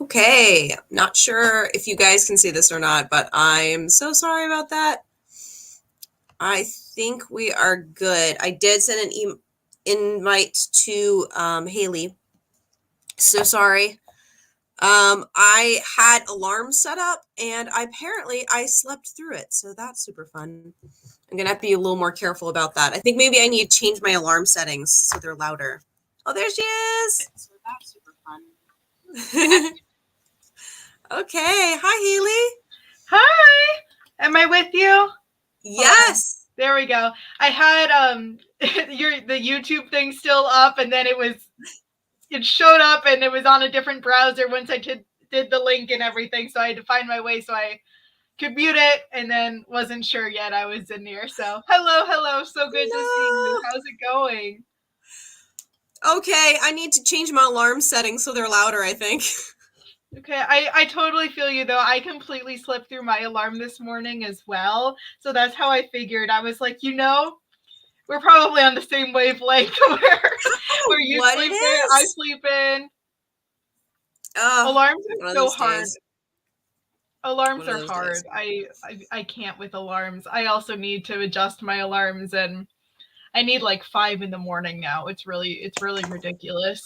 Okay, not sure if you guys can see this or not, but I'm so sorry about that. I think we are good. I did send an invite to Haley. So sorry. I had alarms set up and I slept through it. So that's super fun. I'm gonna have to be a little more careful about that. I think maybe I need to change my alarm settings so they're louder. Oh, there she is. So that's super fun. Okay. Hi, Haley. Hi. Am I with you? Yes. There we go. I had the YouTube thing still up, and then it showed up and it was on a different browser once I did the link and everything, so I had to find my way, so I could mute it and then wasn't sure yet I was in here. So hello, so good to see you. How's it going? Okay, I need to change my alarm settings so they're louder, I think. Okay, I totally feel you though. I completely slept through my alarm this morning as well. So that's how I figured. I was like, we're probably on the same wavelength where you What it sleep in, I is? sleep in. Oh, Alarms are one of so those hard. days. Alarms One of are those days. hard. I can't with alarms. I also need to adjust my alarms, and I need like 5 in the morning now. It's really ridiculous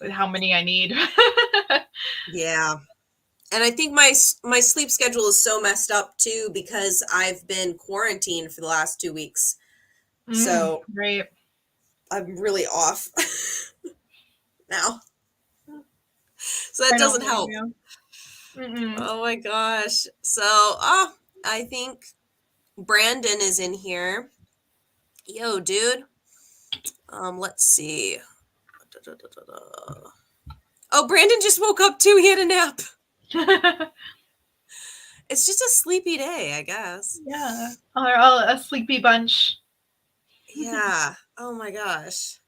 with how many I need. Yeah. And I think my sleep schedule is so messed up too because I've been quarantined for the last 2 weeks. So Right. I'm really off now. So that I don't doesn't blame help. you. Mm-mm. Oh my gosh. So, I think Brandon is in here. Yo, dude. Let's see. Oh, Brandon just woke up too. He had a nap. It's just a sleepy day, I guess. Yeah. All a sleepy bunch. Yeah. Oh my gosh.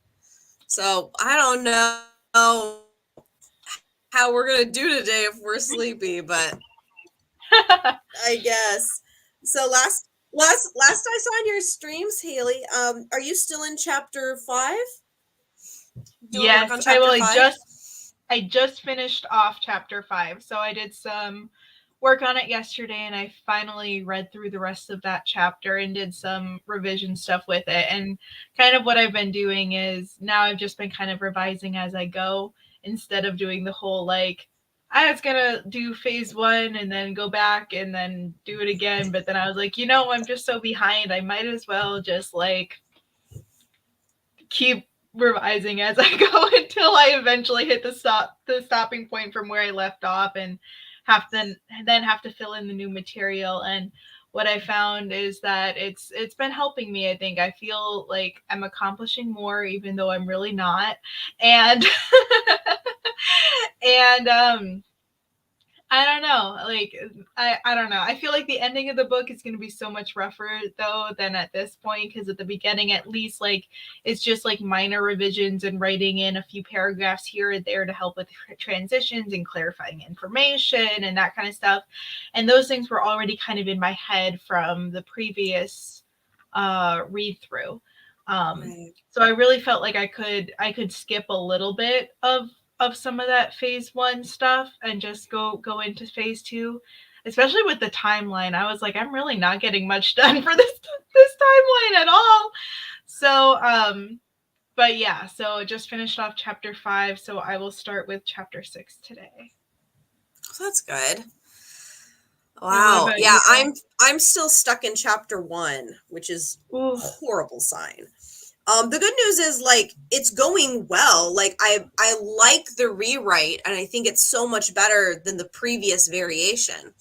So I don't know how we're gonna do today if we're sleepy, but I guess. So last I saw in your streams, Haley, are you still in chapter 5? Doing work Yes, on I will. chapter 5? I just finished off chapter 5. So I did some work on it yesterday, and I finally read through the rest of that chapter and did some revision stuff with it. And kind of what I've been doing is now I've just been kind of revising as I go instead of doing the whole like I was gonna do phase 1 and then go back and then do it again. But then I was like, I'm just so behind. I might as well just like keep revising as I go until I eventually hit the stopping point from where I left off, and have to fill in the new material. And what I found is that it's been helping me. I think I feel like I'm accomplishing more even though I'm really not. And and I don't know. Like I don't know. I feel like the ending of the book is going to be so much rougher though than at this point, because at the beginning at least like it's just like minor revisions and writing in a few paragraphs here and there to help with transitions and clarifying information and that kind of stuff. And those things were already kind of in my head from the previous read through. Right. So I really felt like I could skip a little bit of some of that phase 1 stuff and just go into phase 2, especially with the timeline. I was like, I'm really not getting much done for this timeline at all. So but yeah, so just finished off chapter 5, so I will start with chapter 6 today. So that's good. And what Wow. about Yeah, you? I'm still stuck in chapter 1, which is Ooh. horrible sign. The good news is like it's going well. Like I like the rewrite and I think it's so much better than the previous variation.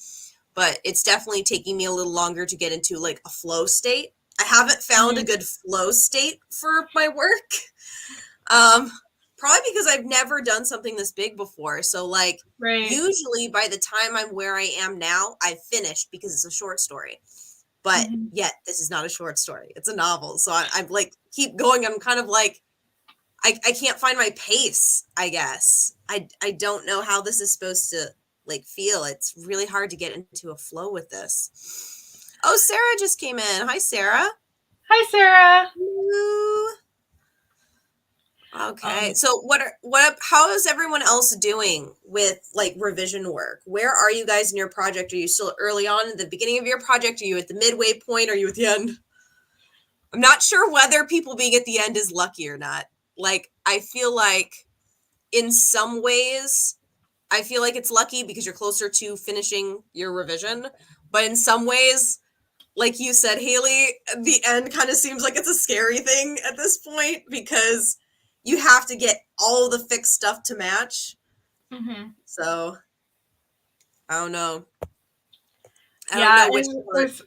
But it's definitely taking me a little longer to get into like a flow state. I haven't found a Mhm. good flow state for my work. Um, Probably because I've never done something this big before. So like Right. usually by the time I'm where I am now, I've finished because it's a short story. But Mhm. yet this is not a short story. It's a novel. So I'm like keep going. I'm kind of like I can't find my pace, I guess. I don't know how this is supposed to like feel. It's really hard to get into a flow with this. Oh, Sarah just came in. Hi, Sarah. Hi, Sarah. Hello. Okay. So how is everyone else doing with like revision work? Where are you guys in your project? Are you still early on in the beginning of your project? Are you at the midway point? Are you at the end? I'm not sure whether people being at the end is lucky or not. Like, I feel like in some ways, I feel like it's lucky because you're closer to finishing your revision. But in some ways, like you said, Haley, the end kind of seems like it's a scary thing at this point because you have to get all the fixed stuff to match. Mm-hmm. So, I don't know. I don't Yeah, know which part.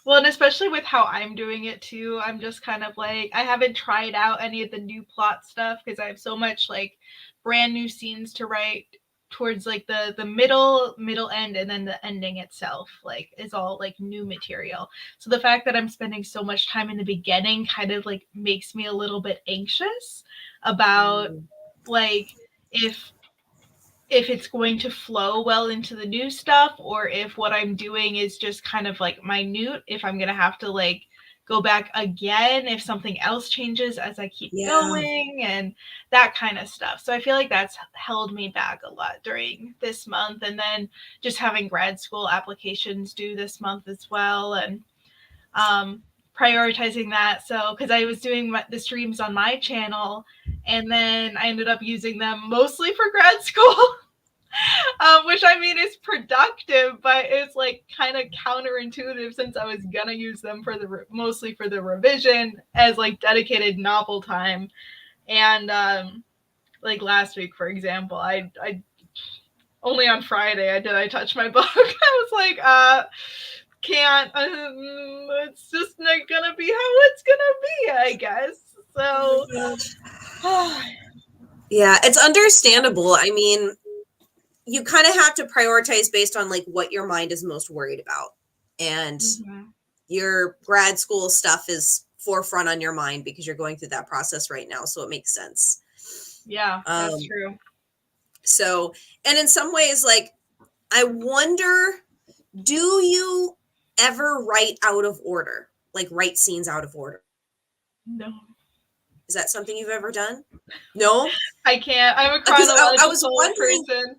well, and especially with how I'm doing it too, I'm just kind of like, I haven't tried out any of the new plot stuff because I have so much like brand new scenes to write towards like the middle end, and then the ending itself like is all like new material. So the fact that I'm spending so much time in the beginning kind of like makes me a little bit anxious about like if it's going to flow well into the new stuff, or if what I'm doing is just kind of like minute, if I'm going to have to like go back again if something else changes as I keep going, and that kind of stuff. So I feel like that's held me back a lot during this month, and then just having grad school applications due this month as well, and prioritizing that. So because I was doing the streams on my channel, and then I ended up using them mostly for grad school. Which I mean is productive, but it's like kind of counterintuitive since I was gonna use them for mostly for the revision as like dedicated novel time. And like last week, for example, I only on Friday I touch my book. I was like, can't. It's just not gonna be how it's gonna be, I guess. So. Yeah, it's understandable. I mean, you kind of have to prioritize based on like what your mind is most worried about. And your grad school stuff is forefront on your mind because you're going through that process right now. So it makes sense. Yeah, that's true. So, and in some ways, like, I wonder, do you ever write out of order? Like write scenes out of order? No. Is that something you've ever done? No? I can't. I'm a chronological I was wondering, person.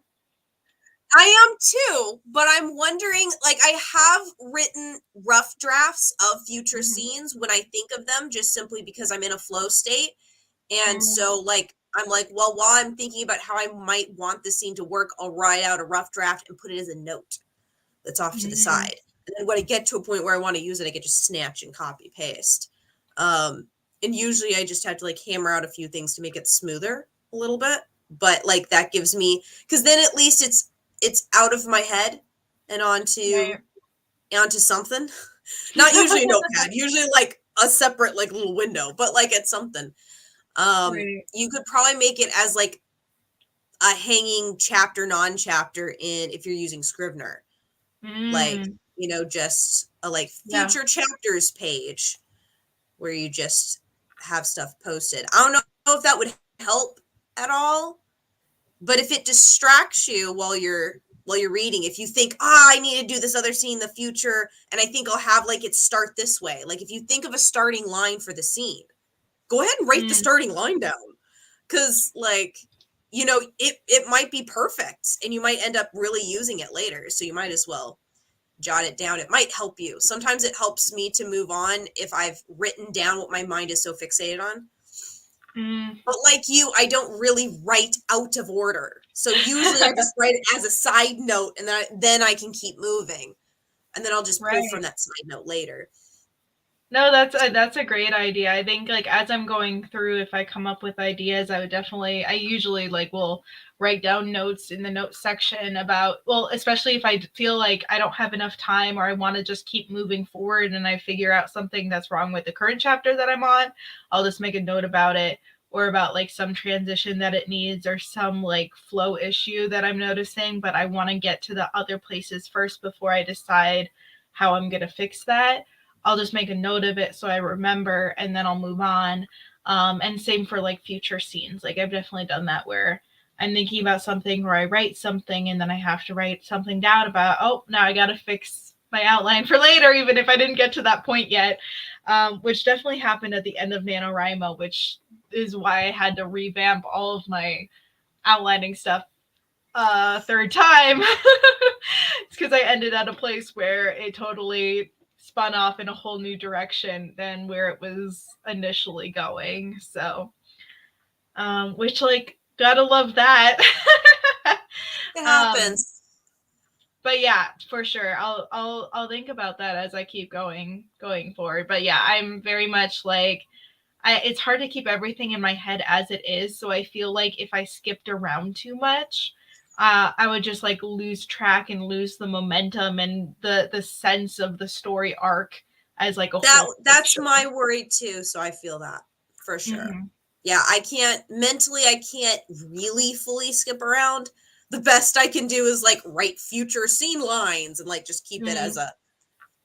I am too, but I'm wondering, like, I have written rough drafts of future scenes when I think of them, just simply because I'm in a flow state. And so, like, I'm like, well, while I'm thinking about how I might want this scene to work, I'll write out a rough draft and put it as a note that's off to the side. And then when I get to a point where I want to use it, I can just snatch and copy paste. And usually I just have to like hammer out a few things to make it smoother a little bit. But like that gives me, because then at least it's out of my head and onto something. Not usually a notepad, usually like a separate like little window, but like it's something. You could probably make it as like a hanging chapter, non-chapter in if you're using Scrivener. Like, you know, just a like future chapters page where you just have stuff posted. I don't know if that would help at all, but if it distracts you while you're reading, if you think, I need to do this other scene in the future, and I think I'll have like it start this way. Like if you think of a starting line for the scene, go ahead and write the starting line down. Cause like, you know, it might be perfect and you might end up really using it later. So you might as well jot it down. It might help you. Sometimes it helps me to move on if I've written down what my mind is so fixated on. But like you, I don't really write out of order. So usually I just write it as a side note, and then I can keep moving, and then I'll just pull from that side note later. No, that's a great idea. I think like as I'm going through, if I come up with ideas, I usually like will write down notes in the notes section about, well, especially if I feel like I don't have enough time or I want to just keep moving forward and I figure out something that's wrong with the current chapter that I'm on, I'll just make a note about it, or about like some transition that it needs or some like flow issue that I'm noticing, but I want to get to the other places first before I decide how I'm going to fix that. I'll just make a note of it so I remember, and then I'll move on. And same for like future scenes. Like I've definitely done that where I'm thinking about something or I write something and then I have to write something down about, oh, now I got to fix my outline for later, even if I didn't get to that point yet, which definitely happened at the end of NaNoWriMo, which is why I had to revamp all of my outlining stuff third time. It's because I ended at a place where it totally spun off in a whole new direction than where it was initially going. So, which like gotta love that. It um, happens. but yeah, for sure, I'll think about that as I keep going forward. But yeah, I'm very much like it's hard to keep everything in my head as it is. So I feel like if I skipped around too much, I would just like lose track and lose the momentum and the sense of the story arc as like a whole That's picture. my worry too, so I feel that for sure. Mm-hmm. Yeah, I can't really fully skip around. The best I can do is like write future scene lines and like just keep it Mm-hmm.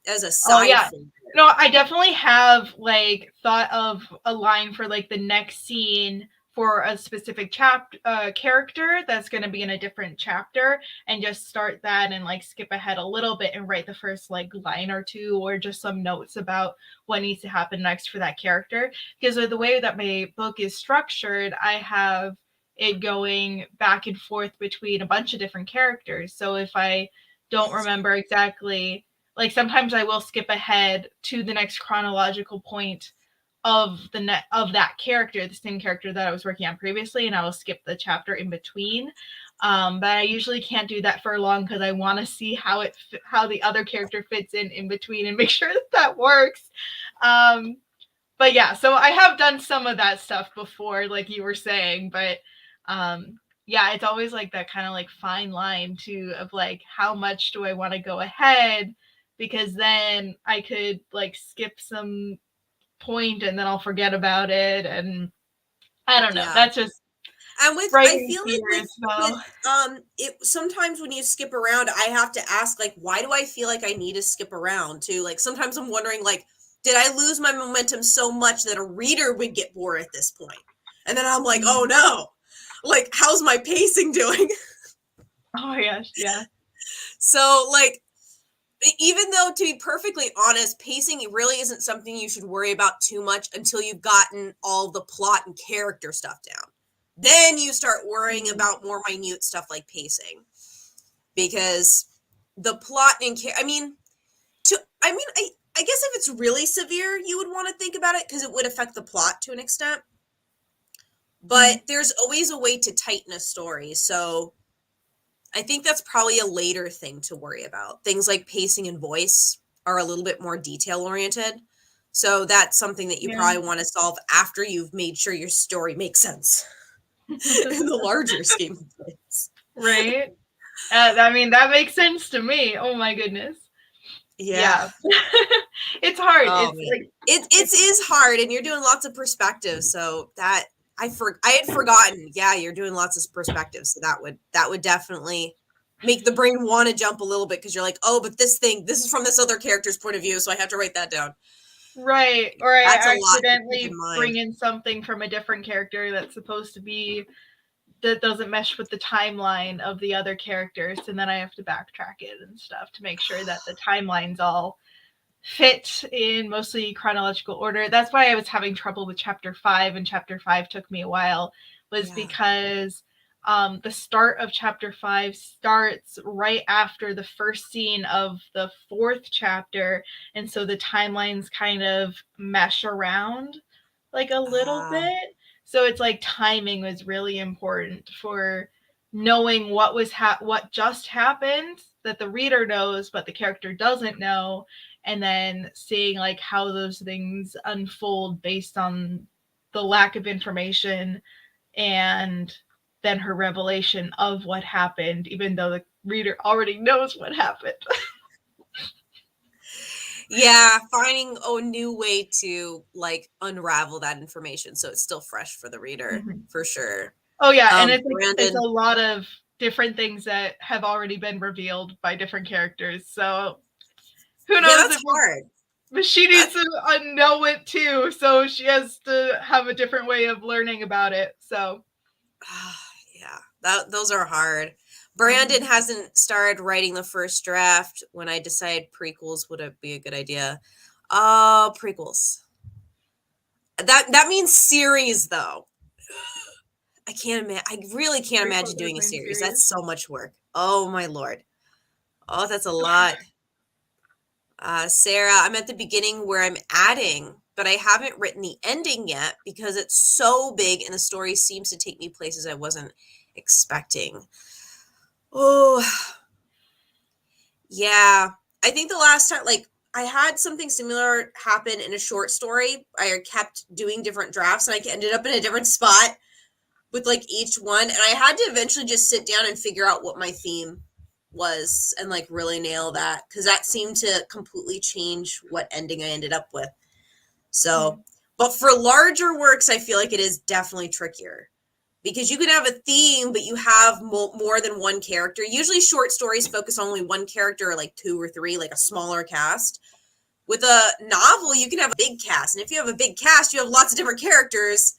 as a Oh side yeah. thing. No, I definitely have like thought of a line for like the next scene for a specific character that's going to be in a different chapter, and just start that and like skip ahead a little bit and write the first like line or two or just some notes about what needs to happen next for that character. Because of the way that my book is structured, I have it going back and forth between a bunch of different characters. So if I don't remember exactly, like sometimes I will skip ahead to the next chronological point of of that character, the same character that I was working on previously, and I will skip the chapter in between. But I usually can't do that for long because I want to see how the other character fits in between and make sure that works. But yeah, so I have done some of that stuff before, like you were saying, but yeah, it's always like that kind of like fine line too of like how much do I want to go ahead, because then I could like skip some point and then I'll forget about it, and I don't know. Yeah. That's just And I writing feel like fears though. it sometimes when you skip around, I have to ask like, why do I feel like I need to skip around too? Like sometimes I'm wondering like, did I lose my momentum so much that a reader would get bored at this point? And then I'm like, oh no, like how's my pacing doing? Oh my gosh, yeah. So like, even though to be perfectly honest, pacing really isn't something you should worry about too much until you've gotten all the plot and character stuff down. Then you start worrying about more minute stuff like pacing, because the plot and I guess if it's really severe, you would want to think about it because it would affect the plot to an extent. But there's always a way to tighten a story, so I think that's probably a later thing to worry about. Things like pacing and voice are a little bit more detail oriented. So that's something that you Yeah. probably want to solve after you've made sure your story makes sense in the larger scheme of things. Right. I mean, that makes sense to me. Oh my goodness. Yeah. Yeah. It's hard. Oh It's man. like It is hard, and you're doing lots of perspectives. So that I had forgotten. Yeah, you're doing lots of perspectives. So that would definitely make the brain want to jump a little bit because you're like, oh, but this is from this other character's point of view, so I have to write that down. right. Or I That's a lot to keep in accidentally mind. bring in something from a different character that's supposed to be that doesn't mesh with the timeline of the other characters, and then I have to backtrack it and stuff to make sure that the timelines all fit in mostly chronological order. That's why I was having trouble with chapter 5, and chapter 5 took me a while, was Yeah. because the start of chapter 5 starts right after the first scene of the fourth chapter, and so the timelines kind of mesh around like a little bit. So it's like timing was really important for knowing what just happened that the reader knows but the character doesn't know, and then seeing like how those things unfold based on the lack of information, and then her revelation of what happened even though the reader already knows what happened. Yeah, finding a new way to like unravel that information so it's still fresh for the reader, for sure. Oh yeah, and it's like it's a Brandon, lot of different things that have already been revealed by different characters. So who yeah, knows that's if hard. but she needs to know it too, so she has to have a different way of learning about it. So Yeah, those are hard. Brandon hasn't started writing the first draft when I decided prequels would be a good idea. Oh, prequels. That means series though. I really can't imagine doing a series. That's so much work. Oh my Lord. Oh, that's a lot. Sarah, I'm at the beginning where I'm adding, but I haven't written the ending yet because it's so big and the story seems to take me places I wasn't expecting. Oh, yeah. I think the last time, like, I had something similar happen in a short story. I kept doing different drafts and I ended up in a different spot with like each one. And I had to eventually just sit down and figure out what my theme was and like really nail that because that seemed to completely change what ending I ended up with. So, but for larger works, I feel like it is definitely trickier because you can have a theme, but you have more than one character. Usually short stories focus on only one character or like two or three, like a smaller cast. With a novel, you can have a big cast. And if you have a big cast, you have lots of different characters,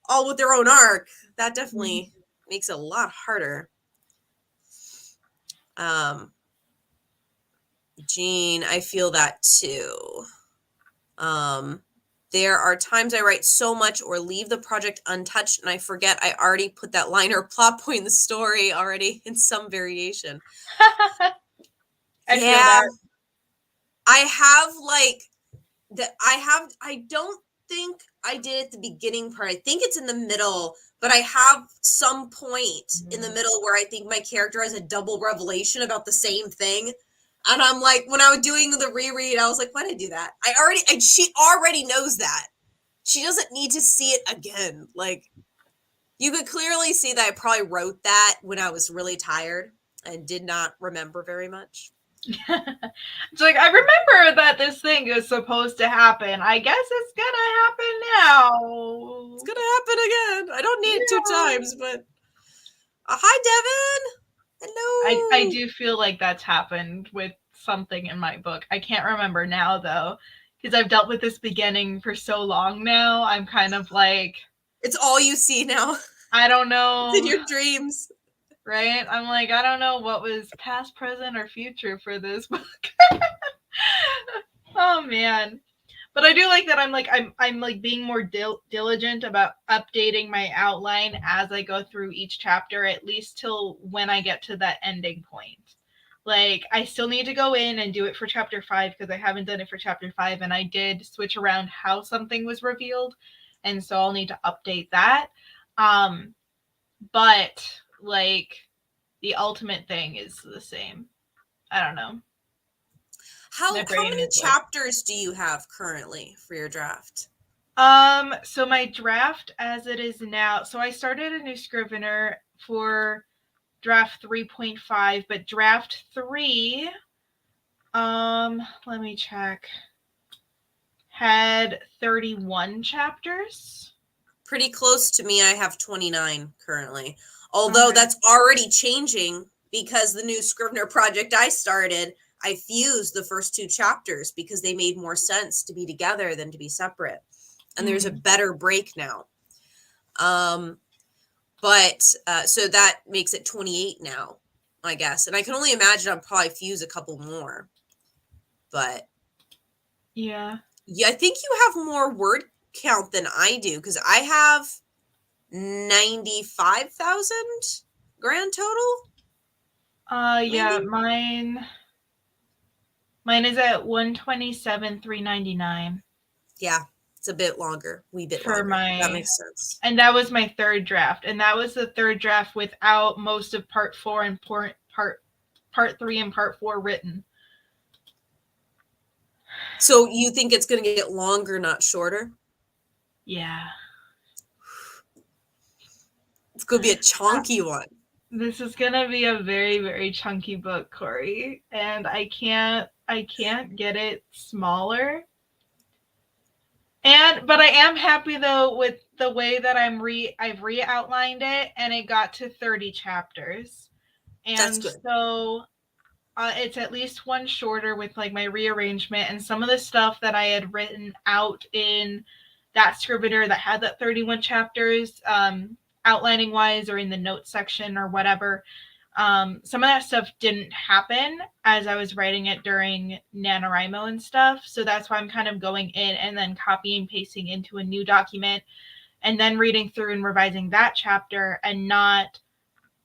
all with their own arc. That definitely makes it a lot harder. Jean, I feel that too. There are times I write so much or leave the project untouched and I forget I already put that line or plot point in the story already in some variation. I feel that. I have like that I don't think I did at the beginning part. I think it's in the middle, but I have some point in the middle where I think my character has a double revelation about the same thing. And I'm like, when I was doing the reread, I was like, why did I do that? She already knows that. She doesn't need to see it again. Like, you could clearly see that I probably wrote that when I was really tired and did not remember very much. It's like, I remember that this thing is supposed to happen. I guess it's gonna happen now. It's gonna happen again. I don't need it 2 times, but hi, Devin. Hello. I do feel like that's happened with something in my book. I can't remember now though, because I've dealt with this beginning for so long now. I'm kind of like, it's all you see now. I don't know. It's in your dreams. Right? I'm like, I don't know what was past, present, or future for this book. Oh man. But I do like that I'm like being more diligent about updating my outline as I go through each chapter, at least till when I get to that ending point. Like, I still need to go in and do it for chapter 5 because I haven't done it for chapter 5, and I did switch around how something was revealed, and so I'll need to update that. But like, the ultimate thing is the same. I don't know. How many chapters do you have currently for your draft? So my draft as it is now, so I started a new Scrivener for draft 3.5, but draft 3, let me check, had 31 chapters. Pretty close to me. I have 29 currently. Although that's already changing because the new Scrivener project I started, I fused the first 2 chapters because they made more sense to be together than to be separate. And there's a better break now. But so that makes it 28 now, I guess. And I can only imagine I'll probably fuse a couple more. But yeah, I think you have more word count than I do because I have 95,000 grand total. yeah, mine is at 127,399. Yeah, it's a bit longer, wee bit for longer. That makes sense. And that was my third draft, and that was the third draft without most of part 4 and part 3 and part 4 written. So you think it's going to get longer, not shorter? Yeah. It's going to be a chunky one. This is going to be a very, very chunky book, Corey, and I can't get it smaller. But I am happy though with the way that I've re-outlined it, and it got to 30 chapters. And that's good. So it's at least one shorter with like my rearrangement and some of the stuff that I had written out in that Scrivener that had that 31 chapters, outlining wise, or in the notes section or whatever. some of that stuff didn't happen as I was writing it during NaNoWriMo and stuff. So that's why I'm kind of going in and then copying, pasting into a new document and then reading through and revising that chapter and not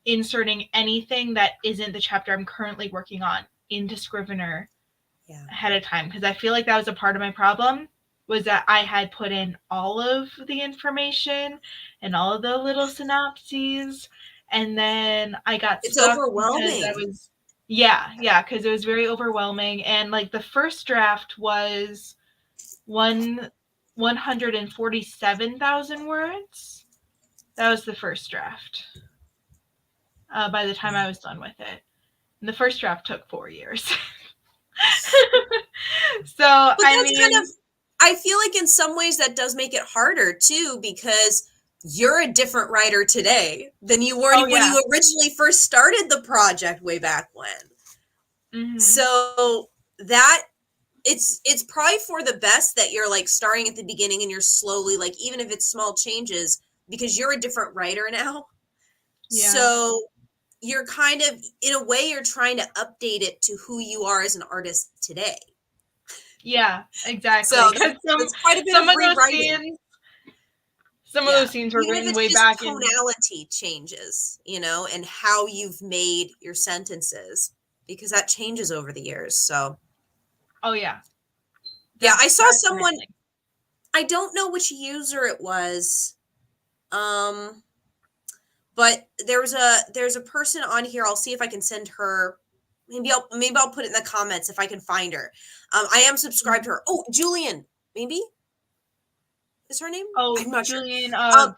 inserting anything that isn't the chapter I'm currently working on into Scrivener ahead of time. Because I feel like that was a part of my problem, was that I had put in all of the information and all of the little synopses, and then I got stuck overwhelming. because I was because it was very overwhelming. And like the first draft was 147,000 words. That was the first draft. By the time I was done with it, and the first draft took 4 years. So I feel like in some ways that does make it harder too, because you're a different writer today than you were when you originally first started the project way back when. Mm-hmm. So that it's probably for the best that you're like starting at the beginning and you're slowly, like, even if it's small changes, because you're a different writer now. Yeah. So you're kind of, in a way, you're trying to update it to who you are as an artist today. Yeah, exactly. So it's quite a bit of rewriting. Some of those scenes were written way back in. Tonality changes, and how you've made your sentences, because that changes over the years. So. Oh yeah. Yeah, I saw someone. I don't know which user it was. But there's a person on here. I'll see if I can send her. Maybe I'll put it in the comments if I can find her. I am subscribed to her. Oh, Julian, maybe is her name? Oh, I'm not Julian, sure.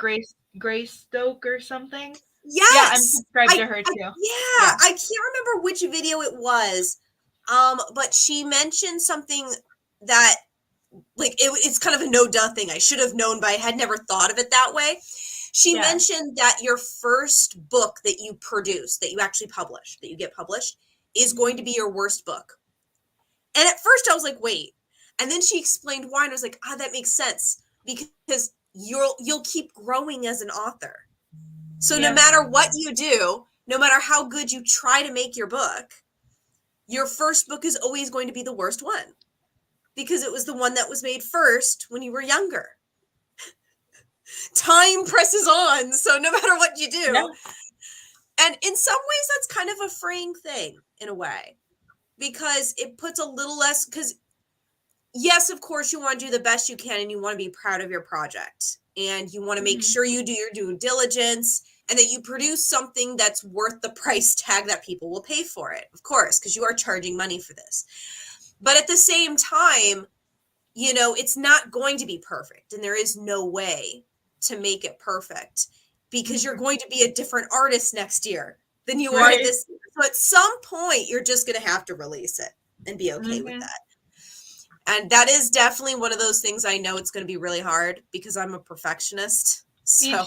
Grace Stoke or something. Yes, yeah, I'm subscribed to her too. I can't remember which video it was. But she mentioned something that, like, it's kind of a no duh thing. I should have known, but I had never thought of it that way. She mentioned that your first book that you produce, that you actually publish, that you get published, is going to be your worst book. And at first I was like, wait. And then she explained why, and I was like, that makes sense, because you'll keep growing as an author. So no matter what you do, no matter how good you try to make your book, your first book is always going to be the worst one, because it was the one that was made first when you were younger. Time presses on, so no matter what you do. No. And in some ways, that's kind of a freeing thing, in a way, because it puts a little less, because yes, of course, you want to do the best you can, and you want to be proud of your project, and you want to make sure you do your due diligence, and that you produce something that's worth the price tag that people will pay for it, of course, because you are charging money for this. But at the same time, it's not going to be perfect, and there is no way to make it perfect, because you're going to be a different artist next year than you are this year. So at some point, you're just going to have to release it and be okay with that. And that is definitely one of those things I know it's going to be really hard, because I'm a perfectionist. So.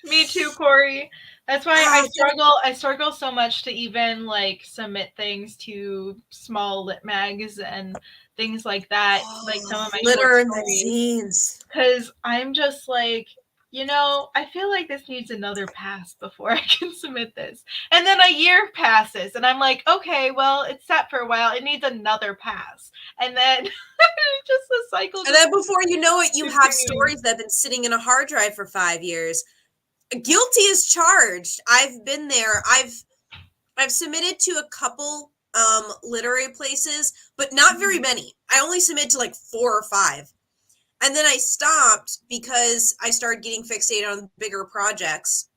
Me too, Corey. That's why I struggle so much to even like submit things to small lit mags and things like that, like some of my litter magazines. Because I'm just like, I feel like this needs another pass before I can submit this. And then a year passes, and I'm like, okay, well, it's set for a while. It needs another pass. And then just the cycle. And then before you know it, you have stories that have been sitting in a hard drive for 5 years. Guilty as charged. I've been there. I've submitted to a couple literary places, but not very many. I only submitted to like 4 or 5. And then I stopped because I started getting fixated on bigger projects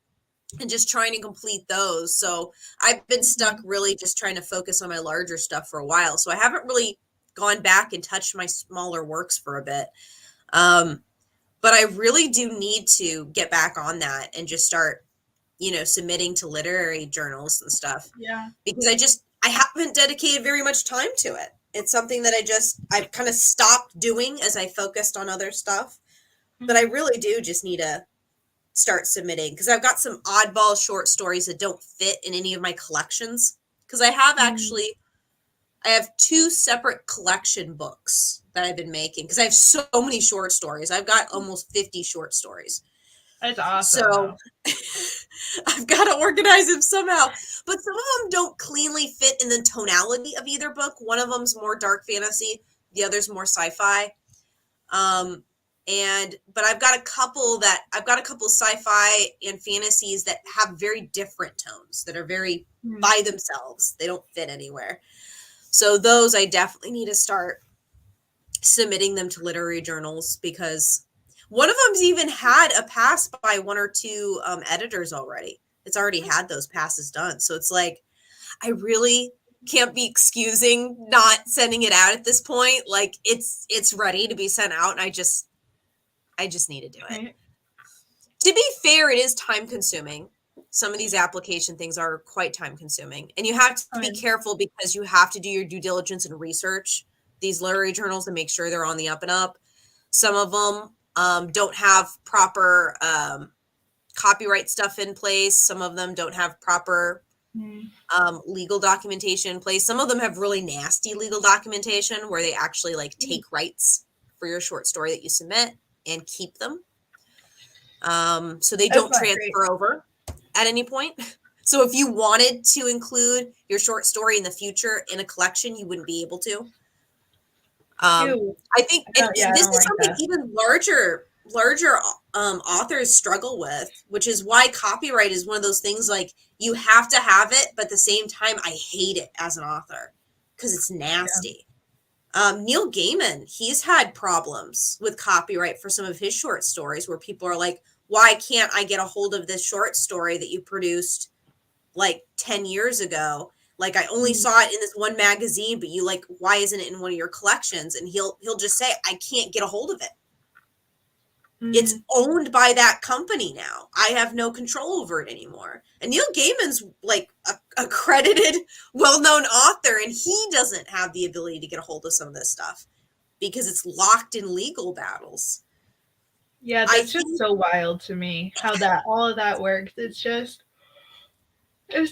and just trying to complete those. So I've been stuck really just trying to focus on my larger stuff for a while. So I haven't really gone back and touched my smaller works for a bit. But I really do need to get back on that and just start, submitting to literary journals and stuff. Yeah. Because I haven't dedicated very much time to it. It's something that I've kind of stopped doing as I focused on other stuff. But I really do just need to start submitting, because I've got some oddball short stories that don't fit in any of my collections. Because I have I have 2 separate collection books that I've been making, because I have so many short stories. I've got almost 50 short stories. That's awesome. So I've got to organize them somehow. But some of them don't cleanly fit in the tonality of either book. One of them's more dark fantasy, the other's more sci-fi. But I've got a couple sci-fi and fantasies that have very different tones that are very by themselves. They don't fit anywhere. So those I definitely need to start submitting them to literary journals, because one of them's even had a pass by one or two editors already. It's already had those passes done. So it's like, I really can't be excusing not sending it out at this point. Like it's ready to be sent out, and I just need to do it. Right. To be fair, it is time consuming. Some of these application things are quite time consuming, and you have to be careful because you have to do your due diligence and research these literary journals to make sure they're on the up and up. Some of them don't have proper copyright stuff in place. Some of them don't have proper legal documentation in place. Some of them have really nasty legal documentation where they actually like take rights for your short story that you submit and keep them. So they don't transfer over at any point. So if you wanted to include your short story in the future in a collection, you wouldn't be able to. I think this is something even larger authors struggle with, which is why copyright is one of those things like you have to have it, but at the same time, I hate it as an author because it's nasty. Neil Gaiman, he's had problems with copyright for some of his short stories where people are like, why can't I get a hold of this short story that you produced like 10 years ago? Like I only saw it in this one magazine, but you like, why isn't it in one of your collections? And he'll just say, I can't get a hold of it. It's owned by that company now. I have no control over it anymore. And Neil Gaiman's like a credited, well-known author, and he doesn't have the ability to get a hold of some of this stuff because it's locked in legal battles. Yeah, that's just so wild to me how all of that works. It's I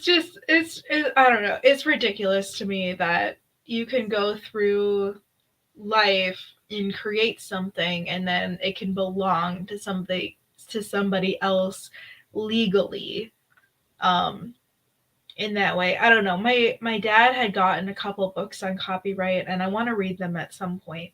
don't know. It's ridiculous to me that you can go through life and create something and then it can belong to somebody else legally in that way. I don't know. My dad had gotten a couple books on copyright, and I want to read them at some point,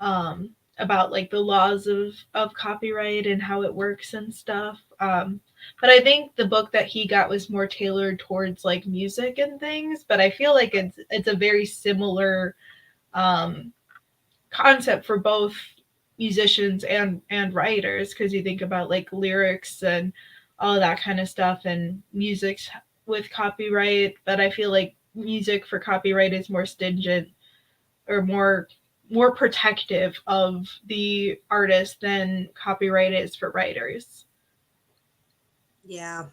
about like the laws of copyright and how it works and stuff. But I think the book that he got was more tailored towards like music and things, but I feel like it's a very similar concept for both musicians and writers, because you think about like lyrics and all that kind of stuff and music with copyright, but I feel like music for copyright is more stringent or more protective of the artist than copyright is for writers. Yeah,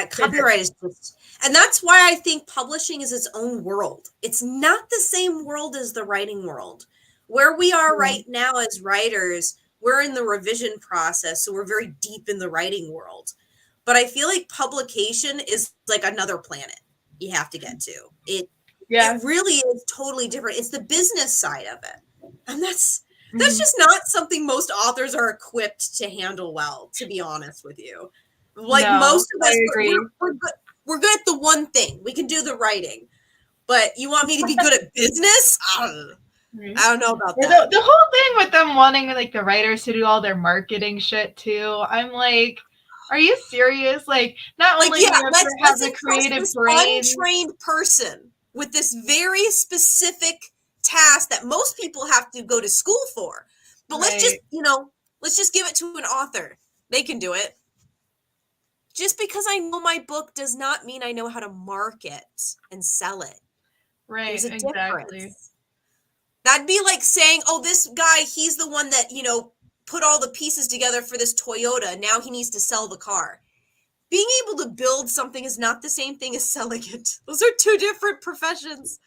copyright is just, and that's why I think publishing is its own world. It's not the same world as the writing world. Where we are right now as writers, we're in the revision process, so we're very deep in the writing world. But I feel like publication is like another planet you have to get to. It really is totally different. It's the business side of it. And that's just not something most authors are equipped to handle well, to be honest with you. Like most of us, we're good at the one thing. We can do the writing. But you want me to be good at business? I don't know about that. The whole thing with them wanting like the writers to do all their marketing shit too, I'm like, are you serious? Like, not only do you have the creative brain, untrained person with this very specific task that most people have to go to school for. But let's just give it to an author. They can do it. Just because I know my book does not mean I know how to market and sell it. Right, There's a difference. That'd be like saying, oh, this guy, he's the one that, put all the pieces together for this Toyota. Now he needs to sell the car. Being able to build something is not the same thing as selling it. Those are two different professions.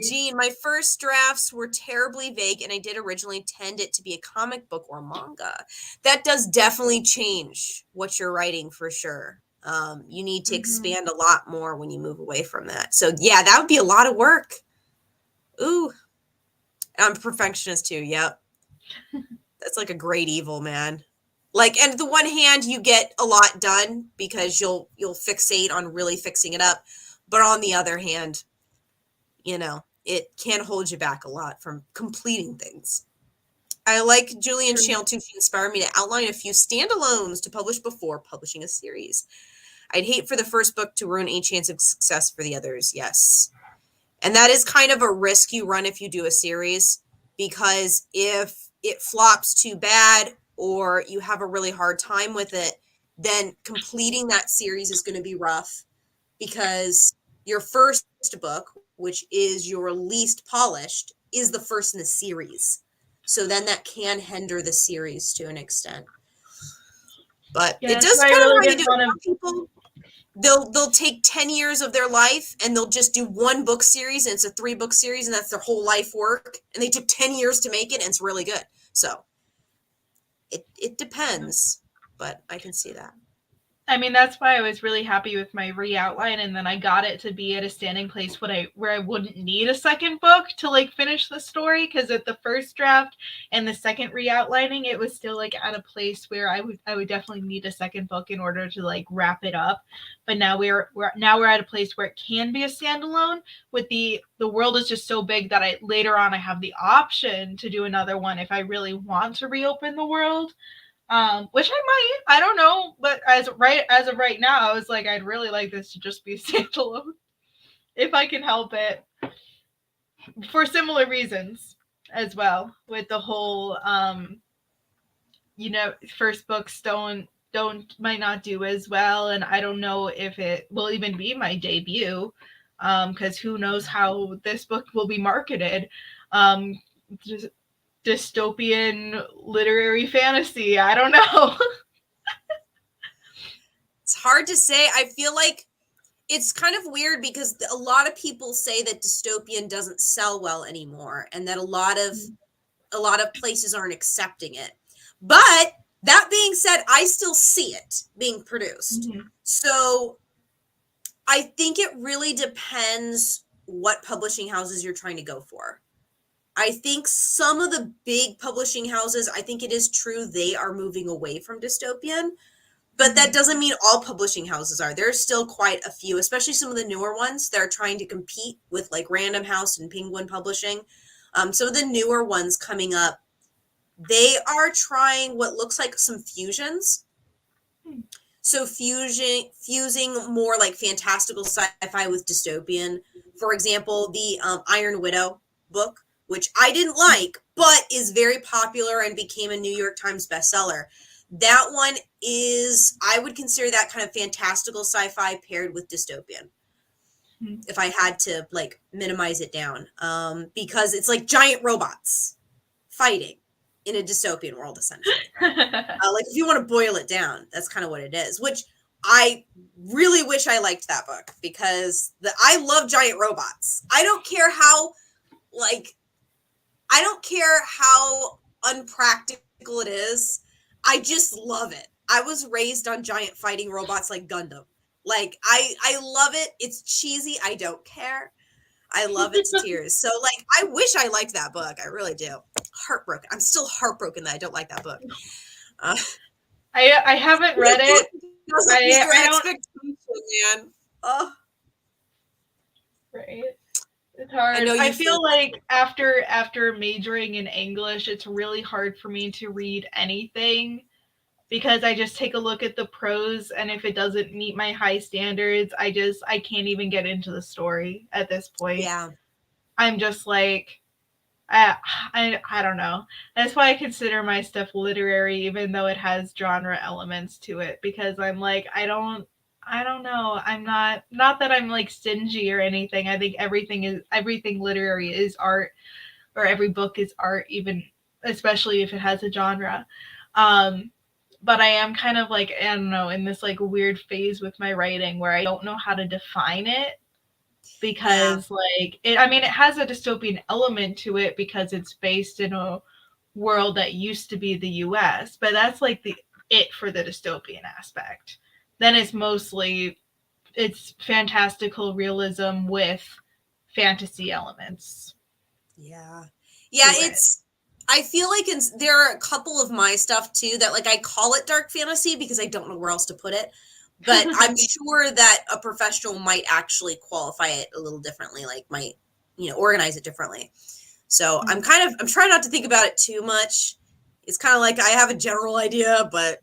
Jean, my first drafts were terribly vague, and I did originally intend it to be a comic book or manga. That does definitely change what you're writing for sure. You need to expand a lot more when you move away from that. So yeah, that would be a lot of work. Ooh, I'm a perfectionist too. Yep. That's like a great evil, man. Like, and the one hand, you get a lot done because you'll fixate on really fixing it up. But on the other hand, it can hold you back a lot from completing things. I like Julian's channel too. She inspired me to outline a few standalones to publish before publishing a series. I'd hate for the first book to ruin any chance of success for the others. Yes. And that is kind of a risk you run if you do a series, because if it flops too bad or you have a really hard time with it, then completing that series is going to be rough, because your first book, which is your least polished, is the first in the series. So then that can hinder the series to an extent. But it does depend on how you do it. Some people, they'll take 10 years of their life and they'll just do one book series, and it's a 3-book series, and that's their whole life work, and they took 10 years to make it, and it's really good. So it depends, but I can see that. I mean, that's why I was really happy with my re-outline, and then I got it to be at a standing place where I wouldn't need a second book to like finish the story, because at the first draft and the second re-outlining, it was still like at a place where I would definitely need a second book in order to like wrap it up. But now we're at a place where it can be a standalone. With the world is just so big that later on I have the option to do another one if I really want to reopen the world. Which I might, I don't know, but as of right now, I was like, I'd really like this to just be a standalone, if I can help it, for similar reasons as well. With the whole, first books might not do as well, and I don't know if it will even be my debut, because who knows how this book will be marketed. Just dystopian literary fantasy. I don't know. It's hard to say. I feel like it's kind of weird because a lot of people say that dystopian doesn't sell well anymore, and that a lot of places aren't accepting it. But that being said, I still see it being produced. Mm-hmm. So I think it really depends what publishing houses you're trying to go for. I think some of the big publishing houses, I think it is true, they are moving away from dystopian, but that doesn't mean all publishing houses are. There's still quite a few, especially some of the newer ones that are trying to compete with like Random House and Penguin Publishing. Some of the newer ones coming up, they are trying what looks like some fusions. So fusing more like fantastical sci-fi with dystopian. For example, the Iron Widow book, which I didn't like, but is very popular and became a New York Times bestseller. That one is, I would consider that kind of fantastical sci-fi paired with dystopian. If I had to like minimize it down, because it's like giant robots fighting in a dystopian world, essentially. Like if you want to boil it down, that's kind of what it is, which I really wish I liked that book, because I love giant robots. I don't care how unpractical it is. I just love it. I was raised on giant fighting robots like Gundam. Like, I love it. It's cheesy. I don't care. I love it to tears. So, like, I wish I liked that book. I really do. Heartbroken. I'm still heartbroken that I don't like that book. I haven't read it. I don't. Man. Oh. Right. It's hard. I feel like after majoring in English, it's really hard for me to read anything, because I just take a look at the prose, and if it doesn't meet my high standards, I can't even get into the story at this point. Yeah. I'm just like, I don't know. That's why I consider my stuff literary, even though it has genre elements to it, because I'm like, I don't know. I'm not that I'm like stingy or anything. I think everything literary is art, or every book is art, even especially if it has a genre. But I am kind of like, I don't know, in this like weird phase with my writing where I don't know how to define it, because like it has a dystopian element to it because it's based in a world that used to be the US, but that's like it for the dystopian aspect. Then it's fantastical realism with fantasy elements. Yeah. Yeah, it's I feel like there are a couple of my stuff too that like I call it dark fantasy because I don't know where else to put it. But I'm sure that a professional might actually qualify it a little differently, like might, organize it differently. So I'm trying not to think about it too much. It's kind of like I have a general idea, but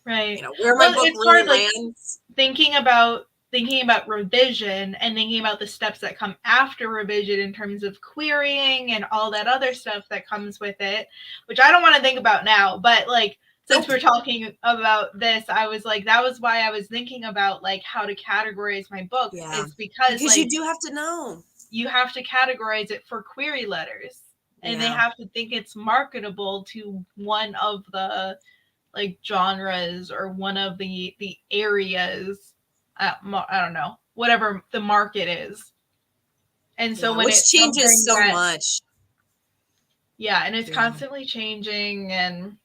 right. Where Well, my book it's really hard, like, lands. thinking about revision and thinking about the steps that come after revision in terms of querying and all that other stuff that comes with it, which I don't want to think about now, but like since we're talking about this, I was like, that was why I was thinking about like how to categorize my book. Yeah, is because like, you do have to know. You have to categorize it for query letters, and they have to think it's marketable to one of the like genres or one of the areas. I don't know, whatever the market is. And so when which it's changes so that, much. Yeah, and it's constantly changing, and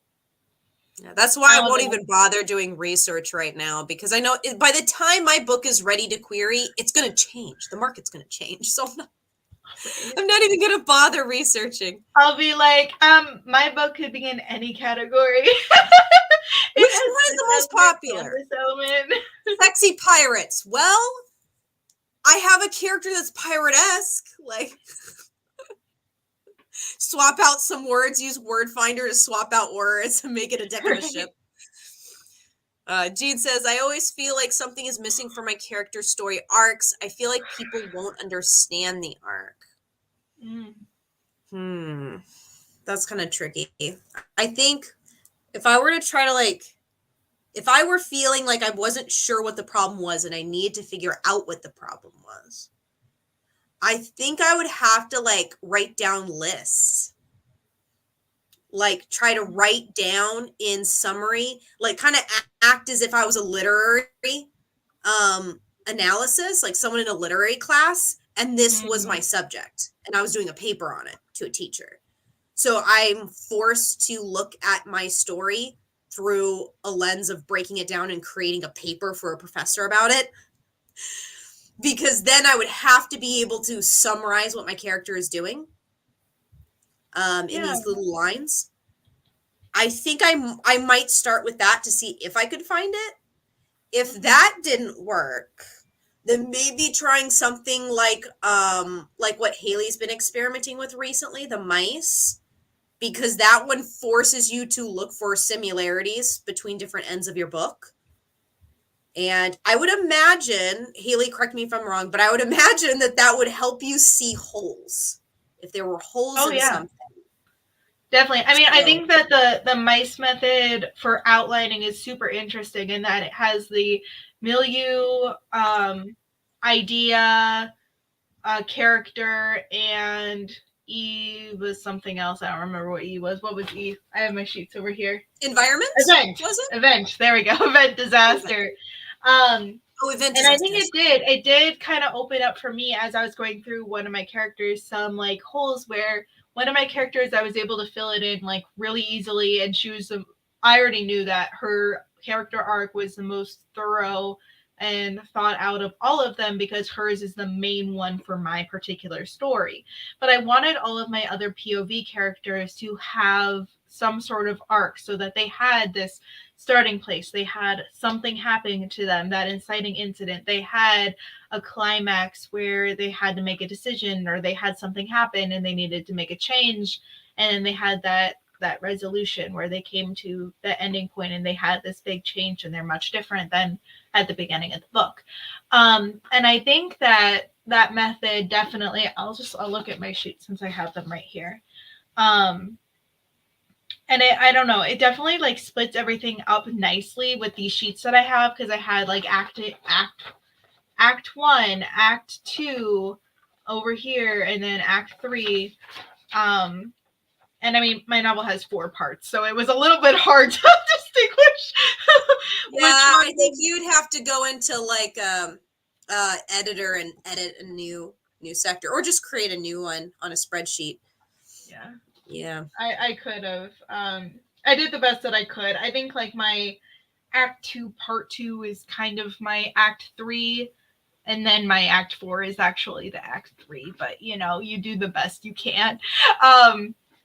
that's why I won't even bother doing research right now, because I know by the time my book is ready to query, it's going to change. The market's going to change. So I'm not even going to bother researching. I'll be like, my book could be in any category. Which one is the most popular? Sexy pirates. Well, I have a character that's pirate-esque. Like, swap out some words, use Word Finder to swap out words and make it a deck of a ship. Jean says, I always feel like something is missing from my character story arcs. I feel like people won't understand the arc. That's kind of tricky. I think if I were to try to if I were feeling like I wasn't sure what the problem was and I needed to figure out what the problem was, I think I would have to write down lists. Try to write down in summary, kind of act as if I was a literary analysis, like someone in a literary class, and this was my subject, and I was doing a paper on it to a teacher. So I'm forced to look at my story through a lens of breaking it down and creating a paper for a professor about it. Because then I would have to be able to summarize what my character is doing in these little lines. I think I might start with that to see if I could find it. If that didn't work, then maybe trying something like what Haley's been experimenting with recently, the mice, because that one forces you to look for similarities between different ends of your book. And I would imagine, Haley, correct me if I'm wrong, but I would imagine that would help you see holes. If there were holes in something. Definitely. I mean, I think that the mice method for outlining is super interesting in that it has the milieu, idea, character, and E was something else. I don't remember what E was. What was E? I have my sheets over here. Environment? Event. Was it? Event. There we go. Event disaster. Event and disaster. I think it did kind of open up for me as I was going through one of my characters some holes where one of my characters, I was able to fill it in really easily, and I already knew that her character arc was the most thorough and thought out of all of them because hers is the main one for my particular story. But I wanted all of my other POV characters to have some sort of arc so that they had this starting place. They had something happening to them, that inciting incident. They had a climax where they had to make a decision, or they had something happen and they needed to make a change. And then they had that resolution where they came to the ending point and they had this big change, and they're much different than at the beginning of the book. And I think that method definitely, I'll look at my sheet since I have them right here. And I don't know, it definitely splits everything up nicely with these sheets that I have, because I had act 1, act 2 over here, and then act 3. And I mean, my novel has 4 parts, so it was a little bit hard to distinguish which one. I think you'd have to go into editor and edit a new sector, or just create a new one on a spreadsheet. Yeah. I could have. I did the best that I could. I think my act 2 part 2 is kind of my act 3, and then my act 4 is actually the act 3, but you do the best you can.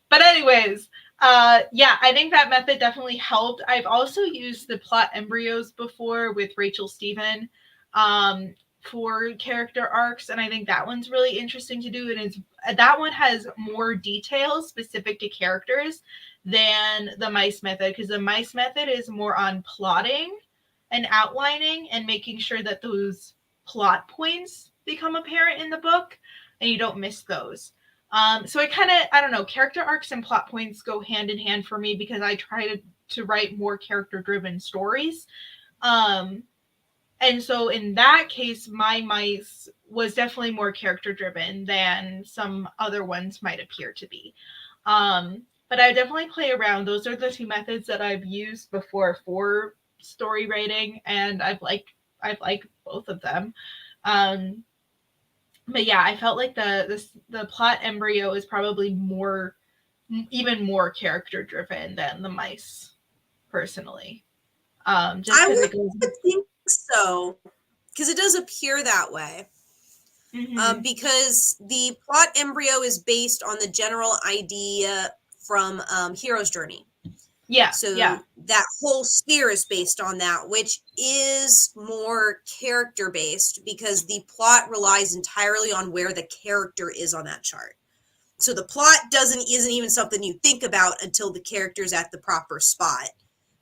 But anyways, yeah, I think that method definitely helped. I've also used the plot embryos before with Rachel Steven for character arcs, and I think that one's really interesting to do. And it's that one has more details specific to characters than the mice method, because the mice method is more on plotting and outlining and making sure that those plot points become apparent in the book and you don't miss those. So I kind of, I don't know, character arcs and plot points go hand in hand for me because I try to write more character driven stories. Um, and so in that case, my mice was definitely more character driven than some other ones might appear to be. But I definitely play around. Those are the two methods that I've used before for story writing, and I've liked both of them. Um, but yeah, I felt like the plot embryo is probably even more character driven than the mice, personally. Just I because it goes. would think so, because it does appear that way. Mm-hmm. Because the plot embryo is based on the general idea from Hero's Journey. Yeah, yeah. So that whole sphere is based on that, which is more character based because the plot relies entirely on where the character is on that chart. So the plot isn't even something you think about until the character's at the proper spot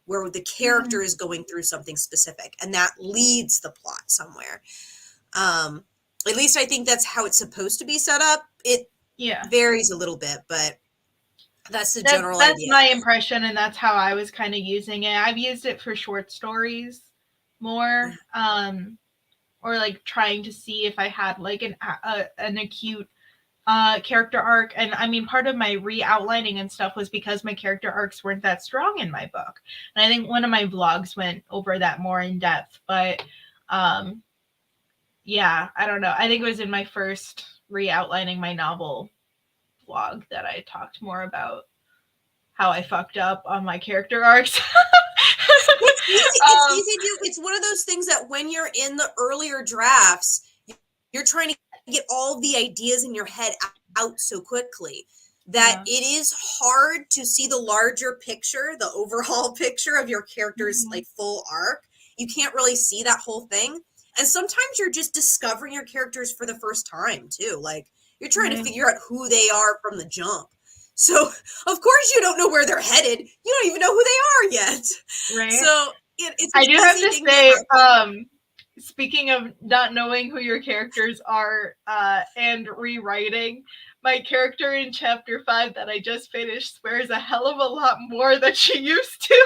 where the character is going through something specific, and that leads the plot somewhere. At least I think that's how it's supposed to be set up. It varies a little bit, but that's the general that's idea. my impression, and that's how I was kind of using it. I've used it for short stories more, or like trying to see if I had like an acute character arc. And I mean, part of my re-outlining and stuff was because my character arcs weren't that strong in my book. And I think one of my vlogs went over that more in depth. But yeah, I don't know. I think it was in my first re-outlining my novel vlog that I talked more about how I fucked up on my character arcs. It's easy. It's easy to. It's one of those things that when you're in the earlier drafts, you're trying to get all the ideas in your head out so quickly that it is hard to see the larger picture, the overall picture of your character's like full arc. You can't really see that whole thing. And sometimes you're just discovering your characters for the first time too. Like you're trying to figure out who they are from the jump. So of course you don't know where they're headed. You don't even know who they are yet. Right. So it's I do have to say, speaking of not knowing who your characters are and rewriting, my character in chapter 5 that I just finished swears a hell of a lot more than she used to.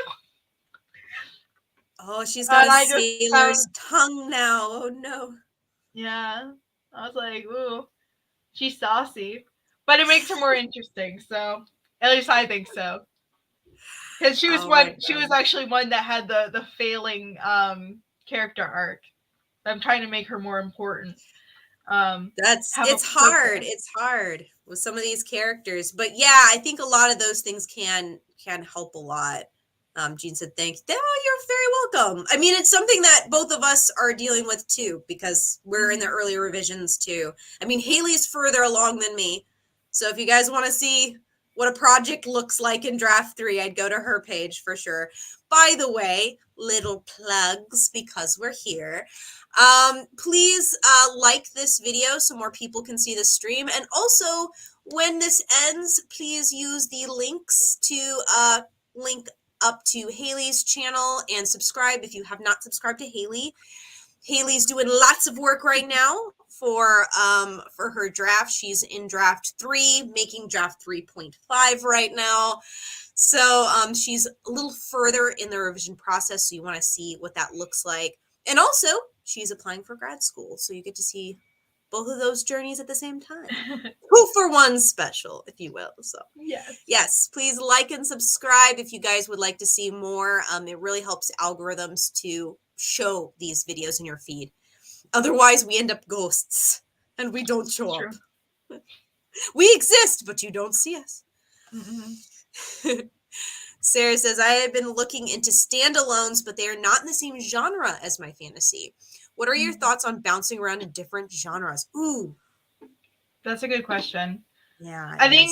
Oh, she's got a sailor's tongue now. Oh no. Yeah. I was like, ooh, she's saucy. But it makes her more interesting, so at least I think so. Because she was she was actually one that had the failing character arc. I'm trying to make her more important. It's hard. It's hard with some of these characters, but yeah, I think a lot of those things can help a lot. Jean said, "Thanks." Oh, you're very welcome. I mean, it's something that both of us are dealing with too because we're in the earlier revisions too. I mean, Haley's further along than me, so if you guys want to see what a project looks like in draft 3, I'd go to her page for sure. By the way, little plugs because we're here. Please like this video so more people can see the stream, and also when this ends, please use the links to link up to Haley's channel and subscribe if you have not subscribed to Haley. Haley's doing lots of work right now for her draft. She's in draft 3, making draft 3.5 right now. So she's a little further in the revision process, so you want to see what that looks like. And also, she's applying for grad school, so you get to see both of those journeys at the same time. 2 for 1 special, if you will. So yes, please like and subscribe if you guys would like to see more. It really helps algorithms to show these videos in your feed. Otherwise, we end up ghosts, and we don't show up. We exist, but you don't see us. Sarah says, I have been looking into standalones, but they are not in the same genre as my fantasy. What are your thoughts on bouncing around in different genres? Ooh. That's a good question. Yeah. I think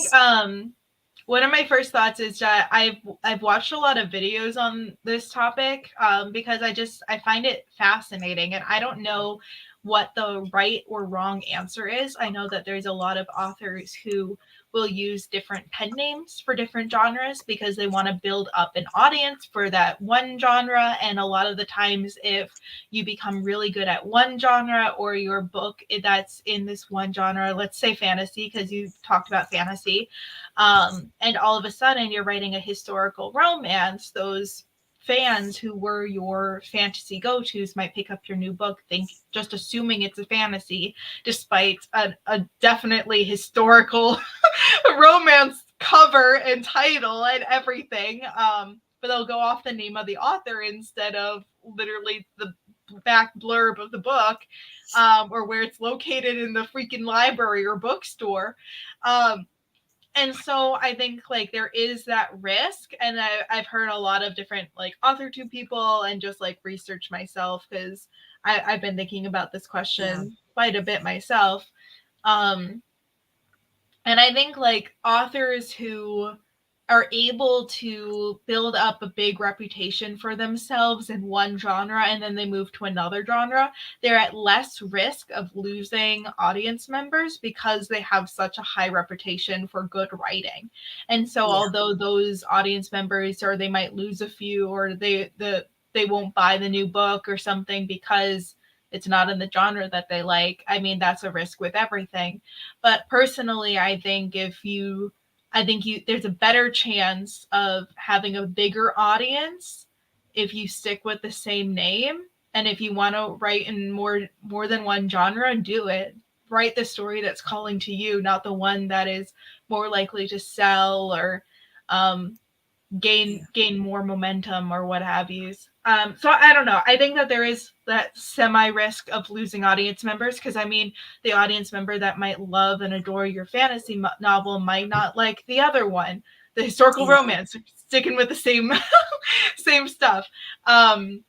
one of my first thoughts is that I've watched a lot of videos on this topic because I find it fascinating, and I don't know what the right or wrong answer is. I know that there's a lot of authors who will use different pen names for different genres because they want to build up an audience for that one genre, and a lot of the times if you become really good at one genre, or your book that's in this one genre, let's say fantasy because you talked about fantasy, and all of a sudden you're writing a historical romance, those fans who were your fantasy go-tos might pick up your new book just assuming it's a fantasy, despite a definitely historical romance cover and title and everything. But they'll go off the name of the author instead of literally the back blurb of the book, or where it's located in the freaking library or bookstore. And so I think like there is that risk, and I've heard a lot of different like author to people and just like research myself because I've been thinking about this Yeah. question quite a bit myself. Um, and I think like authors who are able to build up a big reputation for themselves in one genre and then they move to another genre, they're at less risk of losing audience members because they have such a high reputation for good writing. And so Yeah. although those audience members, or they might lose a few, or they won't buy the new book or something because it's not in the genre that they like. I mean, that's a risk with everything. But personally, I think you there's a better chance of having a bigger audience if you stick with the same name. And if you want to write in more than one genre, do it. Write the story that's calling to you, not the one that is more likely to sell or um, Yeah. gain more momentum or what have you. So I don't know. I think that there is that semi risk of losing audience members because I mean, the audience member that might love and adore your fantasy novel might not like the other one, the historical Yeah. romance, sticking with the same same stuff. Um,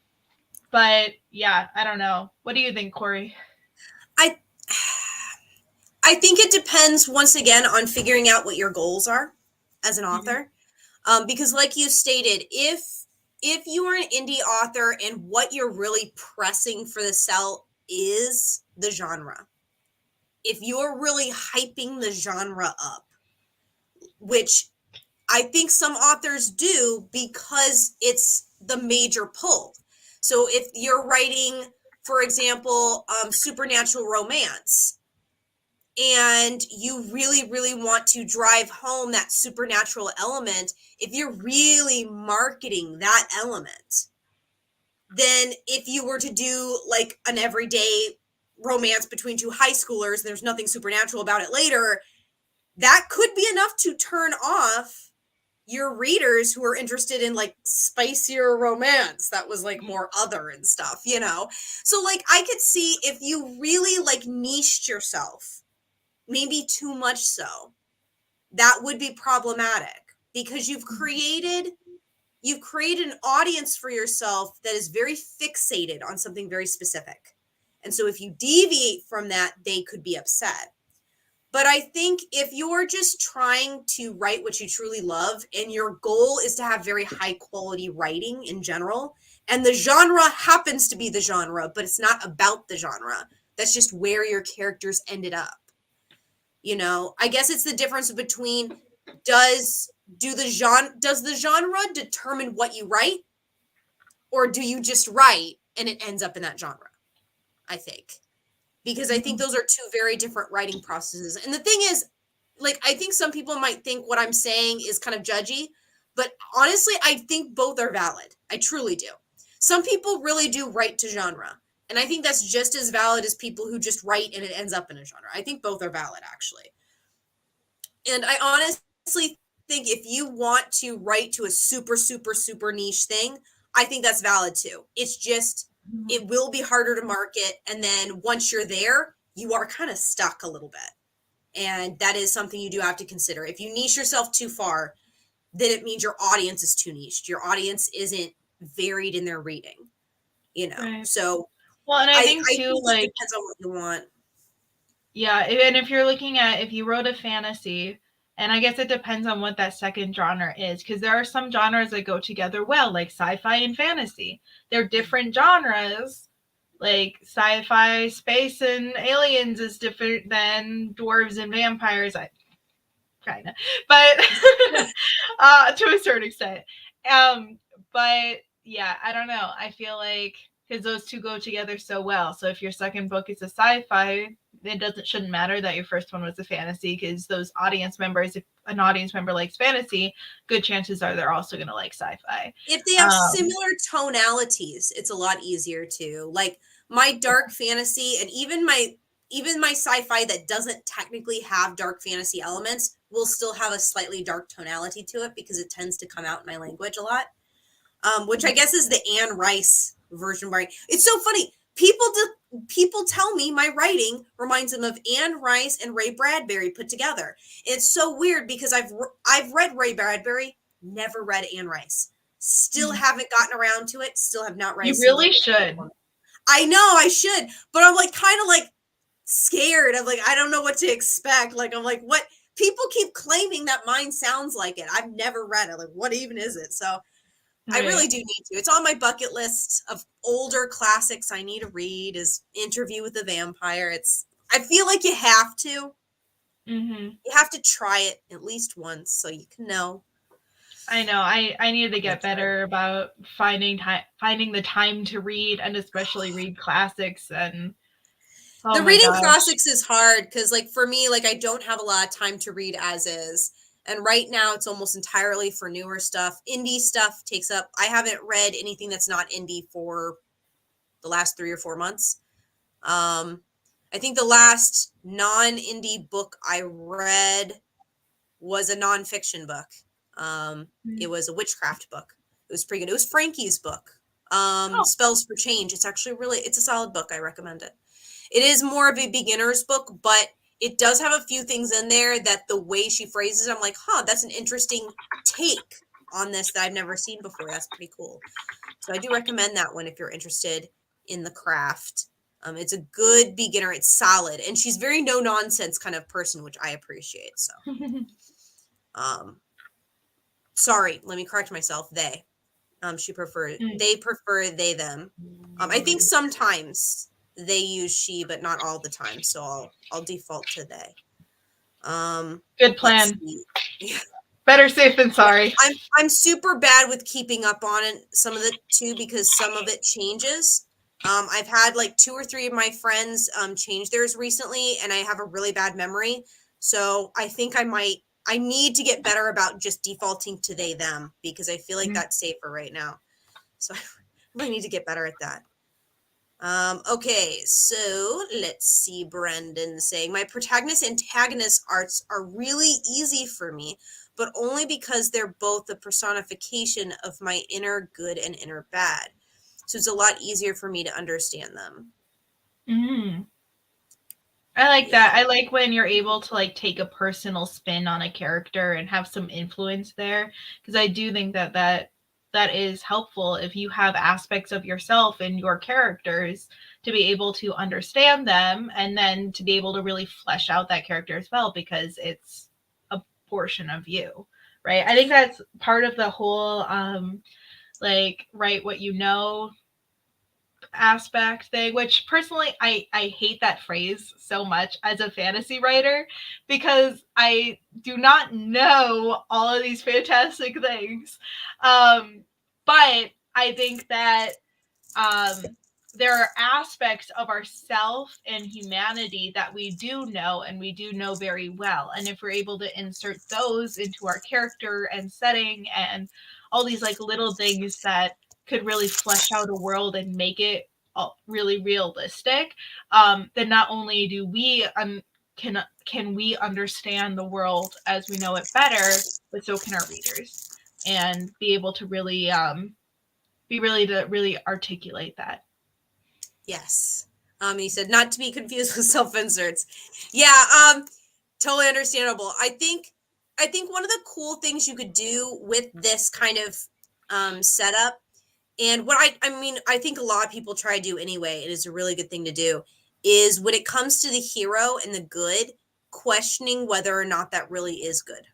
but yeah, I don't know. What do you think, Corey? I I think it depends once again on figuring out what your goals are as an Mm-hmm. author. Because like you stated, if you are an indie author and what you're really pressing for the sell is the genre, if you're really hyping the genre up, which I think some authors do because it's the major pull. So if you're writing, for example, supernatural romance, and you really, really want to drive home that supernatural element, if you're really marketing that element, then if you were to do like an everyday romance between two high schoolers, and there's nothing supernatural about it later, that could be enough to turn off your readers who are interested in like spicier romance that was like more other and stuff, you know? So like I could see if you really like niched yourself, maybe too much so, that would be problematic because you've created an audience for yourself that is very fixated on something very specific. And so if you deviate from that, they could be upset. But I think if you're just trying to write what you truly love and your goal is to have very high quality writing in general, and the genre happens to be the genre, but it's not about the genre, that's just where your characters ended up. You know, I guess it's the difference between does does the genre determine what you write, or do you just write and it ends up in that genre? I think because I think those are two very different writing processes. And the thing is, like, I think some people might think what I'm saying is kind of judgy, but honestly, I think both are valid. I truly do. Some people really do write to genre. And I think that's just as valid as people who just write and it ends up in a genre. I think both are valid, actually. And I honestly think if you want to write to a super, super, super niche thing, I think that's valid too. It's just, it will be harder to market. And then once you're there, you are kind of stuck a little bit. And that is something you do have to consider. If you niche yourself too far, then it means your audience is too niched. Your audience isn't varied in their reading, you know? Right. So Well, and I think I too, think it like, depends on what you want. yeah, and if you're looking at if you wrote a fantasy And I guess it depends on what that second genre is, because there are some genres that go together well, like sci-fi and fantasy. They're different genres. Like sci-fi, space, and aliens is different than dwarves and vampires. I kind of, but to a certain extent. But yeah, I don't know. I feel like because those two go together so well. So if your second book is a sci-fi, it shouldn't matter that your first one was a fantasy, because those audience members, if an audience member likes fantasy, good chances are they're also going to like sci-fi. If they have similar tonalities, it's a lot easier to like my dark fantasy and even my sci-fi that doesn't technically have dark fantasy elements will still have a slightly dark tonality to it because it tends to come out in my language a lot. Which I guess is the Anne Rice version. Where it's so funny. People tell me my writing reminds them of Anne Rice and Ray Bradbury put together. It's so weird because I've read Ray Bradbury, never read Anne Rice. Still haven't gotten around to it. Still have not read. You really should. I know I should, but I'm like kind of like scared. I'm like I don't know what to expect. Like I'm like what people keep claiming that mine sounds like it. I've never read it. Like what even is it? So. I really do need to. It's on my bucket list of older classics I need to read is Interview with the Vampire. I feel like you have to. Mm-hmm. You have to try it at least once so you can know. I know. I need to get better about finding the time to read, and especially read classics. And the reading classics is hard because, like, for me, like I don't have a lot of time to read as is. And right now, it's almost entirely for newer stuff. Indie stuff takes up. I haven't read anything that's not indie for the last 3 or 4 months. I think the last non-indie book I read was a nonfiction book. It was a witchcraft book. It was pretty good. It was Frankie's book, Spells for Change. It's actually it's a solid book. I recommend it. It is more of a beginner's book, but it does have a few things in there that the way she phrases it, I'm like, that's an interesting take on this that I've never seen before. That's pretty cool. So I do recommend that one if you're interested in the craft. It's a good beginner. It's solid. And she's very no nonsense kind of person, which I appreciate. So, sorry, let me correct myself. They, they prefer they, them. I think sometimes they use she, but not all the time. So I'll default to they. Good plan. Better safe than sorry. I'm super bad with keeping up on it, some of it too, because some of it changes. I've had like 2 or 3 of my friends change theirs recently, and I have a really bad memory. So I think I need to get better about just defaulting to they, them, because I feel like that's safer right now. So I really need to get better at that. Okay, so let's see. Brendan saying, my protagonist antagonist arcs are really easy for me, but only because they're both a personification of my inner good and inner bad. So it's a lot easier for me to understand them. I like that. I like when you're able to like take a personal spin on a character and have some influence there, because I do think that is helpful if you have aspects of yourself in your characters to be able to understand them, and then to be able to really flesh out that character as well, because it's a portion of you, right? I think that's part of the whole like write what you know aspect thing, which personally I hate that phrase so much as a fantasy writer, because I do not know all of these fantastic things. But I think that there are aspects of ourself and humanity that we do know, and we do know very well. And if we're able to insert those into our character and setting and all these like little things that could really flesh out a world and make it really realistic, then not only do we can we understand the world as we know it better, but so can our readers, and be able to really really articulate that. Yes. He said not to be confused with self-inserts. Yeah, totally understandable. I think one of the cool things you could do with this kind of setup, and what I think a lot of people try to do anyway, it is a really good thing to do, is when it comes to the hero and the good, questioning whether or not that really is good,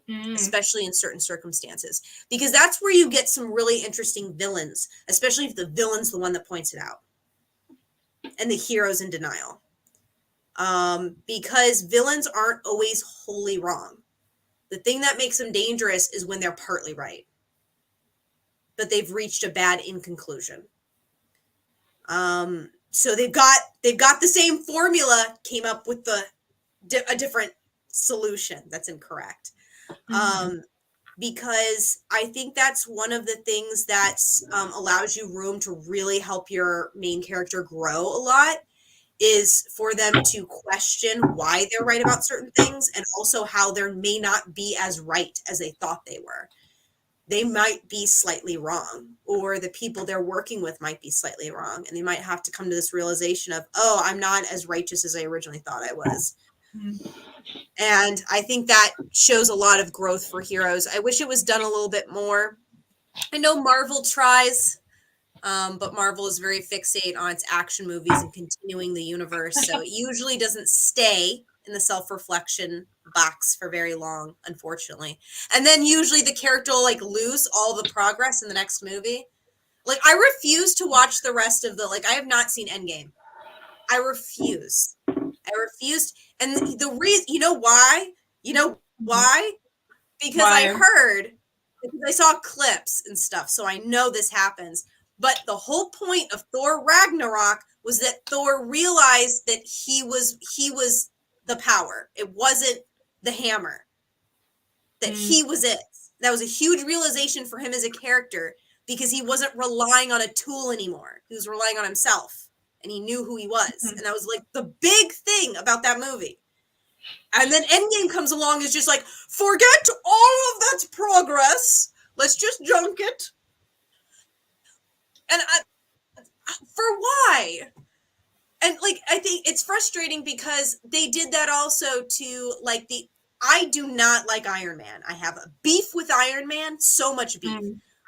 Mm. especially in certain circumstances, because that's where you get some really interesting villains, especially if the villain's the one that points it out and the hero's in denial. Because villains aren't always wholly wrong. The thing that makes them dangerous is when they're partly right, but they've reached a bad conclusion. So they've got the same formula, came up with a different solution that's incorrect. Because I think that's one of the things that allows you room to really help your main character grow a lot, is for them to question why they're right about certain things, and also how they may not be as right as they thought they were. They might be slightly wrong, or the people they're working with might be slightly wrong, and they might have to come to this realization of, oh, I'm not as righteous as I originally thought I was. And I think that shows a lot of growth for heroes. I wish it was done a little bit more. I know Marvel tries, but Marvel is very fixated on its action movies and continuing the universe, so it usually doesn't stay in the self-reflection box for very long, unfortunately. And then usually the character will like lose all the progress in the next movie. Like, I refuse to watch the rest of I have not seen Endgame. I refuse. And the reason, you know why? Because I heard, because I saw clips and stuff, so I know this happens. But the whole point of Thor Ragnarok was that Thor realized that he was the power. It wasn't the hammer. That he was it. That was a huge realization for him as a character, because he wasn't relying on a tool anymore. He was relying on himself, and he knew who he was. And that was like the big thing about that movie. And then Endgame comes along, is just like, forget all of that progress. Let's just junk it. And for why? And like, I think it's frustrating because they did that also to like I do not like Iron Man. I have a beef with Iron Man, so much beef.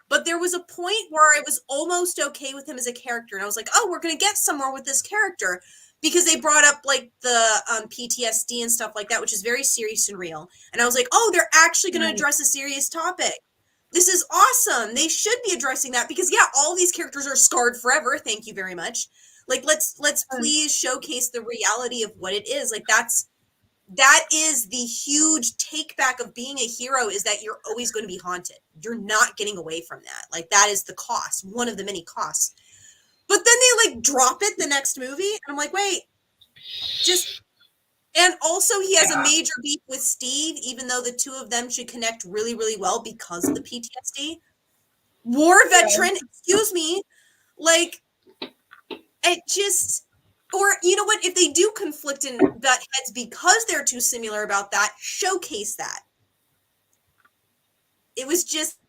But there was a point where I was almost okay with him as a character. And I was like, oh, we're going to get somewhere with this character. Because they brought up like the PTSD and stuff like that, which is very serious and real. And I was like, oh, they're actually going to address a serious topic. This is awesome. They should be addressing that, because yeah, all these characters are scarred forever. Thank you very much. Like, let's please showcase the reality of what it is. Like, that is the huge take back of being a hero, is that you're always going to be haunted. You're not getting away from that. Like, that is the cost, one of the many costs. But then they like drop it the next movie, and I'm like, wait, and also he has a major beef with Steve, even though the two of them should connect really, really well because of the PTSD. War veteran, excuse me, like, it just, or you know what, if they do conflict in butt heads because they're too similar about that, showcase that. It was just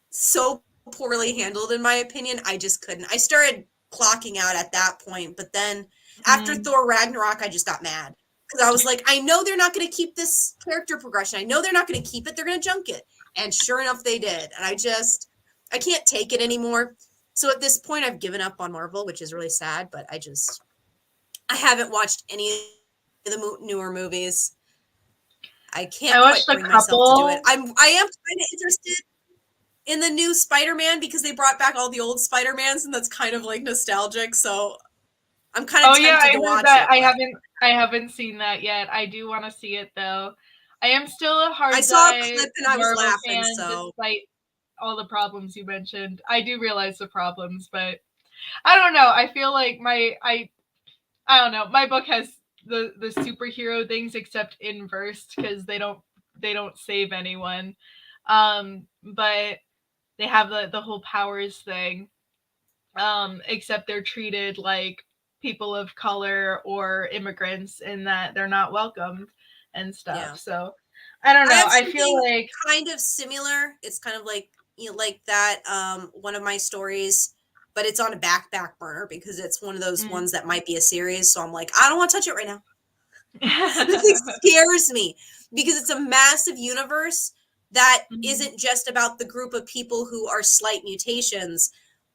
so poorly handled, in my opinion. I just couldn't. I started clocking out at that point, but then after Thor Ragnarok, I just got mad, because I was like, I know they're not going to keep this character progression. I know they're not going to keep it. They're going to junk it. And sure enough, they did. And I can't take it anymore. So at this point, I've given up on Marvel, which is really sad, but I haven't watched any of the newer movies. I can't quite bring myself to do it. I am kind of interested in the new Spider-Man, because they brought back all the old Spider-Mans, and that's kind of like nostalgic. So I'm kind of tempted to watch it. I haven't seen that yet. I do want to see it though. I am still a hard. I saw a clip and I was laughing. So despite all the problems you mentioned, I do realize the problems, but I don't know. I feel like I don't know. My book has the superhero things, except inversed, because they don't save anyone. But they have the whole powers thing, except they're treated like people of color or immigrants, in that they're not welcomed and stuff. Yeah. So I don't know. I feel like kind of similar. It's kind of like, you know, like that one of my stories, but it's on a back burner, because it's one of those ones that might be a series. So I'm like, I don't want to touch it right now. It scares me, because it's a massive universe that isn't just about the group of people who are slight mutations,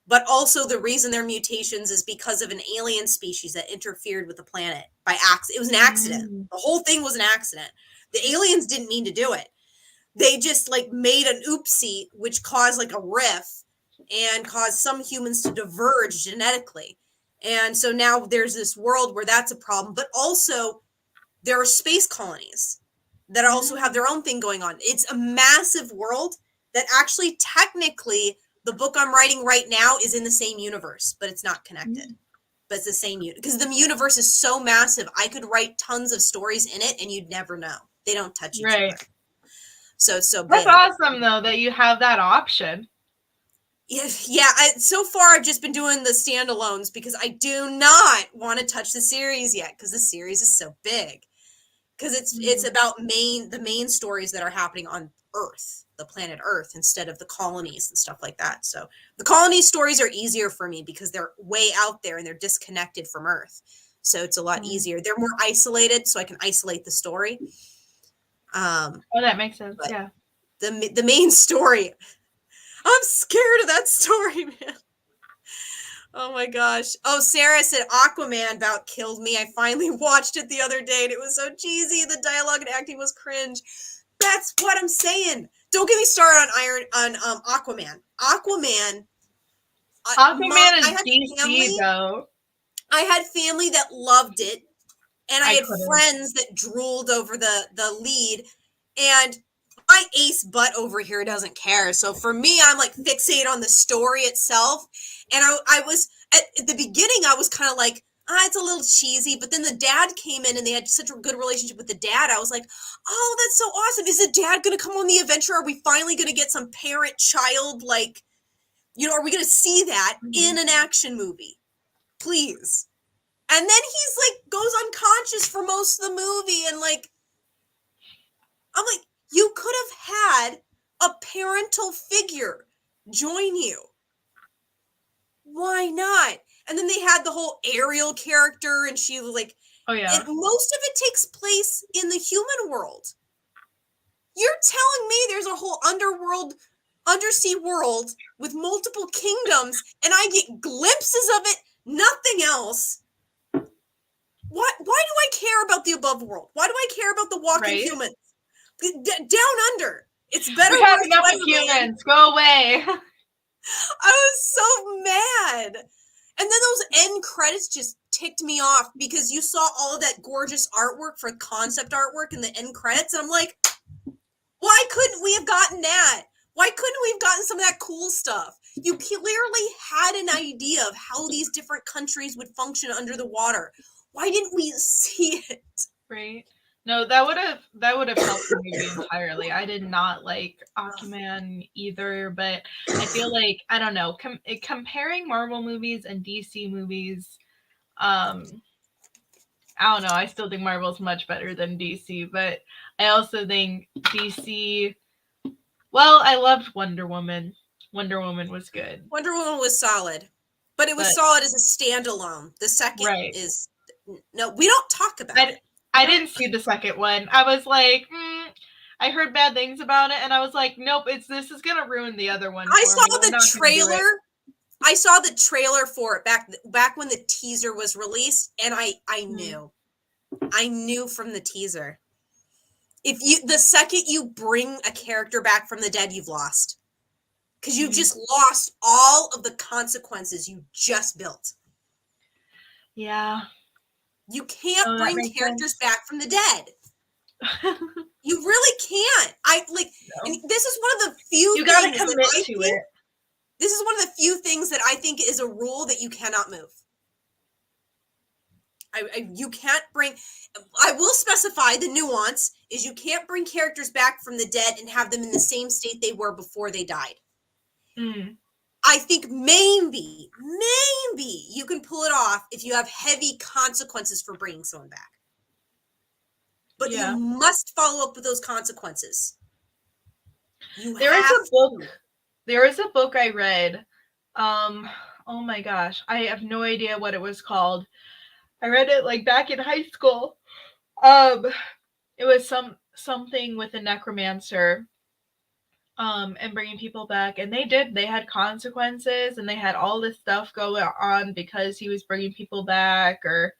but also the reason they're mutations is because of an alien species that interfered with the planet by accident. It was an accident. The whole thing was an accident. The aliens didn't mean to do it. They just like made an oopsie, which caused like a rift and caused some humans to diverge genetically. And so now there's this world where that's a problem, but also there are space colonies that also have their own thing going on. It's a massive world that actually technically the book I'm writing right now is in the same universe, but it's not connected. But it's the same because the universe is so massive. I could write tons of stories in it and you'd never know. They don't touch each other. So it's so big. That's awesome though that you have that option. Yeah. So far I've just been doing the standalones because I do not want to touch the series yet because the series is so big. Because it's about the main stories that are happening on Earth, the planet Earth, instead of the colonies and stuff like that. So the colony stories are easier for me because they're way out there and they're disconnected from Earth. So it's a lot easier. They're more isolated, so I can isolate the story. That makes sense. Yeah. The main story, I'm scared of that story, man. Oh my gosh. Oh, Sarah said Aquaman about killed me. I finally watched it the other day and it was so cheesy. The dialogue and acting was cringe. That's what I'm saying. Don't get me started on Aquaman. Aquaman is DC though. I had family that loved it, and I had friends that drooled over the lead, and my ace butt over here doesn't care. So for me, I'm like fixated on the story itself. And I was at the beginning, I was kind of like, it's a little cheesy. But then the dad came in and they had such a good relationship with the dad. I was like, oh, that's so awesome. Is the dad going to come on the adventure? Are we finally going to get some parent-child, like, are we going to see that in an action movie? Please. And then he's like, goes unconscious for most of the movie. And like, I'm like, you could have had a parental figure join you. Why not? And then they had the whole Ariel character, and she was like, and most of it takes place in the human world. You're telling me there's a whole undersea world with multiple kingdoms, and I get glimpses of it, nothing else. Why do I care about the above world? Why do I care about the walking humans? Down under. It's better. We have enough of humans. Go away. I was so mad. And then those end credits just ticked me off because you saw all of that gorgeous artwork for concept artwork in the end credits. And I'm like, why couldn't we have gotten that? Why couldn't we have gotten some of that cool stuff? You clearly had an idea of how these different countries would function under the water. Why didn't we see it? Right. No, that would have helped the movie entirely. I did not like Aquaman either, but I feel like, I don't know, comparing Marvel movies and DC movies, I don't know. I still think Marvel's much better than DC, but I also think DC. Well, I loved Wonder Woman. Wonder Woman was good. Wonder Woman was solid, but it was solid as a standalone. The second is no. We don't talk about it. I didn't see the second one. I was like, I heard bad things about it, and I was like, nope, this is gonna ruin the other one. I saw the trailer. I saw the trailer for it back when the teaser was released, and I knew from the teaser. The second you bring a character back from the dead, you've lost. Because you've just lost all of the consequences you just built. Yeah. You can't bring characters back from the dead. You really can't. And this is one of the few you gotta commit to it. This is one of the few things that I think is a rule that you cannot move. You can't bring. I will specify the nuance is you can't bring characters back from the dead and have them in the same state they were before they died. I think maybe you can pull it off if you have heavy consequences for bringing someone back. But you must follow up with those consequences. There is a book I read. Oh my gosh, I have no idea what it was called. I read it like back in high school. It was something with a necromancer. and bringing people back, and they had consequences, and they had all this stuff going on because he was bringing people back, or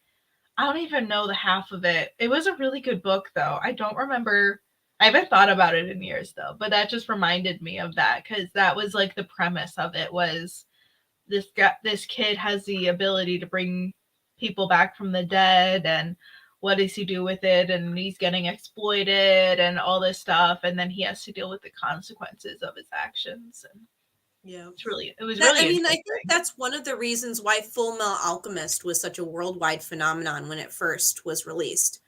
I don't even know the half of it. It was a really good book, though. I don't remember. I haven't thought about it in years, though, but that just reminded me of that, because that was like the premise of it was this kid has the ability to bring people back from the dead, and what does he do with it, and he's getting exploited and all this stuff, and then he has to deal with the consequences of his actions. And Yeah. it was That, really I mean, I interesting. think that's one of the reasons why Full Metal Alchemist was such a worldwide phenomenon when it first was released.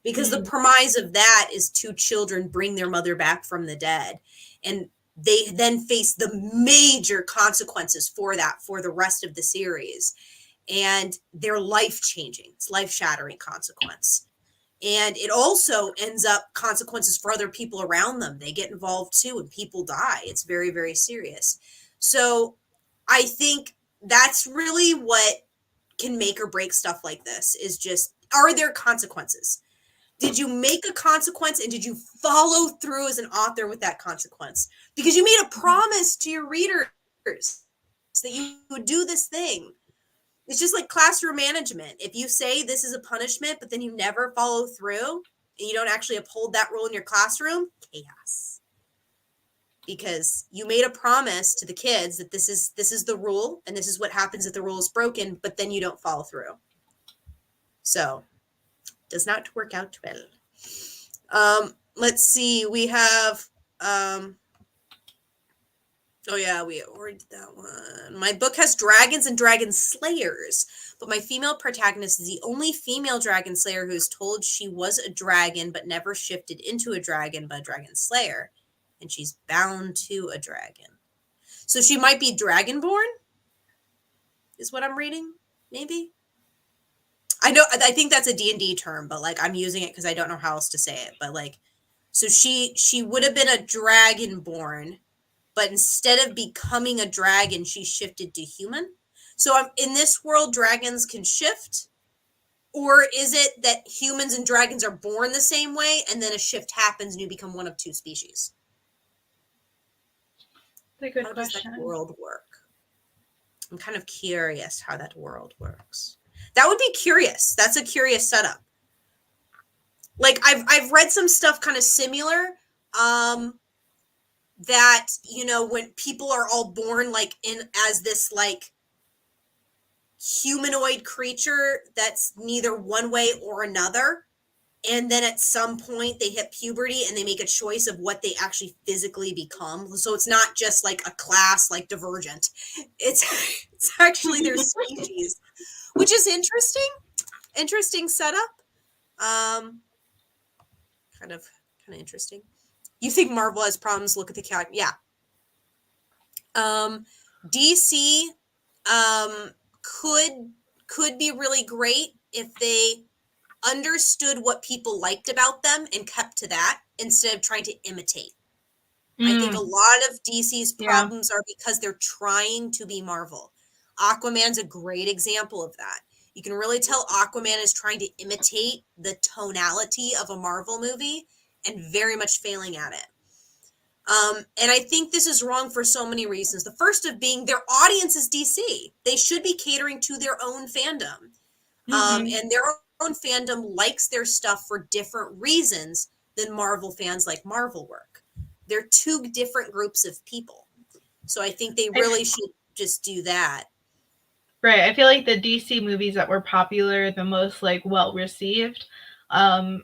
Because the premise of that is two children bring their mother back from the dead, and they then face the major consequences for that for the rest of the series. And they're life changing, it's life shattering consequence. And it also ends up consequences for other people around them. They get involved too, and people die. It's very, very serious. So I think that's really what can make or break stuff like this is just, are there consequences? Did you make a consequence, and did you follow through as an author with that consequence? Because you made a promise to your readers that you would do this thing. It's just like classroom management. If you say this is a punishment, but then you never follow through and you don't actually uphold that rule in your classroom, chaos. Because you made a promise to the kids that this is the rule and this is what happens if the rule is broken, but then you don't follow through. So, does not work out well. Let's see. We have oh yeah, we already did that one. My book has dragons and dragon slayers, but my female protagonist is the only female dragon slayer who is told she was a dragon but never shifted into a dragon by a dragon slayer, and she's bound to a dragon. So she might be dragonborn, is what I'm reading, maybe? I think that's a D&D term, but like I'm using it because I don't know how else to say it. But like, so she would have been a dragonborn, but instead of becoming a dragon, she shifted to human. So in this world, dragons can shift, or is it that humans and dragons are born the same way, and then a shift happens and you become one of two species? That's a good How question. does that world work? I'm kind of curious how that world works. That would be curious. That's a curious setup. Like I've read some stuff kind of similar. That, you know, when people are all born like in as this like humanoid creature that's neither one way or another, and then at some point they hit puberty and they make a choice of what they actually physically become. So it's not just like a class like Divergent, it's actually their species, which is interesting setup. Kind of interesting. You think Marvel has problems? Look at the count. Yeah. DC could be really great if they understood what people liked about them and kept to that instead of trying to imitate. I think a lot of DC's problems are because they're trying to be Marvel. Aquaman's a great example of that. You can really tell Aquaman is trying to imitate the tonality of a Marvel movie and very much failing at it. And I think this is wrong for so many reasons. The first of being their audience is DC. They should be catering to their own fandom. And their own fandom likes their stuff for different reasons than Marvel fans like Marvel work. They're two different groups of people. So I think they really should just do that. Right. I feel like the DC movies that were popular, the most like well received,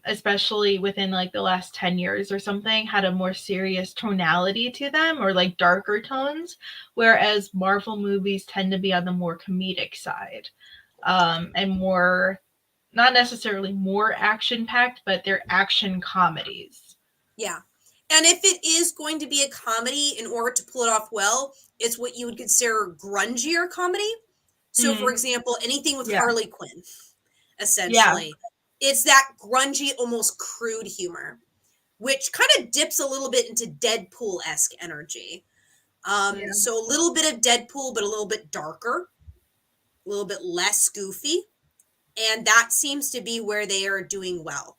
especially within like the last 10 years or something, had a more serious tonality to them, or like darker tones, whereas Marvel movies tend to be on the more comedic side, and more, not necessarily more action packed, but they're action comedies. Yeah. And if it is going to be a comedy, in order to pull it off well, it's what you would consider grungier comedy. So, for example, anything with Harley Quinn, essentially, it's that grungy, almost crude humor, which kind of dips a little bit into Deadpool-esque energy. So a little bit of Deadpool, but a little bit darker, a little bit less goofy. And that seems to be where they are doing well.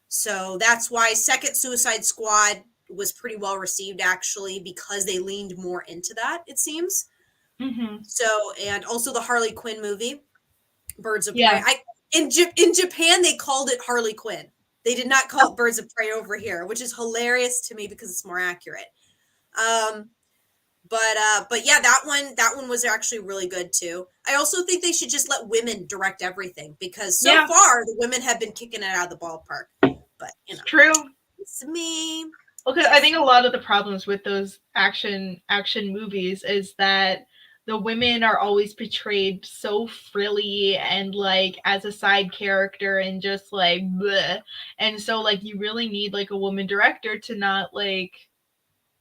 So that's why Second Suicide Squad was pretty well received actually because they leaned more into that, it seems. Mm-hmm. So, and also the Harley Quinn movie, Birds of Prey. Yeah. In Japan they called it Harley Quinn. They did not call it Birds of Prey over here, which is hilarious to me because it's more accurate. Um, but yeah, that one was actually really good too. I also think they should just let women direct everything because so Yeah. far the women have been kicking it out of the ballpark. But It's true. it's me. Okay, I think a lot of the problems with those action movies is that the women are always portrayed so frilly and like as a side character and just like bleh. And so like you really need like a woman director to not like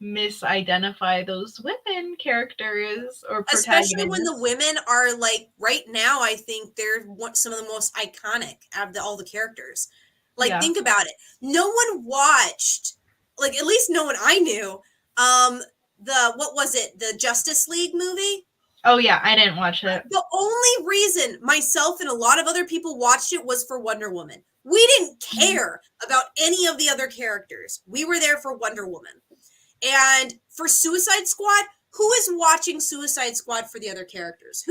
misidentify those women characters or Especially when the protagonists. women are like right now, I think they're some of the most iconic out of all the characters. Like, Yeah. think about it. No one watched, like, at least no one I knew, what was it? The Justice League movie? Oh yeah, I didn't watch it. The only reason myself and a lot of other people watched it was for Wonder Woman. We didn't care about any of the other characters. We were there for Wonder Woman. And for Suicide Squad, who is watching Suicide Squad for the other characters?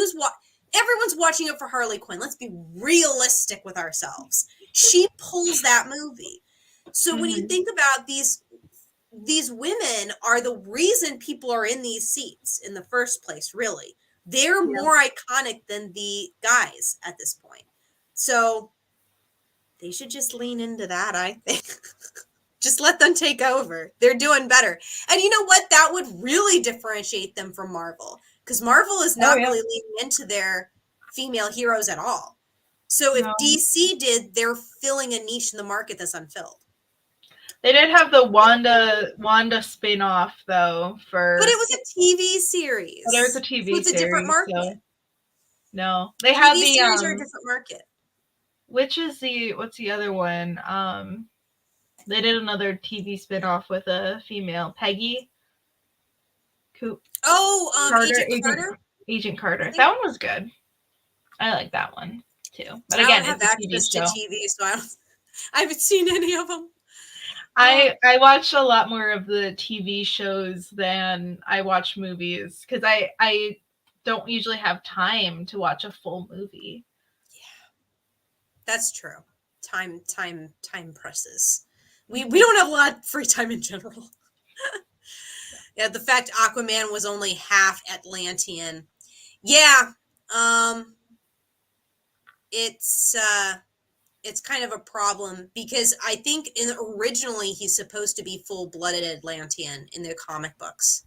Everyone's watching it for Harley Quinn. Let's be realistic with ourselves. She pulls that movie. So when you think about these women are the reason people are in these seats in the first place, really. They're Yeah. more iconic than the guys at this point. So they should just lean into that, I think. Just let them take over. They're doing better. And you know what? That would really differentiate them from Marvel. Because Marvel is not really leaning into their female heroes at all. So if No. DC did, they're filling a niche in the market that's unfilled. They did have the Wanda spin-off though for But it was a TV series. But there's a So TV it's a different series, market. so no. They have TV the series are a different market. which is what's the other one? They did another TV spin-off with a female, Peggy Carter, Agent Carter. Agent Carter. That one was good. I like that one too. But I again, don't have it's a TV access to show. TV, so I haven't seen any of them. I watch a lot more of the TV shows than I watch movies because I don't usually have time to watch a full movie. Yeah, that's true. Time presses. We don't have a lot of free time in general. Yeah, the fact Aquaman was only half Atlantean. Yeah, it's kind of a problem because I think originally he's supposed to be full-blooded Atlantean in the comic books.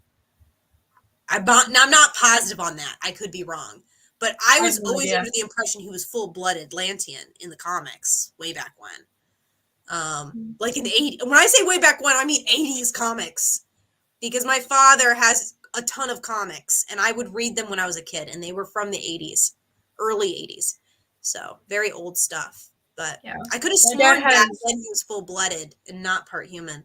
I'm not positive on that. I could be wrong. But I was always under the impression he was full-blooded Atlantean in the comics way back when. Like in the 80s. When I say way back when, I mean 80s comics. Because my father has a ton of comics, and I would read them when I was a kid, and they were from the 80s, early 80s. So, very old stuff. But yeah. I could have sworn back then he was full-blooded and not part human.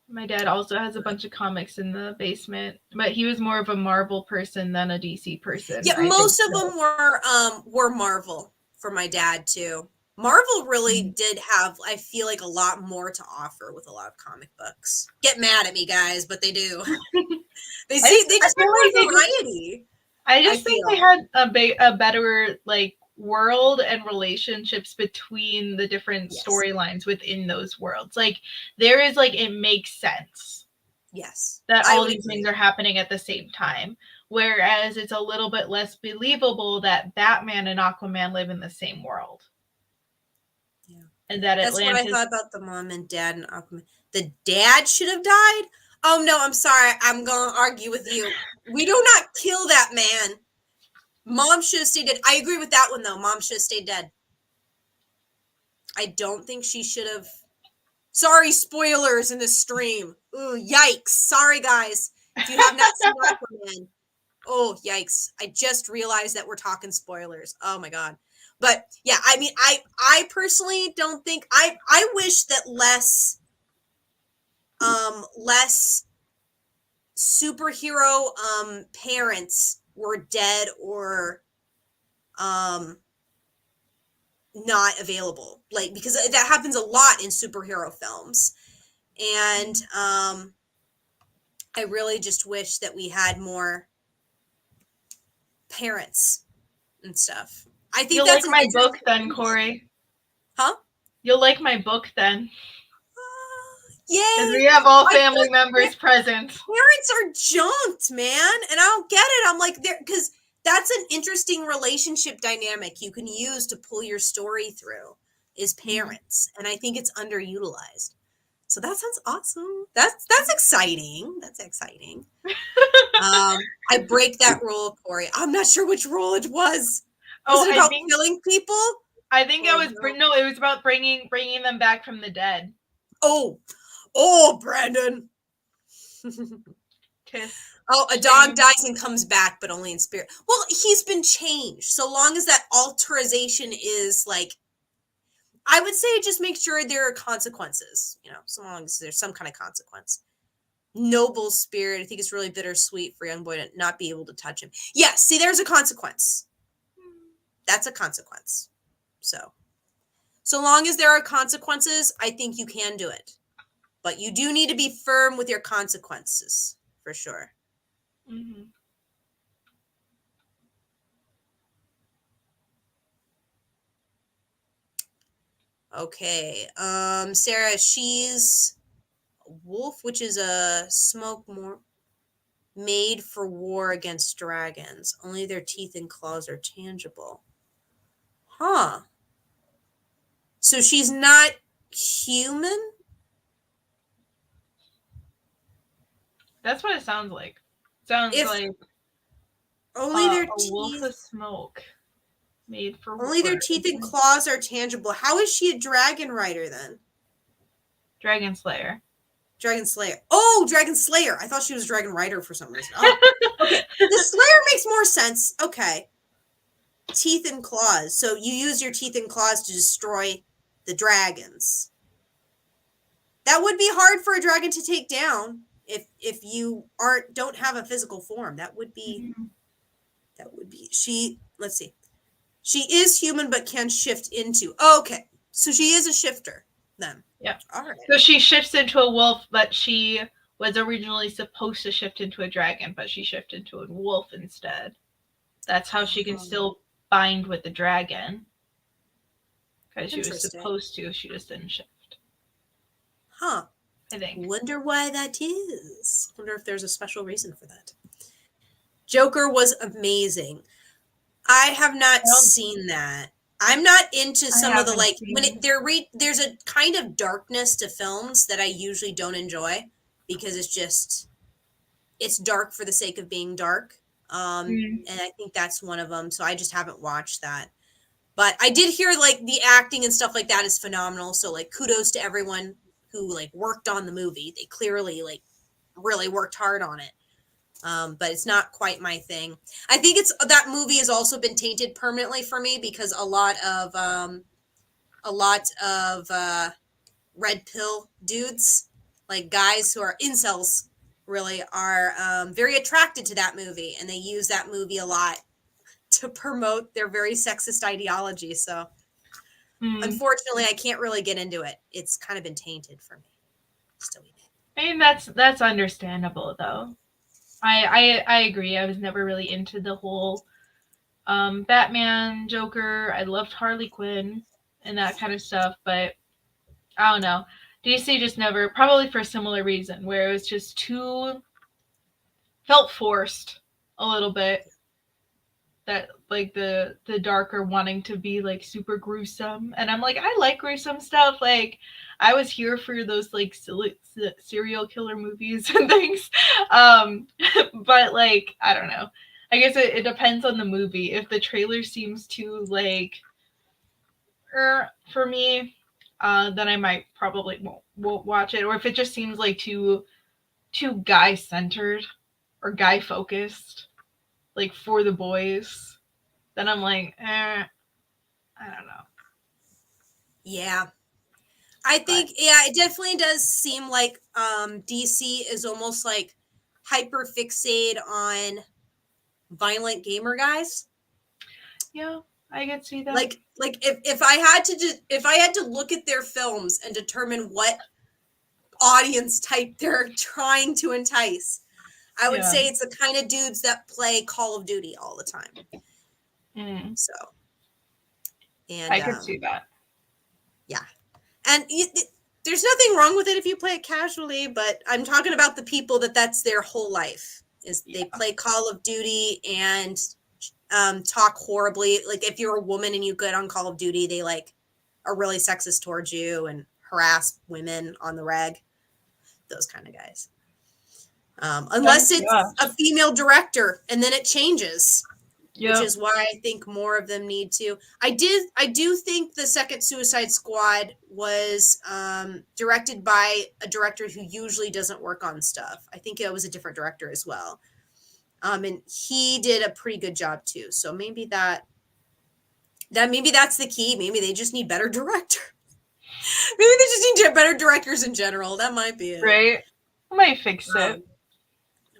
My dad also has a bunch of comics in the basement, but he was more of a Marvel person than a DC person. Yeah, most of them were Marvel for my dad too. Marvel really did have, I feel like, a lot more to offer with a lot of comic books. Get mad at me, guys, but they do. They just have more variety. I just think they had a better like world and relationships between the different storylines within those worlds. Like there is like it makes sense. Yes. That all these things are happening at the same time. Whereas it's a little bit less believable that Batman and Aquaman live in the same world. Yeah. And that That's what I thought about the mom and dad and Aquaman. The dad should have died? Oh no, I'm sorry. I'm gonna argue with you. We do not kill that man. Mom should have stayed dead. I agree with that one though. Mom should have stayed dead. I don't think she should have. Sorry, spoilers in the stream. Ooh, yikes. Sorry, guys. If you have not seen Aquaman. Oh, yikes. I just realized that we're talking spoilers. Oh my God. But yeah, I mean, I personally don't think I wish that less superhero parents were dead or not available. Like, because that happens a lot in superhero films. And I really just wish that we had more parents and stuff. I think You'll that's like an my book interesting then, angle. Corey. Huh? You'll like my book then. Because Yay! we have all I feel family like members present. parents are junked, man, and I don't get it. I'm like, there, because that's an interesting relationship dynamic you can use to pull your story through is parents, and I think it's underutilized. So that sounds awesome. That's exciting. That's exciting. I break that rule, Corey. I'm not sure which rule it was. Was it about killing people? I think Or it was about bringing them back from the dead. Oh, Brandon. Kiss. Oh, a dog dies and comes back, but only in spirit. Well, he's been changed. So long as that alteration is like, I would say just make sure there are consequences, so long as there's some kind of consequence. Noble spirit. I think it's really bittersweet for a young boy to not be able to touch him. Yeah, see, there's a consequence. That's a consequence. So long as there are consequences, I think you can do it. But you do need to be firm with your consequences, for sure. Mm-hmm. Okay. Sarah, she's a wolf, which is a smoke more made for war against dragons. Only their teeth and claws are tangible. Huh. So she's not human? That's what it sounds like. Sounds like only their a wolf teeth. of smoke made for Only war. their teeth and claws are tangible. How is she a dragon rider then? Dragon Slayer. Dragon Slayer. Oh, Dragon Slayer. I thought she was Dragon Rider for some reason. Oh, okay. The Slayer makes more sense. Okay. Teeth and claws. So you use your teeth and claws to destroy the dragons. That would be hard for a dragon to take down if you don't have a physical form. That would be she. Let's see. She is human but can shift into. Oh, okay. So she is a shifter then. Yeah. All right. So she shifts into a wolf, but she was originally supposed to shift into a dragon, but she shifted into a wolf instead. That's how she can still bind with the dragon. Because she was supposed to, she just didn't shift. Huh. I think. Wonder why that is. Wonder if there's a special reason for that. Joker was amazing. I have not seen that. I'm not into some of the there's a kind of darkness to films that I usually don't enjoy because it's dark for the sake of being dark. And I think that's one of them. So I just haven't watched that. But I did hear like the acting and stuff like that is phenomenal. So like kudos to everyone who like worked on the movie. They clearly like really worked hard on it. But it's not quite my thing. I think that movie has also been tainted permanently for me because a lot of red pill dudes, like guys who are incels, really are very attracted to that movie, and they use that movie a lot to promote their very sexist ideology. So, unfortunately, I can't really get into it. It's kind of been tainted for me. Still, I mean, that's understandable though. I agree. I was never really into the whole Batman, Joker. I loved Harley Quinn and that kind of stuff, but I don't know. DC just never, probably for a similar reason, where it was just felt forced a little bit. That like the darker wanting to be like super gruesome, and I'm like, I like gruesome stuff. Like I was here for those like serial killer movies and things, but like I don't know. I guess it depends on the movie. If the trailer seems too like for me, then I might probably won't watch it. Or if it just seems like too guy centered or guy focused, like for the boys, then I'm like, I don't know. Yeah. I think, it definitely does seem like DC is almost like hyper fixated on violent gamer guys. Yeah, I could see that. Like if I had to look at their films and determine what audience type they're trying to entice. I would Yeah. say it's the kind of dudes that play Call of Duty all the time. So, and I could see that. yeah, and there's nothing wrong with it if you play it casually, but I'm talking about the people that's their whole life is they play Call of Duty and talk horribly. Like if you're a woman and you get on Call of Duty, they like are really sexist towards you and harass women on the reg. Those kind of guys. Unless it's a female director, and then it changes, which is why I think more of them need to. I do think the second Suicide Squad was directed by a director who usually doesn't work on stuff. I think it was a different director as well. And he did a pretty good job too. So maybe maybe that's the key. Maybe they just need better director. Maybe they just need better directors in general. That might be it. Right? I might fix it.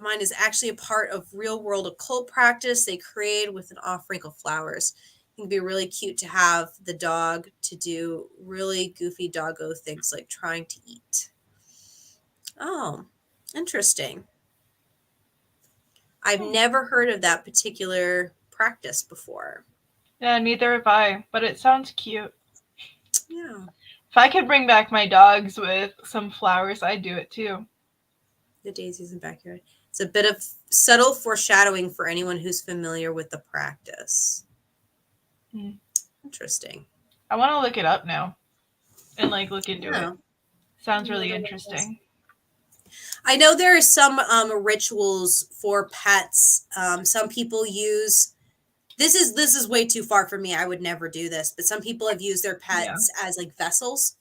Mine is actually a part of real world occult practice they create with an offering of flowers. It can be really cute to have the dog to do really goofy doggo things like trying to eat. Oh, interesting. I've never heard of that particular practice before. Yeah, neither have I, but it sounds cute. Yeah. If I could bring back my dogs with some flowers, I'd do it too. The daisies in backyard. It's a bit of subtle foreshadowing for anyone who's familiar with the practice. Interesting. I want to look it up now and like look into it. Sounds really interesting. I know there are some rituals for pets. Some people use this is way too far for me. I would never do this, but some people have used their pets as like vessels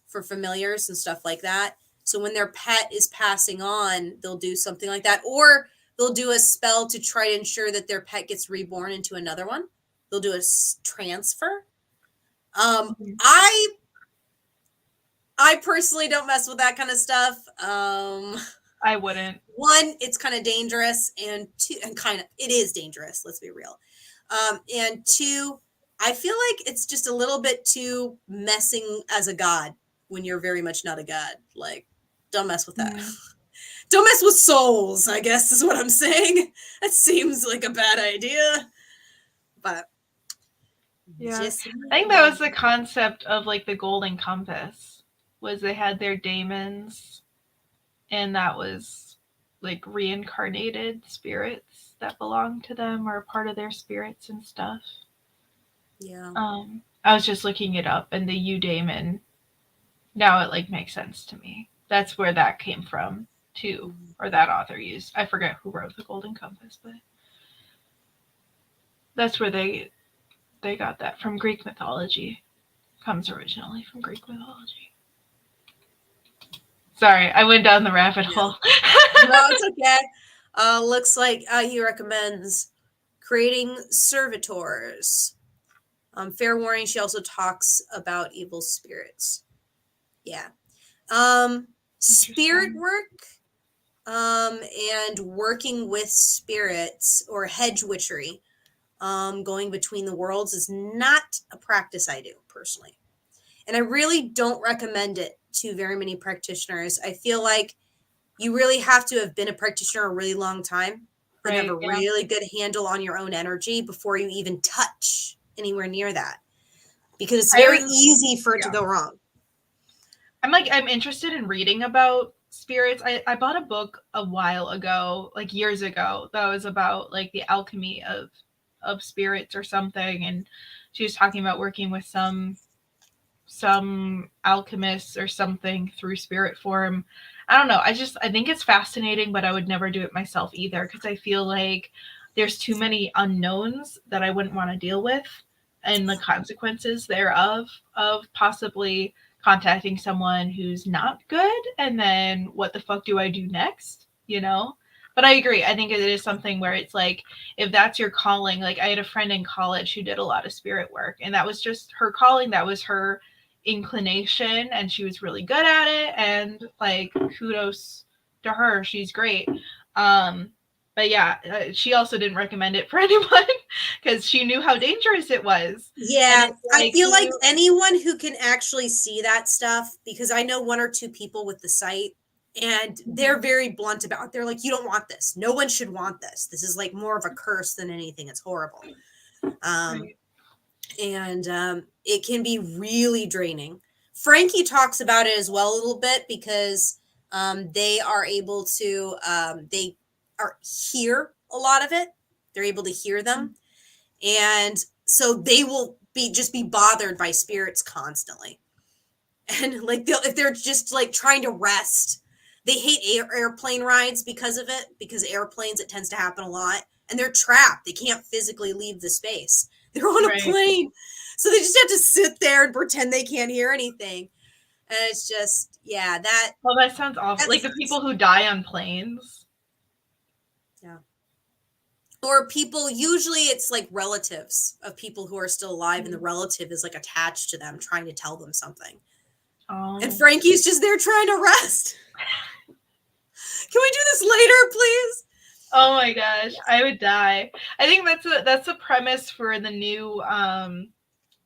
for familiars and stuff like that. So when their pet is passing on, they'll do something like that, or they'll do a spell to try to ensure that their pet gets reborn into another one. They'll do a transfer. I personally don't mess with that kind of stuff. I wouldn't. One, it's kind of dangerous, and two, and it is dangerous. Let's be real. And two, I feel like it's just a little bit too messing as a god when you're very much not a god. Like, don't mess with that. Don't mess with souls, I guess is what I'm saying. That seems like a bad idea. But yeah, I think that was the concept of like the golden compass, was they had their daemons, and that was like reincarnated spirits that belonged to them or part of their spirits and stuff. Yeah. I was just looking it up, and the eudaemon, now it like makes sense to me. That's where that came from too, or that author used. I forget who wrote the Golden Compass, but that's where they got that from. Greek mythology. Comes originally from Greek mythology. Sorry, I went down the rabbit hole. No, it's okay. Looks like he recommends creating servitors. Fair warning, she also talks about evil spirits. Yeah. Spirit work and working with spirits or hedge witchery, going between the worlds, is not a practice I do personally. And I really don't recommend it to very many practitioners. I feel like you really have to have been a practitioner a really long time and have a really good handle on your own energy before you even touch anywhere near that. Because it's very easy for it to go wrong. I'm interested in reading about spirits. I bought a book a while ago, like years ago, that was about like the alchemy of spirits or something, and she was talking about working with some alchemists or something through spirit form. I don't know. I think it's fascinating, but I would never do it myself either, because I feel like there's too many unknowns that I wouldn't want to deal with, and the consequences thereof of possibly contacting someone who's not good, and then what the fuck do I do next, you know? But I agree. I think it is something where it's like, if that's your calling, like I had a friend in college who did a lot of spirit work, and that was just her calling. That was her inclination, and she was really good at it, and like kudos to her. She's great. But yeah, she also didn't recommend it for anyone because she knew how dangerous it was. Yeah, I feel like you, anyone who can actually see that stuff, because I know one or two people with the site, and they're very blunt about it. They're like, you don't want this. No one should want this. This is like more of a curse than anything. It's horrible. right. And it can be really draining. Frankie talks about it as well a little bit because they are able to, they are hear a lot of it. They're able to hear them. And so they will be bothered by spirits constantly. And like if they're just like trying to rest, they hate airplane rides because of it, because airplanes, it tends to happen a lot, and they're trapped. They can't physically leave the space. They're on a plane. So they just have to sit there and pretend they can't hear anything. And it's just, yeah, that. Well, that sounds awful. Like the people who die on planes. Yeah. Or people, usually it's like relatives of people who are still alive, and the relative is like attached to them, trying to tell them something. And Frankie's just there trying to rest. Can we do this later, please? Oh my gosh, I would die. I think that's a premise for the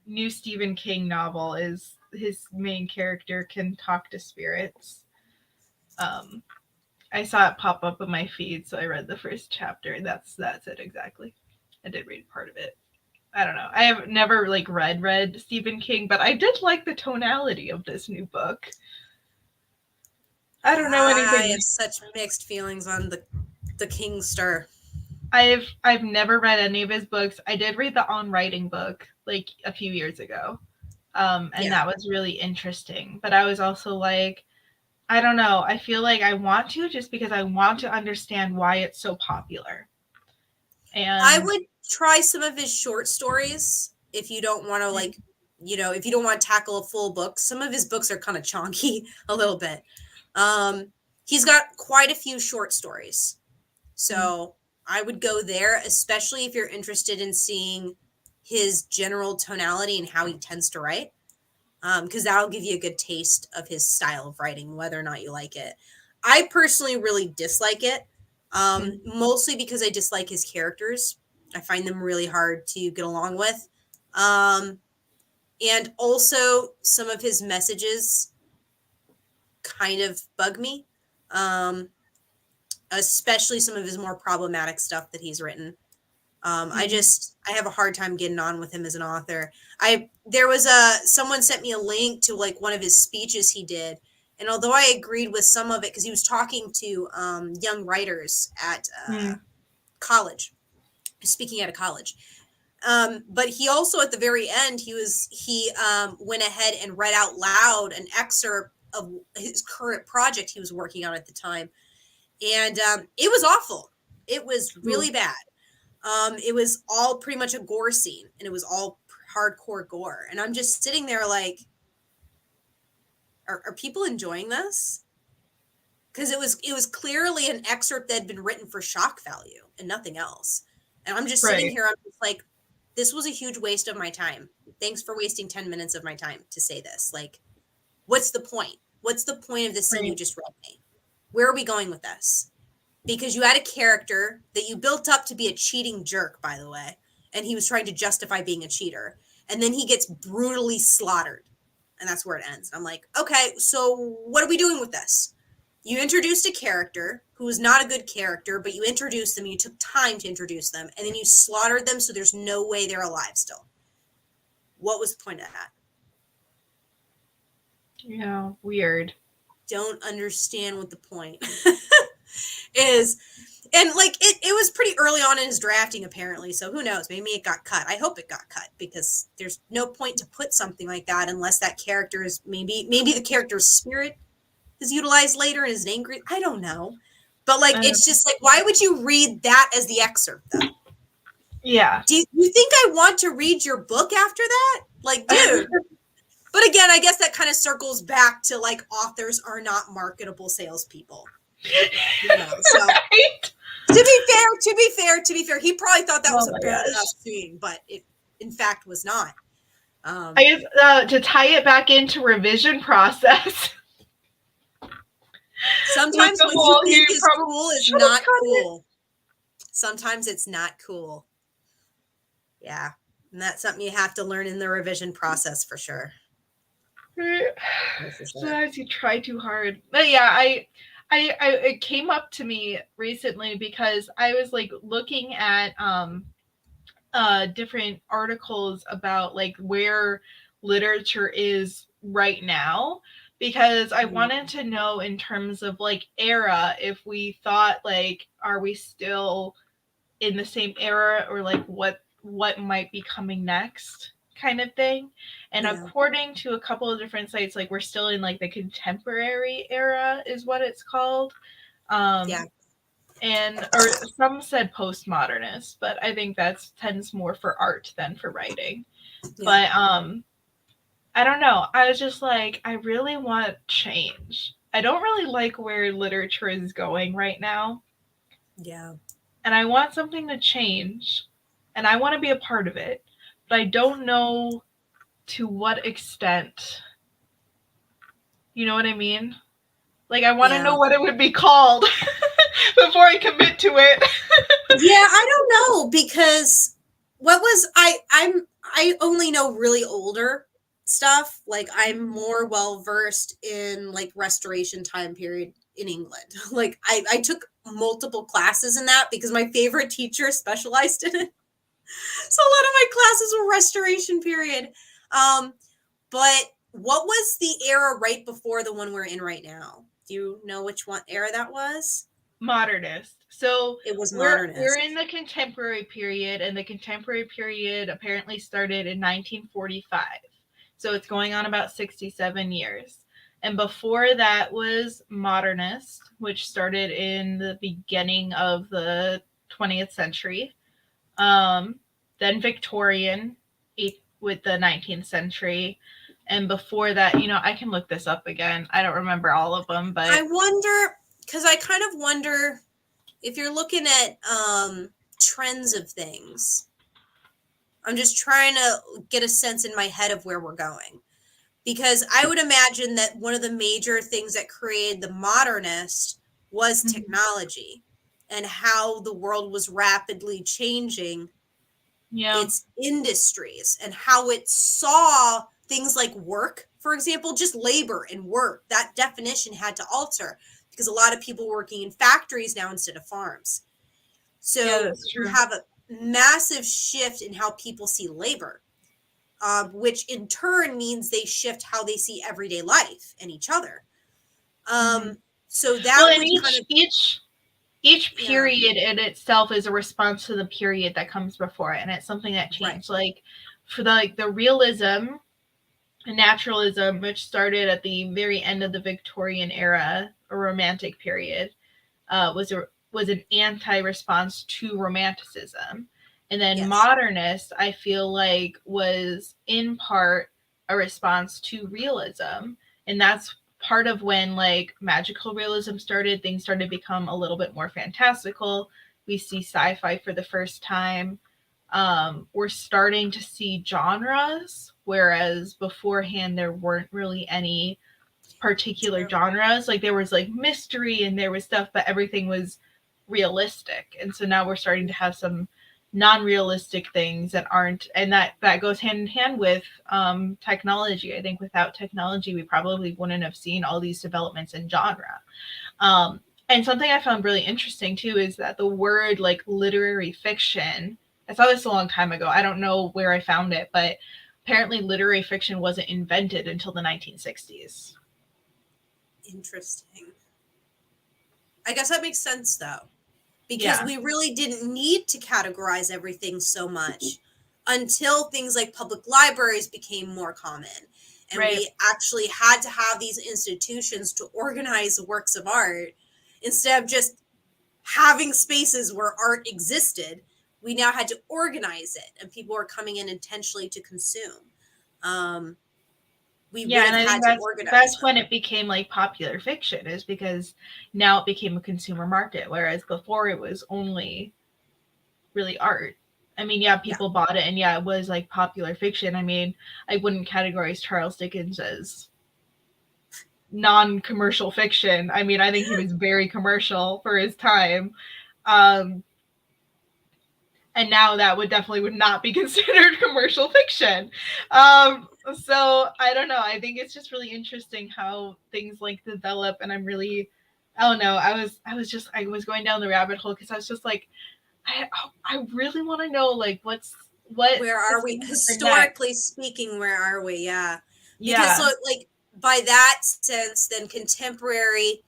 new Stephen King novel. Is his main character can talk to spirits. I saw it pop up in my feed, so I read the first chapter. That's it exactly. I did read part of it. I don't know. I have never like read Stephen King, but I did like the tonality of this new book. I don't know anything. I have such mixed feelings on the King Star. I've never read any of his books. I did read the On Writing book like a few years ago. That was really interesting. But I was also like, I don't know. I feel like I want to just because I want to understand why it's so popular. And I would try some of his short stories if you don't want to like, if you don't want to tackle a full book. Some of his books are kind of chonky a little bit. He's got quite a few short stories. So I would go there, especially if you're interested in seeing his general tonality and how he tends to write. Because that'll give you a good taste of his style of writing, whether or not you like it. I personally really dislike it, mostly because I dislike his characters. I find them really hard to get along with. And also some of his messages kind of bug me, especially some of his more problematic stuff that he's written. I have a hard time getting on with him as an author. Someone sent me a link to like one of his speeches he did. And although I agreed with some of it, because he was talking to young writers at college, speaking at a college. But he also, at the very end, he went ahead and read out loud an excerpt of his current project he was working on at the time. And it was awful. It was really bad. It was all pretty much a gore scene, and it was all hardcore gore. And I'm just sitting there like, are people enjoying this? Because it was clearly an excerpt that had been written for shock value and nothing else. And I'm just sitting here, I'm just like, this was a huge waste of my time. Thanks for wasting 10 minutes of my time to say this. Like, what's the point? What's the point of the scene you just read me? Where are we going with this? Because you had a character that you built up to be a cheating jerk, by the way, and he was trying to justify being a cheater. And then he gets brutally slaughtered. And that's where it ends. I'm like, okay, so what are we doing with this? You introduced a character who was not a good character, but you introduced them, you took time to introduce them, and then you slaughtered them so there's no way they're alive still. What was the point of that? Yeah, weird. Don't understand what the point is. And like it was pretty early on in his drafting, apparently. So who knows? Maybe it got cut. I hope it got cut, because there's no point to put something like that unless that character is maybe the character's spirit is utilized later and is angry. I don't know. But like it's just like, why would you read that as the excerpt though? Yeah. Do you think I want to read your book after that? Like, dude. But again, I guess that kind of circles back to like authors are not marketable salespeople. You know, so Right? To be fair, he probably thought that was a bad enough scene, but it in fact was not. I guess to tie it back into revision process. Sometimes what you think is cool is not cool. Sometimes it's not cool. Yeah. And that's something you have to learn in the revision process for sure. For sure. Sometimes you try too hard. But yeah, I it came up to me recently because I was like looking at different articles about like where literature is right now, because I wanted to know in terms of like era, if we thought like, are we still in the same era, or like what might be coming next, kind of thing. And according to a couple of different sites, like we're still in like the contemporary era is what it's called. And or some said postmodernist, but I think that tends more for art than for writing. But I don't know. I was just like, I really want change. I don't really like where literature is going right now. Yeah. And I want something to change. And I want to be a part of it. But I don't know to what extent. You know what I mean? Like, I want to know what it would be called before I commit to it. Yeah, I don't know, because what was I only know really older stuff. Like, I'm more well versed in like Restoration time period in England. Like, I took multiple classes in that because my favorite teacher specialized in it. So a lot of my classes were Restoration period. But what was the era right before the one we're in right now? Do you know which one era that was? Modernist. So it was modernist. We're in the contemporary period, and the contemporary period apparently started in 1945. So it's going on about 67 years. And before that was modernist, which started in the beginning of the 20th century. Then Victorian with the 19th century. And before that, you know, I can look this up again. I don't remember all of them, but I wonder, because I kind of wonder if you're looking at trends of things. I'm just trying to get a sense in my head of where we're going. Because I would imagine that one of the major things that created the modernist was technology and how the world was rapidly changing its industries and how it saw things like work, for example, just labor and work. That definition had to alter because a lot of people were working in factories now instead of farms. So you have a massive shift in how people see labor, which in turn means they shift how they see everyday life and each other. So that each period in itself is a response to the period that comes before it, and it's something that changed. Right. Like for the realism and naturalism, which started at the very end of the Victorian era, a Romantic period, was an anti-response to Romanticism. And then modernist, I feel like, was in part a response to realism. And that's part of when like magical realism started. Things started to become a little bit more fantastical. We see sci-fi for the first time. We're starting to see genres, whereas beforehand there weren't really any particular genres. Like there was like mystery and there was stuff, but everything was realistic. And so now we're starting to have some non-realistic things that aren't, and that goes hand in hand with technology. I think without technology we probably wouldn't have seen all these developments in genre. And something I found really interesting too is that the word like literary fiction, I saw this a long time ago, I don't know where I found it, but apparently literary fiction wasn't invented until the 1960s. Interesting. I guess that makes sense though, because we really didn't need to categorize everything so much until things like public libraries became more common. And we actually had to have these institutions to organize works of art instead of just having spaces where art existed. We now had to organize it, and people were coming in intentionally to consume. We would have had to organize. That's when it became like popular fiction, is because now it became a consumer market, whereas before it was only really art. I mean, people bought it, and it was like popular fiction. I mean, I wouldn't categorize Charles Dickens as non-commercial fiction. I mean, I think he was very commercial for his time. And now that would not be considered commercial fiction. So I don't know. I think it's just really interesting how things like develop, and I'm really, I don't know. I was going down the rabbit hole because I was just like, I really want to know like what Where are is we? coming for Historically next. speaking, where are we? Yeah. Because so Yeah, like by that sense, then contemporary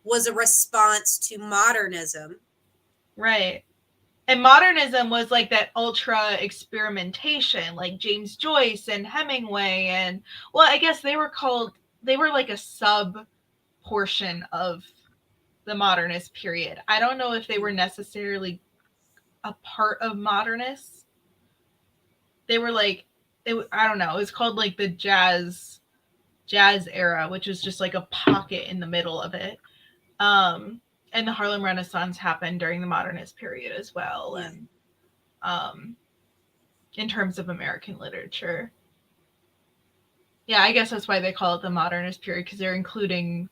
was a response to modernism. right. And modernism was like that ultra experimentation, like James Joyce and Hemingway, and well, I guess they were like a sub portion of the modernist period. I don't know if they were necessarily a part of modernists. They were like I don't know. It was called like the jazz era, which was just like a pocket in the middle of it. And the Harlem Renaissance happened during the modernist period as well, Yeah. and um, in terms of American literature. Yeah, I guess that's why they call it the modernist period, because they're including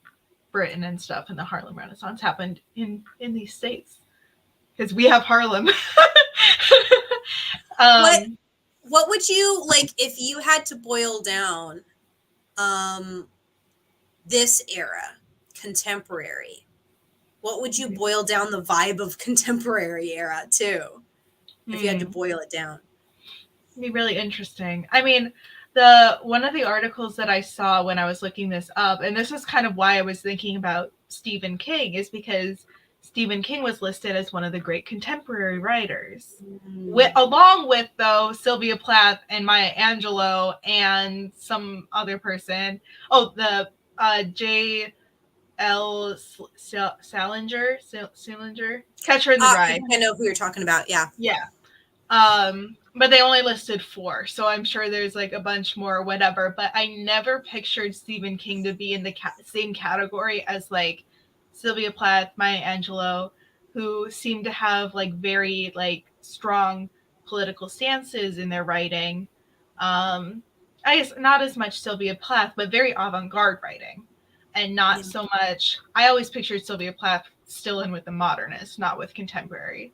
Britain and stuff, and the Harlem Renaissance happened in these states because we have Harlem. What um, what would you like if you had to boil down um this era, contemporary? What would you boil down the vibe of contemporary era to if you had to boil it down? be really interesting. I mean, the one of the articles that I saw when I was looking this up, and this is kind of why I was thinking about Stephen King, is because Stephen King was listed as one of the great contemporary writers. Along with though Sylvia Plath and Maya Angelou and some other person. Oh, the J.L. Salinger, Catcher in the I Rye. think I know who you're talking about. Yeah. Yeah. But they only listed 4, so I'm sure there's like a bunch more or whatever. But I never pictured Stephen King to be in the same category as like Sylvia Plath, Maya Angelou, who seem to have like very like strong political stances in their writing. I guess not as much Sylvia Plath, but very avant-garde writing, and not Yeah. so much. I always pictured Sylvia Plath still in with the modernist, not with contemporary.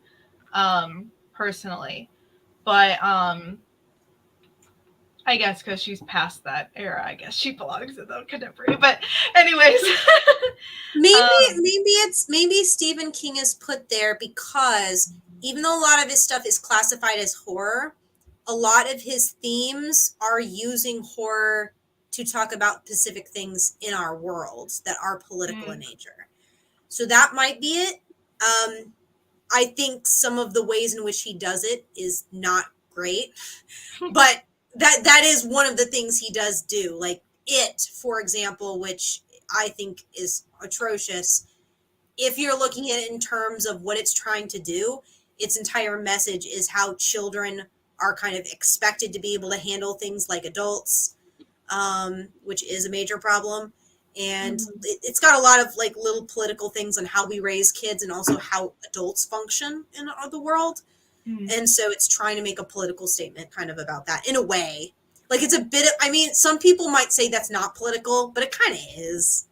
Personally, but I guess because she's past that era, I guess she belongs in the contemporary. But anyways, Maybe Stephen King is put there because even though a lot of his stuff is classified as horror, a lot of his themes are using horror to talk about specific things in our world that are political in nature. So that might be it. I think some of the ways in which he does it is not great, but that is one of the things he does do. Like It, for example, which I think is atrocious. If you're looking at it in terms of what it's trying to do, its entire message is how children are kind of expected to be able to handle things like adults, which is a major problem. And it's got a lot of like little political things on how we raise kids and also how adults function in the world. And so it's trying to make a political statement kind of about that in a way. Like it's a bit of, I mean, some people might say that's not political, but it kind of is,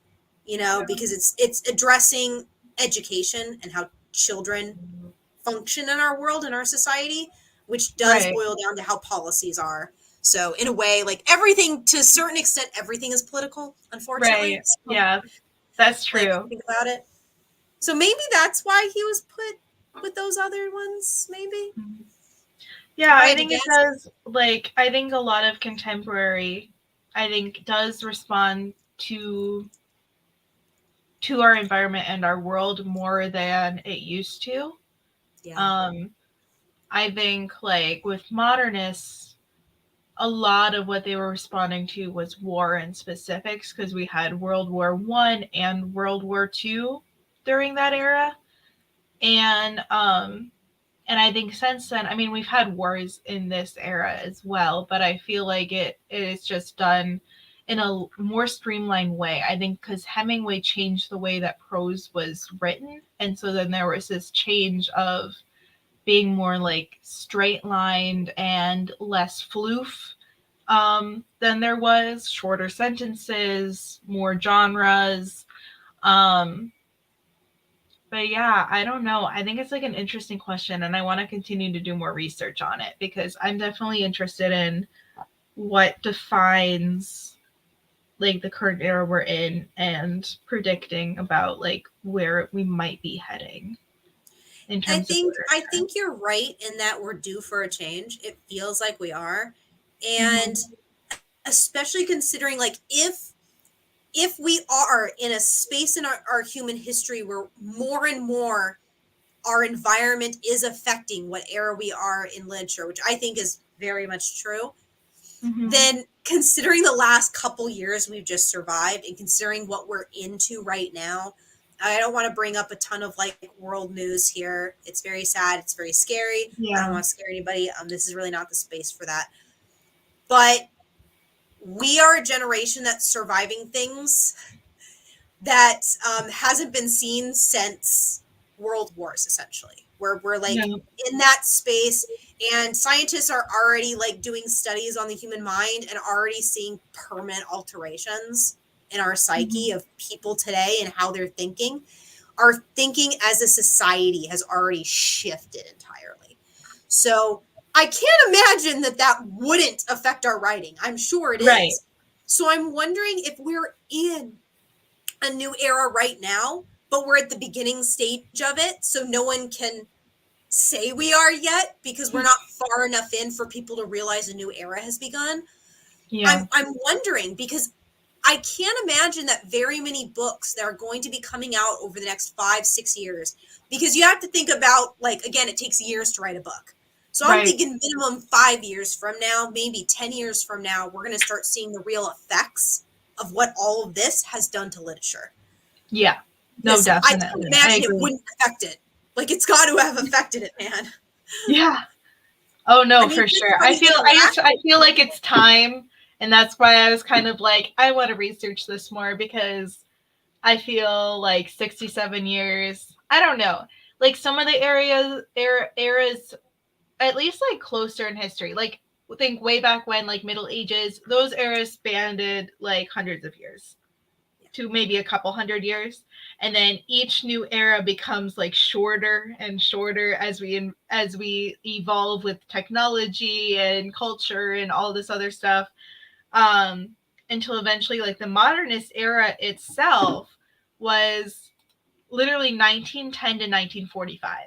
because it's addressing education and how children function in our world, in our society, which does right, boil down to how policies are. So in a way, like everything, to a certain extent, everything is political, unfortunately. right, So, yeah, that's like, true. think about it. So maybe that's why he was put with those other ones, maybe. Yeah, If I I had to think it guess. does. Like, I think a lot of contemporary, I think, does respond to our environment and our world more than it used to. Yeah. Um, I think like with modernists, a lot of what they were responding to was war and specifics because we had World War I and World War II during that era. And I think since then, I mean, we've had wars in this era as well, but I feel like it is just done in a more streamlined way. I think because Hemingway changed the way that prose was written, and so then there was this change of being more like straight lined and less floof than there was, shorter sentences, more genres. Um, But yeah, I don't know. I think it's like an interesting question, and I want to continue to do more research on it because I'm definitely interested in what defines like the current era we're in and predicting about like where we might be heading in terms of I literature. think you're right in that we're due for a change. It feels like we are. And Mm-hmm. especially considering like if we are in a space in our human history where more and more our environment is affecting what era we are in literature, which I think is very much true, Mm-hmm. then considering the last couple years we've just survived and considering what we're into right now, I don't want to bring up a ton of like world news here. It's very sad. It's very scary. I don't Yeah. want to scare anybody. This is really not the space for that. But we are a generation that's surviving things that hasn't been seen since World Wars, essentially, where we're like Yeah. in that space, and scientists are already like doing studies on the human mind and already seeing permanent alterations in our psyche Mm-hmm. of people today and how they're thinking. Our thinking as a society has already shifted entirely. So I can't imagine that that wouldn't affect our writing. I'm sure it Right. is. So I'm wondering if we're in a new era right now, but we're at the beginning stage of it. So no one can say we are yet because we're not far enough in for people to realize a new era has begun. Yeah. I'm wondering because I can't imagine that very many books that are going to be coming out over the next 5, 6 years, because you have to think about, like, again, it takes years to write a book. So I'm Right. thinking minimum 5 years from now, maybe 10 years from now, we're going to start seeing the real effects of what all of this has done to literature. Yeah. No, Because I can't definitely. I imagine it agree. wouldn't affect it. Like, it's got to have affected it, man. Yeah. Oh I no, mean, for just sure. how we I interact. feel like it's time, and that's why I was kind of like I want to research this more because I feel like 67 years, I don't know. Like some of the eras at least like closer in history. Like think way back when like Middle Ages, those eras spanned like hundreds of years to maybe a couple hundred years, and then each new era becomes like shorter and shorter as we evolve with technology and culture and all this other stuff, um until eventually like the modernist era itself was literally 1910 to 1945.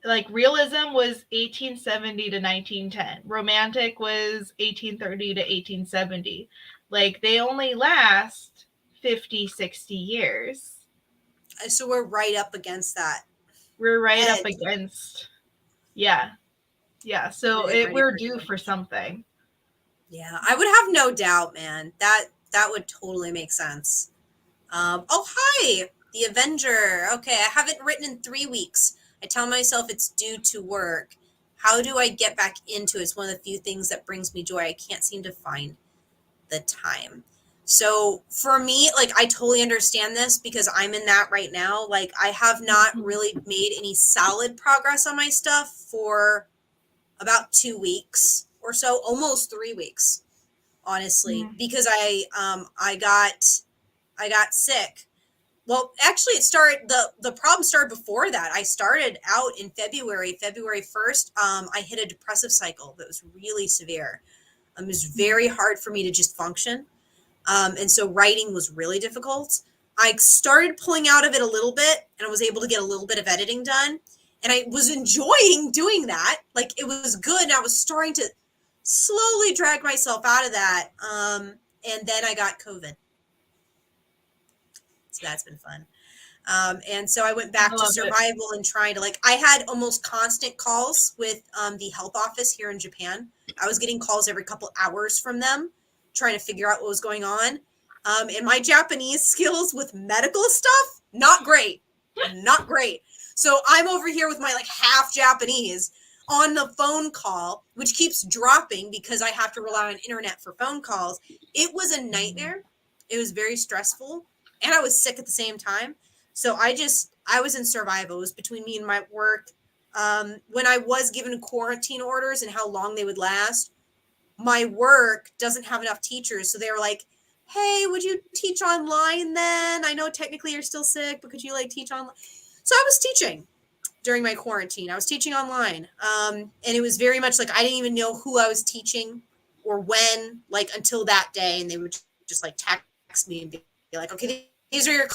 Like realism was 1870 to 1910, romantic was 1830 to 1870. Like they only last 50, 60 years. So we're right up against that We're right up edge. against, yeah, yeah, so Getting ready we're for due for change. something. Yeah, I would have no doubt, man. That would totally make sense. Oh, hi, the Avenger. Okay, I haven't written in 3 weeks. I tell myself it's due to work. How do I get back into it? It's one of the few things that brings me joy. I can't seem to find the time. So for me, like, I totally understand this because I'm in that right now. Like, I have not Mhm. really made any solid progress on my stuff for about 2 weeks or so, almost 3 weeks, honestly, Mhm. because I got sick. Well, actually, it started the problem started before that. I started out in February 1st. I hit a depressive cycle that was really severe. It was very hard for me to just function. And so writing was really difficult. I started pulling out of it a little bit and I was able to get a little bit of editing done. And I was enjoying doing that. Like it was good. And I was starting to slowly drag myself out of that. And then I got COVID. So that's been fun. And so I went I back to love it. survival and trying to, like, I had almost constant calls with the health office here in Japan. I was getting calls every couple hours from them trying to figure out what was going on. And my Japanese skills with medical stuff, not great, not great. So I'm over here with my like half Japanese on the phone call, which keeps dropping because I have to rely on internet for phone calls. It was a nightmare. It was very stressful. And I was sick at the same time. So I was in survival. It was between me and my work. When I was given quarantine orders and how long they would last, my work doesn't have enough teachers. So they were like, hey, would you teach online then? I know technically you're still sick, but could you like teach online? So I was teaching during my quarantine. I was teaching online. And it was very much like I didn't even know who I was teaching or when, like until that day. And they would just like text me and be like, okay, these are your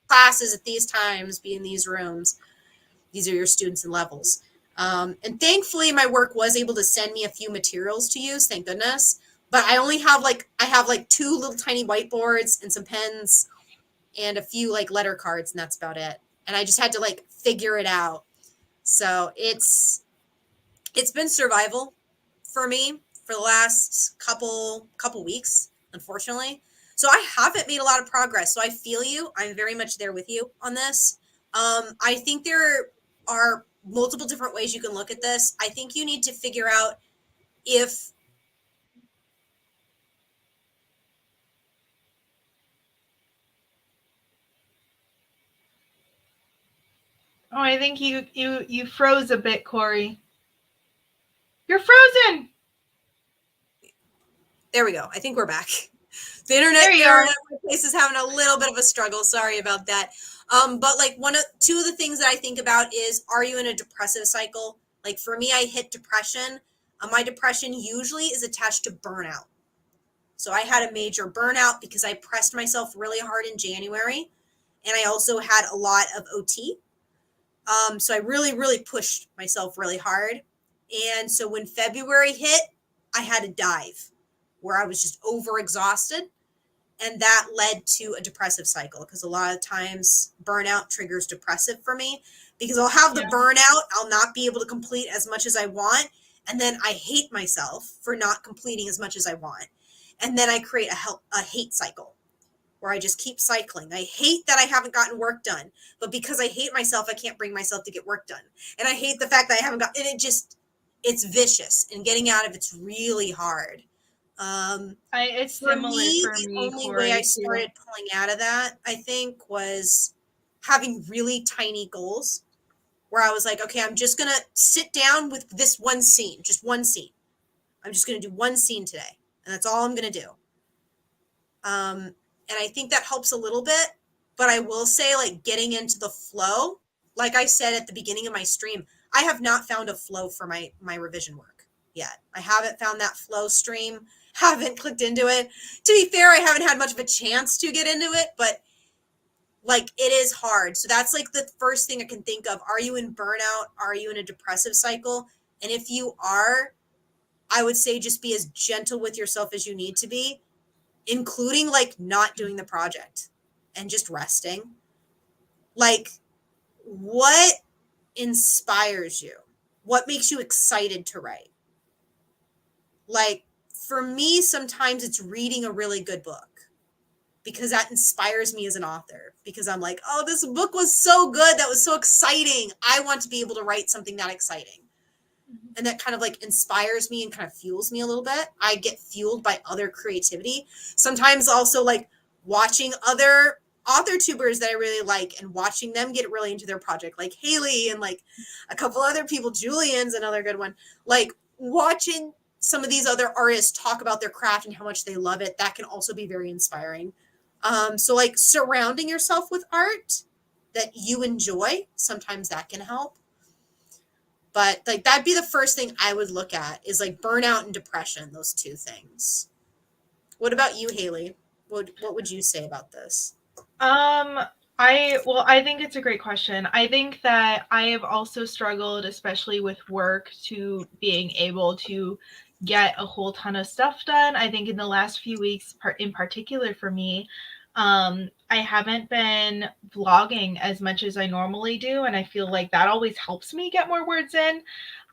classes at these times, be in these rooms. These are your students and levels. And thankfully, my work was able to send me a few materials to use. Thank goodness. But I have like 2 little tiny whiteboards and some pens and a few like letter cards, and that's about it. And I just had to like figure it out. So it's been survival for me for the last couple weeks, unfortunately. So I haven't made a lot of progress. So I feel you. I'm very much there with you on this. I think there are multiple different ways you can look at this. I think you need to figure out if Oh, I think you froze a bit, Corey. You're frozen. there we go. I think we're back. The There you are. internet place is having a little bit of a struggle. Sorry about that. But like two of the things that I think about is, are you in a depressive cycle? Like for me, I hit depression. My depression usually is attached to burnout. So I had a major burnout because I pressed myself really hard in January, and I also had a lot of OT. So I really pushed myself really hard. And so when February hit, I had a dive where I was just overexhausted. And that led to a depressive cycle because a lot of times burnout triggers depressive for me because I'll have the Yeah. burnout, I'll not be able to complete as much as I want. And then I hate myself for not completing as much as I want. And then I create a hate cycle where I just keep cycling. I hate that I haven't gotten work done, but because I hate myself, I can't bring myself to get work done. And I hate the fact that I haven't got, and it's vicious, and getting out of it's really hard. It's For similar me, for the me, only way I Corey, too. started pulling out of that, I think, was having really tiny goals where I was like, okay, I'm just going to sit down with this one scene, just one scene. I'm just going to do one scene today, and that's all I'm going to do. And I think that helps a little bit. But I will say, like, getting into the flow, like I said at the beginning of my stream, I have not found a flow for my revision work yet. I haven't found that flow stream, haven't clicked into it. To be fair, I haven't had much of a chance to get into it, but like it is hard. So that's like the first thing I can think of. Are you in burnout? Are you in a depressive cycle? And if you are, I would say just be as gentle with yourself as you need to be, including like not doing the project and just resting. Like, what inspires you? What makes you excited to write? Like, for me, sometimes it's reading a really good book because that inspires me as an author. Because I'm like, oh, this book was so good. That was so exciting. I want to be able to write something that exciting. And that kind of like inspires me and kind of fuels me a little bit. I get fueled by other creativity. Sometimes also like watching other author tubers that I really like and watching them get really into their project, like Haley and like a couple other people. Julian's another good one. Like watching some of these other artists talk about their craft and how much they love it, that can also be very inspiring. So like surrounding yourself with art that you enjoy, sometimes that can help. But like that'd be the first thing I would look at is like burnout and depression, those two things. What about you, Haley? What would you say about this? Um, I think it's a great question. I think that I have also struggled, especially with work, to being able to get a whole ton of stuff done. I think in the last few weeks, in particular for me, I haven't been vlogging as much as I normally do, and I feel like that always helps me get more words in.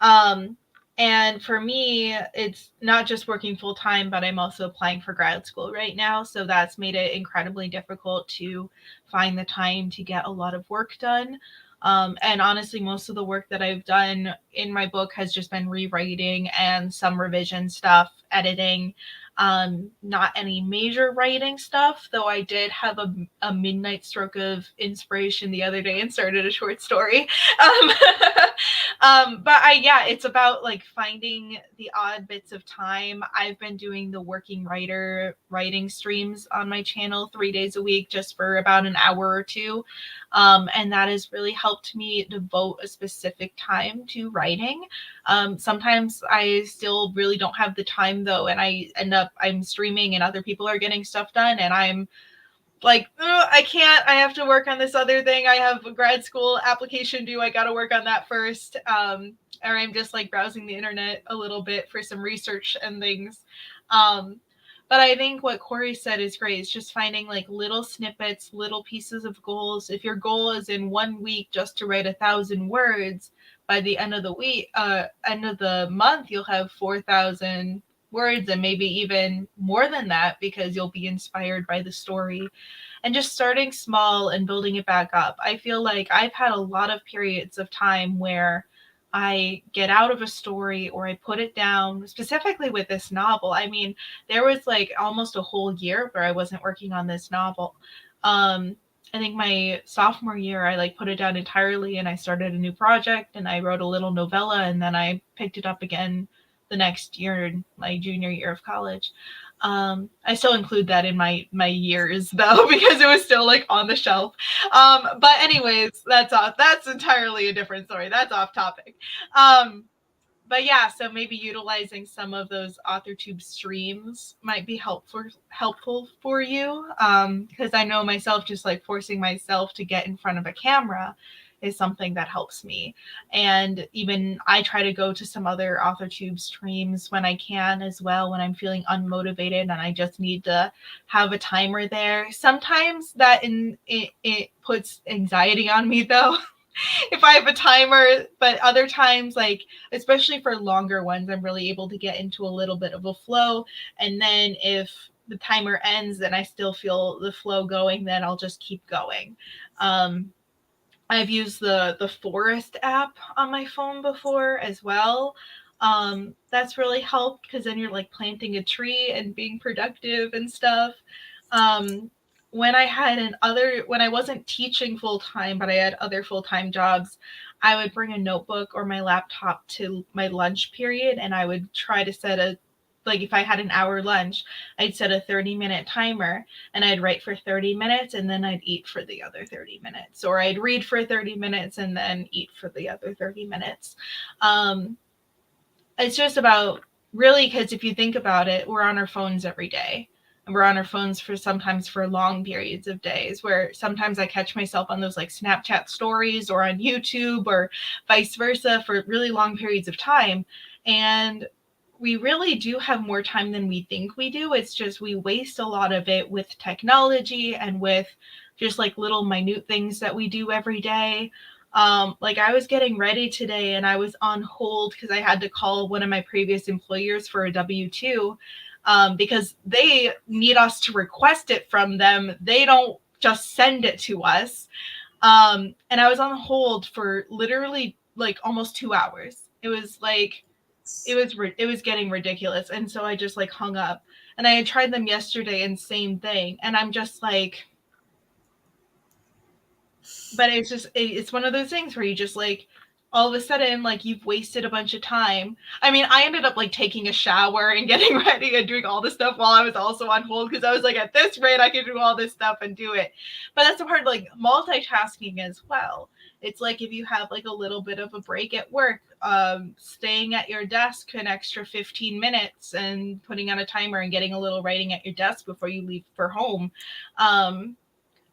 Um, and for me, it's not just working full time, but I'm also applying for grad school right now. So that's made it incredibly difficult to find the time to get a lot of work done. And honestly, most of the work that I've done in my book has just been rewriting and some revision stuff, editing. Not any major writing stuff, though I did have a midnight stroke of inspiration the other day and started a short story. Um, yeah, it's about like finding the odd bits of time. I've been doing the working writer writing streams on my channel 3 days a week, just for about an hour or two. And that has really helped me devote a specific time to writing. Sometimes I still really don't have the time though, and I'm streaming and other people are getting stuff done, and I'm like, I can't. I have to work on this other thing. I have a grad school application due. I got to work on that first. Or I'm just like browsing the internet a little bit for some research and things. Um, but I think what Corey said is great. It's just finding like little snippets, little pieces of goals. If your goal is in 1 week just to write 1,000 words, by the end of the month, you'll have 4,000 words, and maybe even more than that, because you'll be inspired by the story. And just starting small and building it back up. I feel like I've had a lot of periods of time where I get out of a story or I put it down, specifically with this novel. I mean, there was like almost a whole year where I wasn't working on this novel. I think my sophomore year, I like put it down entirely and I started a new project and I wrote a little novella, and then I picked it up again the next year, my junior year of college. I still include that in my years though, because it was still like on the shelf. But anyways, that's entirely a different story. That's off topic. But yeah, so maybe utilizing some of those AuthorTube streams might be helpful for you. Because I know myself, just like forcing myself to get in front of a camera is something that helps me. And even I try to go to some other AuthorTube streams when I can as well, when I'm feeling unmotivated and I just need to have a timer there. Sometimes it puts anxiety on me though. If I have a timer, but other times, like especially for longer ones, I'm really able to get into a little bit of a flow. And then if the timer ends and I still feel the flow going, then I'll just keep going. I've used the Forest app on my phone before as well. That's really helped, because then you're like planting a tree and being productive and stuff. Um, when I wasn't teaching full time, but I had other full time jobs, I would bring a notebook or my laptop to my lunch period, and I would try to like if I had an hour lunch, I'd set a 30-minute timer and I'd write for 30 minutes and then I'd eat for the other 30 minutes. Or I'd read for 30 minutes and then eat for the other 30 minutes. It's just about really, because if you think about it, we're on our phones every day. And we're on our phones sometimes for long periods of days, where sometimes I catch myself on those like Snapchat stories or on YouTube or vice versa for really long periods of time. And we really do have more time than we think we do. It's just we waste a lot of it with technology and with just like little minute things that we do every day. Like I was getting ready today and I was on hold because I had to call one of my previous employers for a W-2, because they need us to request it from them. They don't just send it to us. And I was on hold for literally like almost 2 hours. It was like, it was getting ridiculous. And so I just like hung up, and I had tried them yesterday and same thing. And I'm just like, but it's one of those things where you just like, all of a sudden, like you've wasted a bunch of time. I mean, I ended up like taking a shower and getting ready and doing all this stuff while I was also on hold, because I was like, at this rate, I can do all this stuff and do it. But that's a part of like multitasking as well. It's like if you have like a little bit of a break at work, staying at your desk an extra 15 minutes and putting on a timer and getting a little writing at your desk before you leave for home.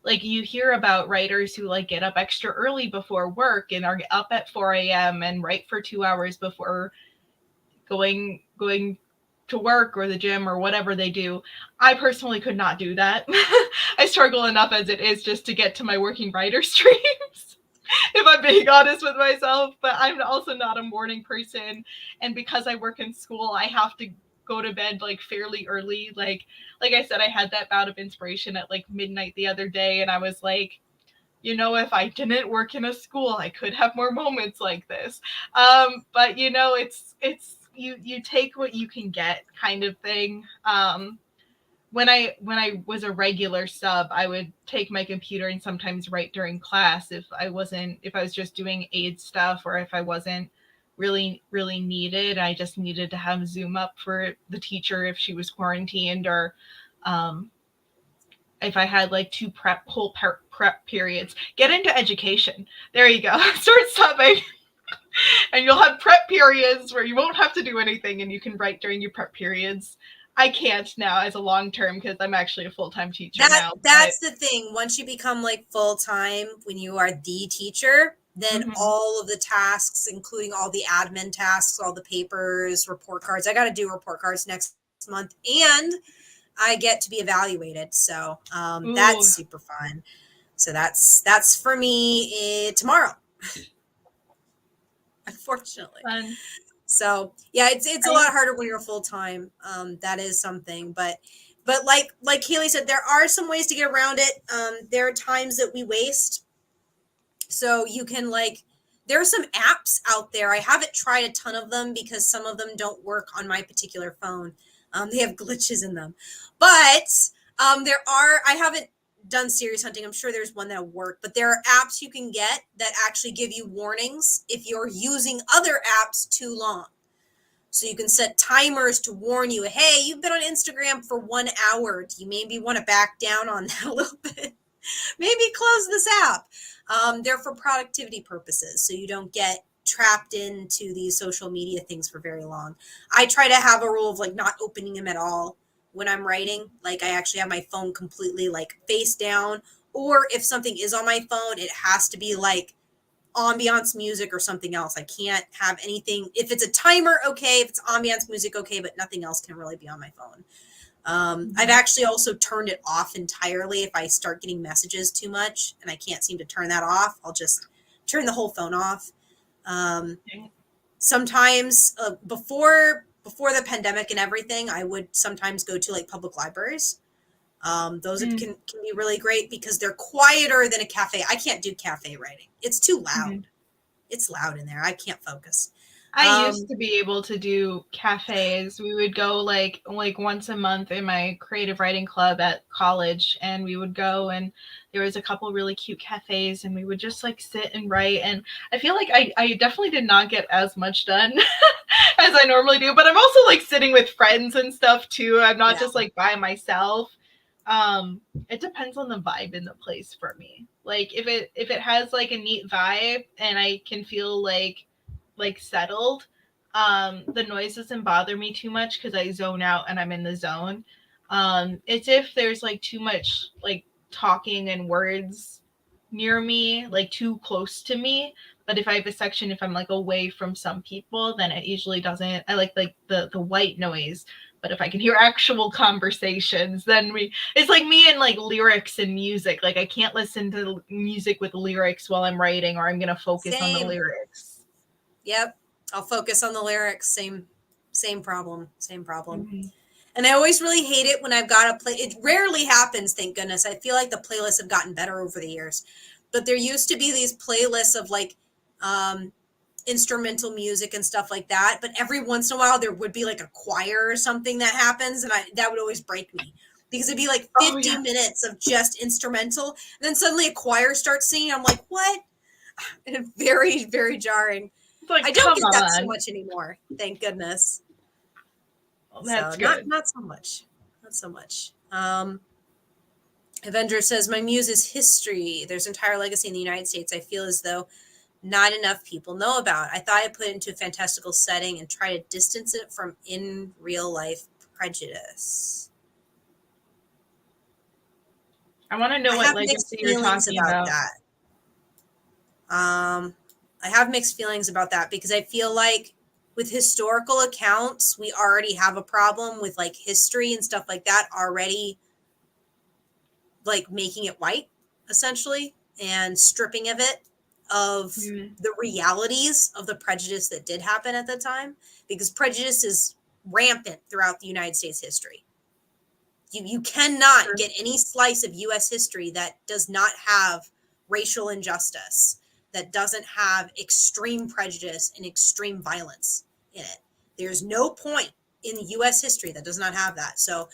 Like you hear about writers who like get up extra early before work and are up at 4 a.m. and write for 2 hours before going to work or the gym or whatever they do. I personally could not do that. I struggle enough as it is just to get to my working writer streams, if I'm being honest with myself. But I'm also not a morning person, and because I work in school, I have to go to bed like fairly early. Like I said, I had that bout of inspiration at like midnight the other day, and I was like, you know, if I didn't work in a school, I could have more moments like this. But you know, it's you take what you can get kind of thing. When I was a regular sub, I would take my computer and sometimes write during class if I was just doing aid stuff, or if I wasn't really needed. I just needed to have Zoom up for the teacher if she was quarantined, or um, if I had like two prep periods. Get into education. There you go. Start subbing. And you'll have prep periods where you won't have to do anything and you can write during your prep periods. I can't now as a long term because I'm actually a full-time teacher now. That's the thing. Once you become like full-time, when you are the teacher, then all of the tasks, including all the admin tasks, all the papers, report cards. I got to do report cards next month, and I get to be evaluated. So that's super fun. So that's for me tomorrow. Unfortunately. Fun. So yeah, it's a lot harder when you're full time. That is something, but like Haley said, there are some ways to get around it. There are times that we waste. So you can there are some apps out there. I haven't tried a ton of them because some of them don't work on my particular phone. They have glitches in them, but I haven't done serious hunting. I'm sure there's one that'll work, but there are apps you can get that actually give you warnings if you're using other apps too long. So you can set timers to warn you, hey, you've been on Instagram for 1 hour. Do you maybe want to back down on that a little bit? Maybe close this app. They're for productivity purposes, so you don't get trapped into these social media things for very long. I try to have a rule of not opening them at all when I'm writing. I actually have my phone completely face down, or if something is on my phone, it has to be ambiance music or something else. I can't have anything. If it's a timer, okay. If it's ambiance music, okay, but nothing else can really be on my phone. I've actually also turned it off entirely. If I start getting messages too much and I can't seem to turn that off, I'll just turn the whole phone off. Sometimes before the pandemic and everything, I would sometimes go to public libraries. Those can be really great because they're quieter than a cafe. I can't do cafe writing. It's too loud. It's loud in there. I can't focus. I used to be able to do cafes. We would go like once a month in my creative writing club at college, and we would go, and there was a couple really cute cafes, and we would just sit and write. And I feel like I definitely did not get as much done as I normally do, but I'm also sitting with friends and stuff too. I'm not just by myself. It depends on the vibe in the place for me. If it has a neat vibe and I can feel settled, the noise doesn't bother me too much because I zone out and I'm in the zone. It's if there's too much talking and words near me, too close to me. But if I have a section, if I'm away from some people, then it usually doesn't. I like the white noise. But if I can hear actual conversations, then it's me and lyrics and music. I can't listen to music with lyrics while I'm writing, or I'm gonna focus on the lyrics. Yep, I'll focus on the lyrics. Same problem. And I always really hate it when I've got to play. It rarely happens, thank goodness. I feel like the playlists have gotten better over the years, but there used to be these playlists of instrumental music and stuff like that. But every once in a while, there would be a choir or something that happens, and that would always break me because it'd be 50 minutes of just instrumental, and then suddenly a choir starts singing. I'm like, what? And it's very, very jarring. I don't get that so much anymore, thank goodness. Well, that's good. Not so much. Not so much. Avenger says, my muse is history. There's entire legacy in the United States I feel as though not enough people know about. I thought I'd put it into a fantastical setting and try to distance it from in real life prejudice. I want to know what legacy you're talking about. I have mixed feelings about that because I feel like with historical accounts, we already have a problem with history and stuff like that already, making it white essentially and stripping of it of the realities of the prejudice that did happen at the time, because prejudice is rampant throughout the United States history. You cannot get any slice of U.S. history that does not have racial injustice, that doesn't have extreme prejudice and extreme violence in it. There's no point in U.S. history that does not have that. So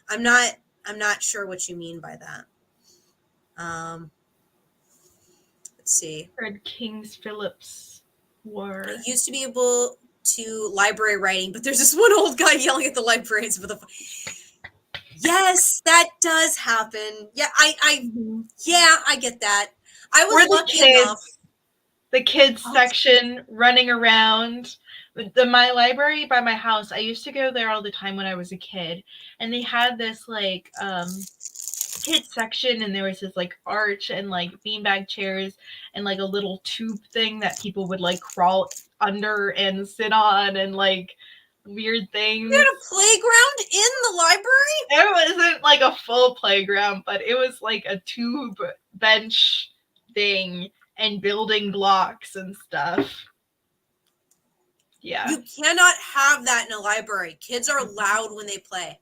I'm not sure what you mean by that. Let's see. Heard King's Philip's War. I used to be able to library writing, but there's this one old guy yelling at the librarians with a. Yes, that does happen. Yeah, I get that. I was lucky enough. The kids section running around. My library by my house, I used to go there all the time when I was a kid, and they had this like kids section, and there was this like arch and like beanbag chairs and like a little tube thing that people would like crawl under and sit on and like weird things. You had a playground in the library? It wasn't like a full playground, but it was like a tube bench thing and building blocks and stuff. Yeah. You cannot have that in a library. Kids are loud when they play.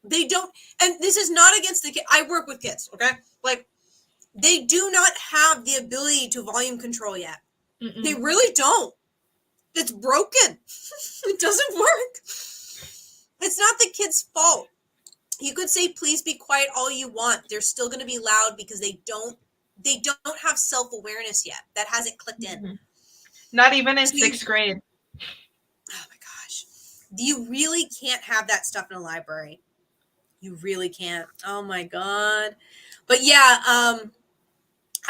They don't, and this is not against the kids. I work with kids, okay? Like, they do not have the ability to volume control yet. Mm-mm. They really don't. It's broken. It doesn't work. It's not the kid's fault. You could say, please be quiet all you want. They're still going to be loud because they don't have self-awareness yet. That hasn't clicked in. Not even in 6th grade. Oh my gosh. You really can't have that stuff in a library. You really can't. Oh my God. But yeah, I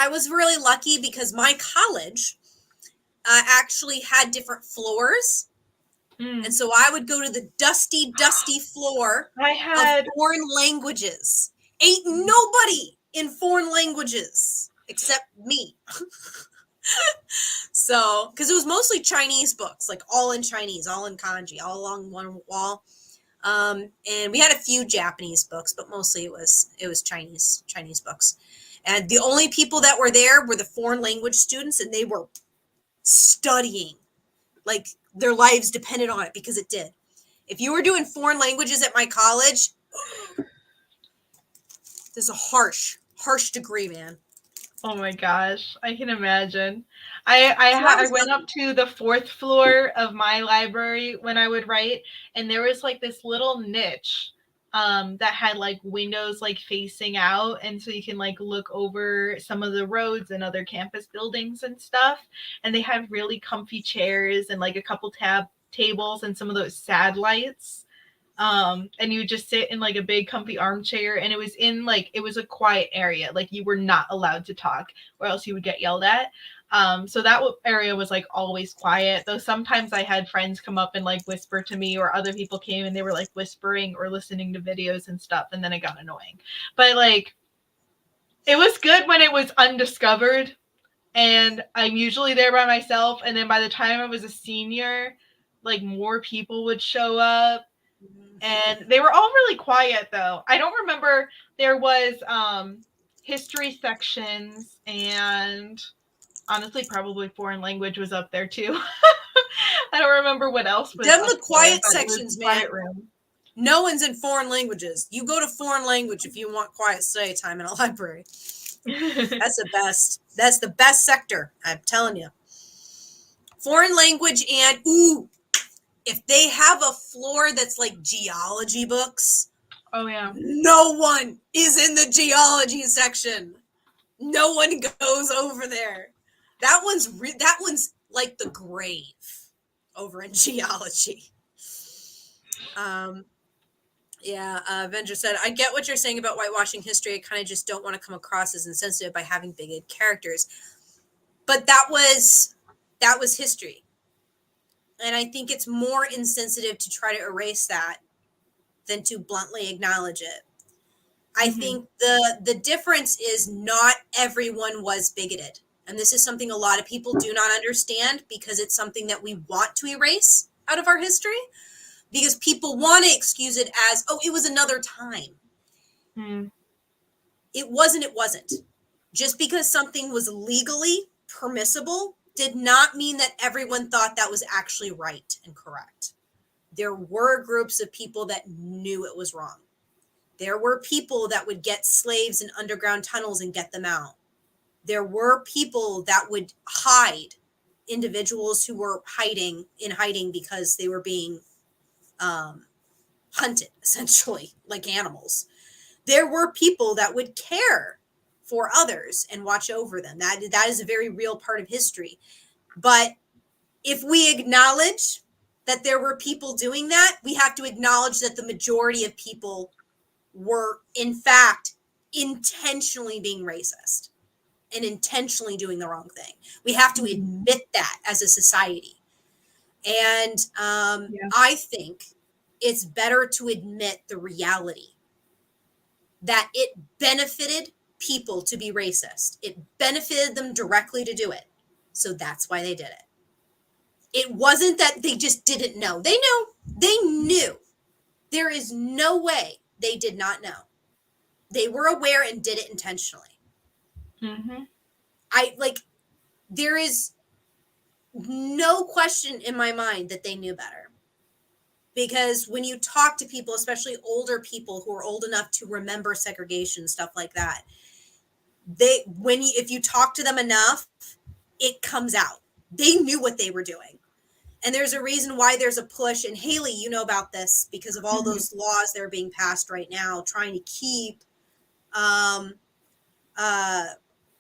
was really lucky because my college actually had different floors. And so I would go to the dusty floor of foreign languages. Ain't nobody in foreign languages except me. So, because it was mostly Chinese books, like all in Chinese, all in kanji, all along one wall. And we had a few Japanese books, but mostly it was Chinese books. And the only people that were there were the foreign language students, and they were studying. Like their lives depended on it because it did. If you were doing foreign languages at my college, there's a harsh degree, man. Oh my gosh, I can imagine. I went up to the 4th floor of my library when I would write, and there was like this little niche that had like windows like facing out, and so you can like look over some of the roads and other campus buildings and stuff. And they had really comfy chairs and like a couple tables and some of those sad lights. And you would just sit in like a big comfy armchair, and it was a quiet area. Like you were not allowed to talk or else you would get yelled at. So that area was like always quiet, though sometimes I had friends come up and like whisper to me, or other people came and they were like whispering or listening to videos and stuff, and then it got annoying. But like it was good when it was undiscovered, and I'm usually there by myself, and then by the time I was a senior, like more people would show up. And they were all really quiet, though. I don't remember. There was history sections, and honestly, probably foreign language was up there too. I don't remember what else was. Them the quiet sections, man. No one's in foreign languages. You go to foreign language if you want quiet study time in a library. That's the best. That's the best sector. I'm telling you. Foreign language and if they have a floor that's like geology books, oh yeah, no one is in the geology section. No one goes over there. That one's like the grave over in geology. Avenger said, I get what you're saying about whitewashing history. I kind of just don't want to come across as insensitive by having bigoted characters. But that was history. And I think it's more insensitive to try to erase that than to bluntly acknowledge it. I think the difference is not everyone was bigoted. And this is something a lot of people do not understand, because it's something that we want to erase out of our history, because people want to excuse it as, oh, it was another time. It wasn't. Just because something was legally permissible did not mean that everyone thought that was actually right and correct. There were groups of people that knew it was wrong. There were people that would get slaves in underground tunnels and get them out. There were people that would hide individuals who were hiding because they were being hunted, essentially, like animals. There were people that would care for others and watch over them. That is a very real part of history. But if we acknowledge that there were people doing that, we have to acknowledge that the majority of people were, in fact, intentionally being racist and intentionally doing the wrong thing. We have to admit that as a society. And I think it's better to admit the reality that it benefited people to be racist. It benefited them directly to do it. So that's why they did it. It wasn't that they just didn't know. They knew. They knew. There is no way they did not know. They were aware and did it intentionally. There is no question in my mind that they knew better. Because when you talk to people, especially older people who are old enough to remember segregation, stuff like that, if you talk to them enough, it comes out. They knew what they were doing. And there's a reason why there's a push. And Haley, you know about this because of all those laws that are being passed right now, trying to keep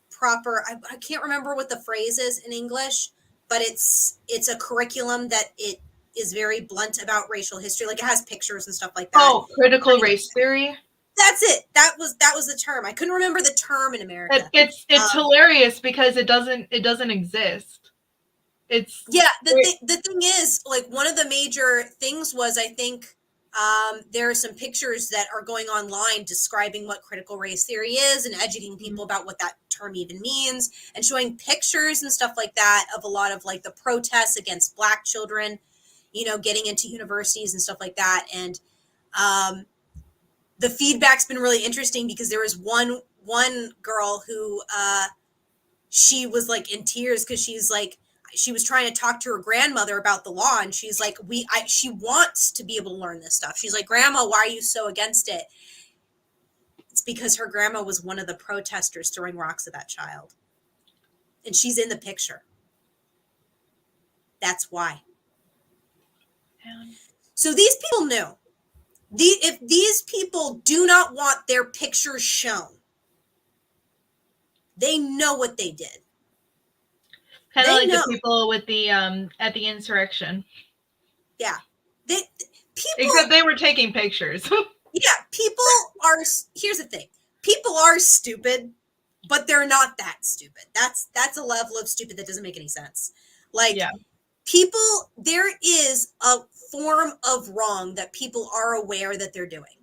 proper. I can't remember what the phrase is in English, but it's a curriculum that it is very blunt about racial history. Like it has pictures and stuff like that. Oh, critical race theory. That's it. That was the term. I couldn't remember the term in America. It's hilarious because it doesn't exist. It's the thing is, like, one of the major things was, I think there are some pictures that are going online describing what critical race theory is and educating people about what that term even means and showing pictures and stuff like that of a lot of like the protests against Black children, getting into universities and stuff like that. And the feedback's been really interesting because there was one girl who she was like in tears because she was trying to talk to her grandmother about the law, and she's like, she wants to be able to learn this stuff. She's like, Grandma, why are you so against it? It's because her grandma was one of the protesters throwing rocks at that child. And she's in the picture. That's why. So these people knew. If these people do not want their pictures shown, they know what they did. Kind of like the people with the at the insurrection. Yeah. Except they were taking pictures. Yeah, here's the thing. People are stupid, but they're not that stupid. That's a level of stupid that doesn't make any sense. Like, people, there is a form of wrong that people are aware that they're doing.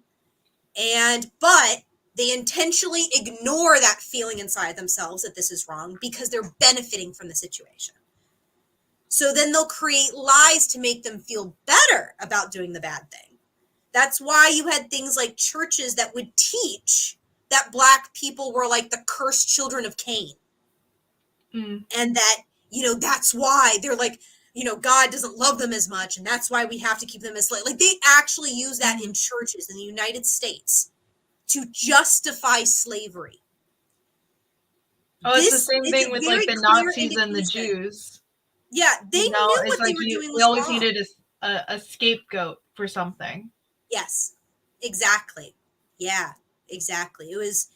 But they intentionally ignore that feeling inside themselves that this is wrong because they're benefiting from the situation. So then they'll create lies to make them feel better about doing the bad thing. That's why you had things like churches that would teach that Black people were like the cursed children of Cain. And that, that's why they're like, God doesn't love them as much. And that's why we have to keep them as slaves. Like, they actually use that in churches in the United States to justify slavery. Oh, it's the same thing with like the Nazis and the Jews. Yeah, they knew what they were doing was wrong. We always needed a scapegoat for something. Yes, exactly. Yeah, exactly. It was,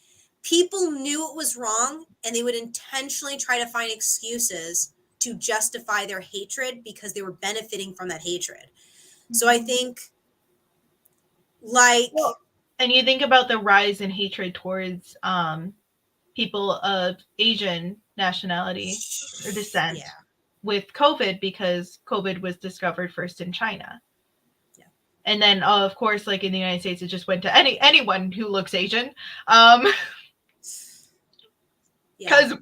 people knew it was wrong, and they would intentionally try to find excuses to justify their hatred because they were benefiting from that hatred. So I think, like... Well, and you think about the rise in hatred towards people of Asian nationality or descent with COVID, because COVID was discovered first in China. Yeah. And then, of course, like in the United States, it just went to anyone who looks Asian. Because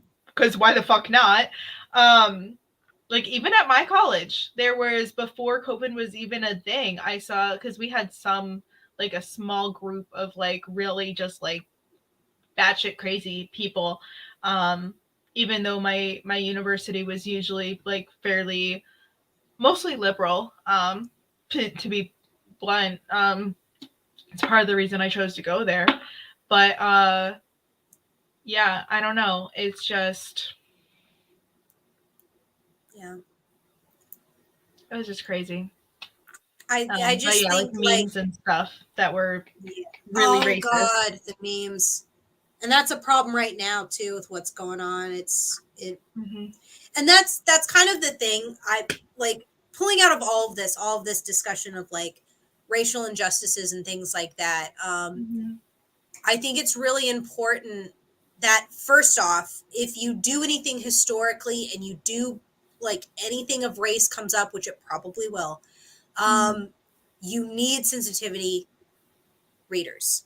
why the fuck not? Like, even at my college, there was, before COVID was even a thing, I saw, because we had a small group of, like, really just, like, batshit crazy people. Even though my university was usually, like, fairly, mostly liberal, to be blunt. It's part of the reason I chose to go there. But, yeah, I don't know. It's just... Yeah. It was just crazy. I But just yeah, think like memes and stuff that were really oh racist. God, the memes. And that's a problem right now too with what's going on. Mm-hmm. And that's kind of the thing. I like pulling out of all of this discussion of like racial injustices and things like that. Mm-hmm. I think it's really important that first off, if you do anything historically and you do like anything of race comes up, which it probably will, you need sensitivity readers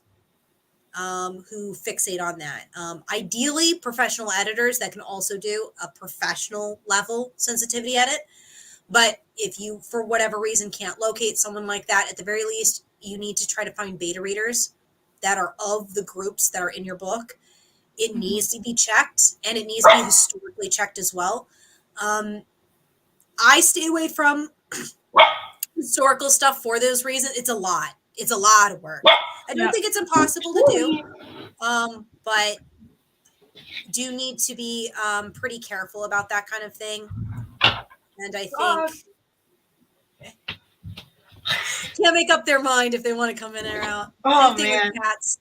who fixate on that. Ideally, professional editors that can also do a professional level sensitivity edit. But if you, for whatever reason, can't locate someone like that, at the very least, you need to try to find beta readers that are of the groups that are in your book. It needs to be checked, and it needs to be historically checked as well. I stay away from historical stuff for those reasons. It's a lot. It's a lot of work. I don't think it's impossible to do, but do need to be pretty careful about that kind of thing. And I think can't make up their mind if they want to come in or out. Oh, Same thing man. with cats.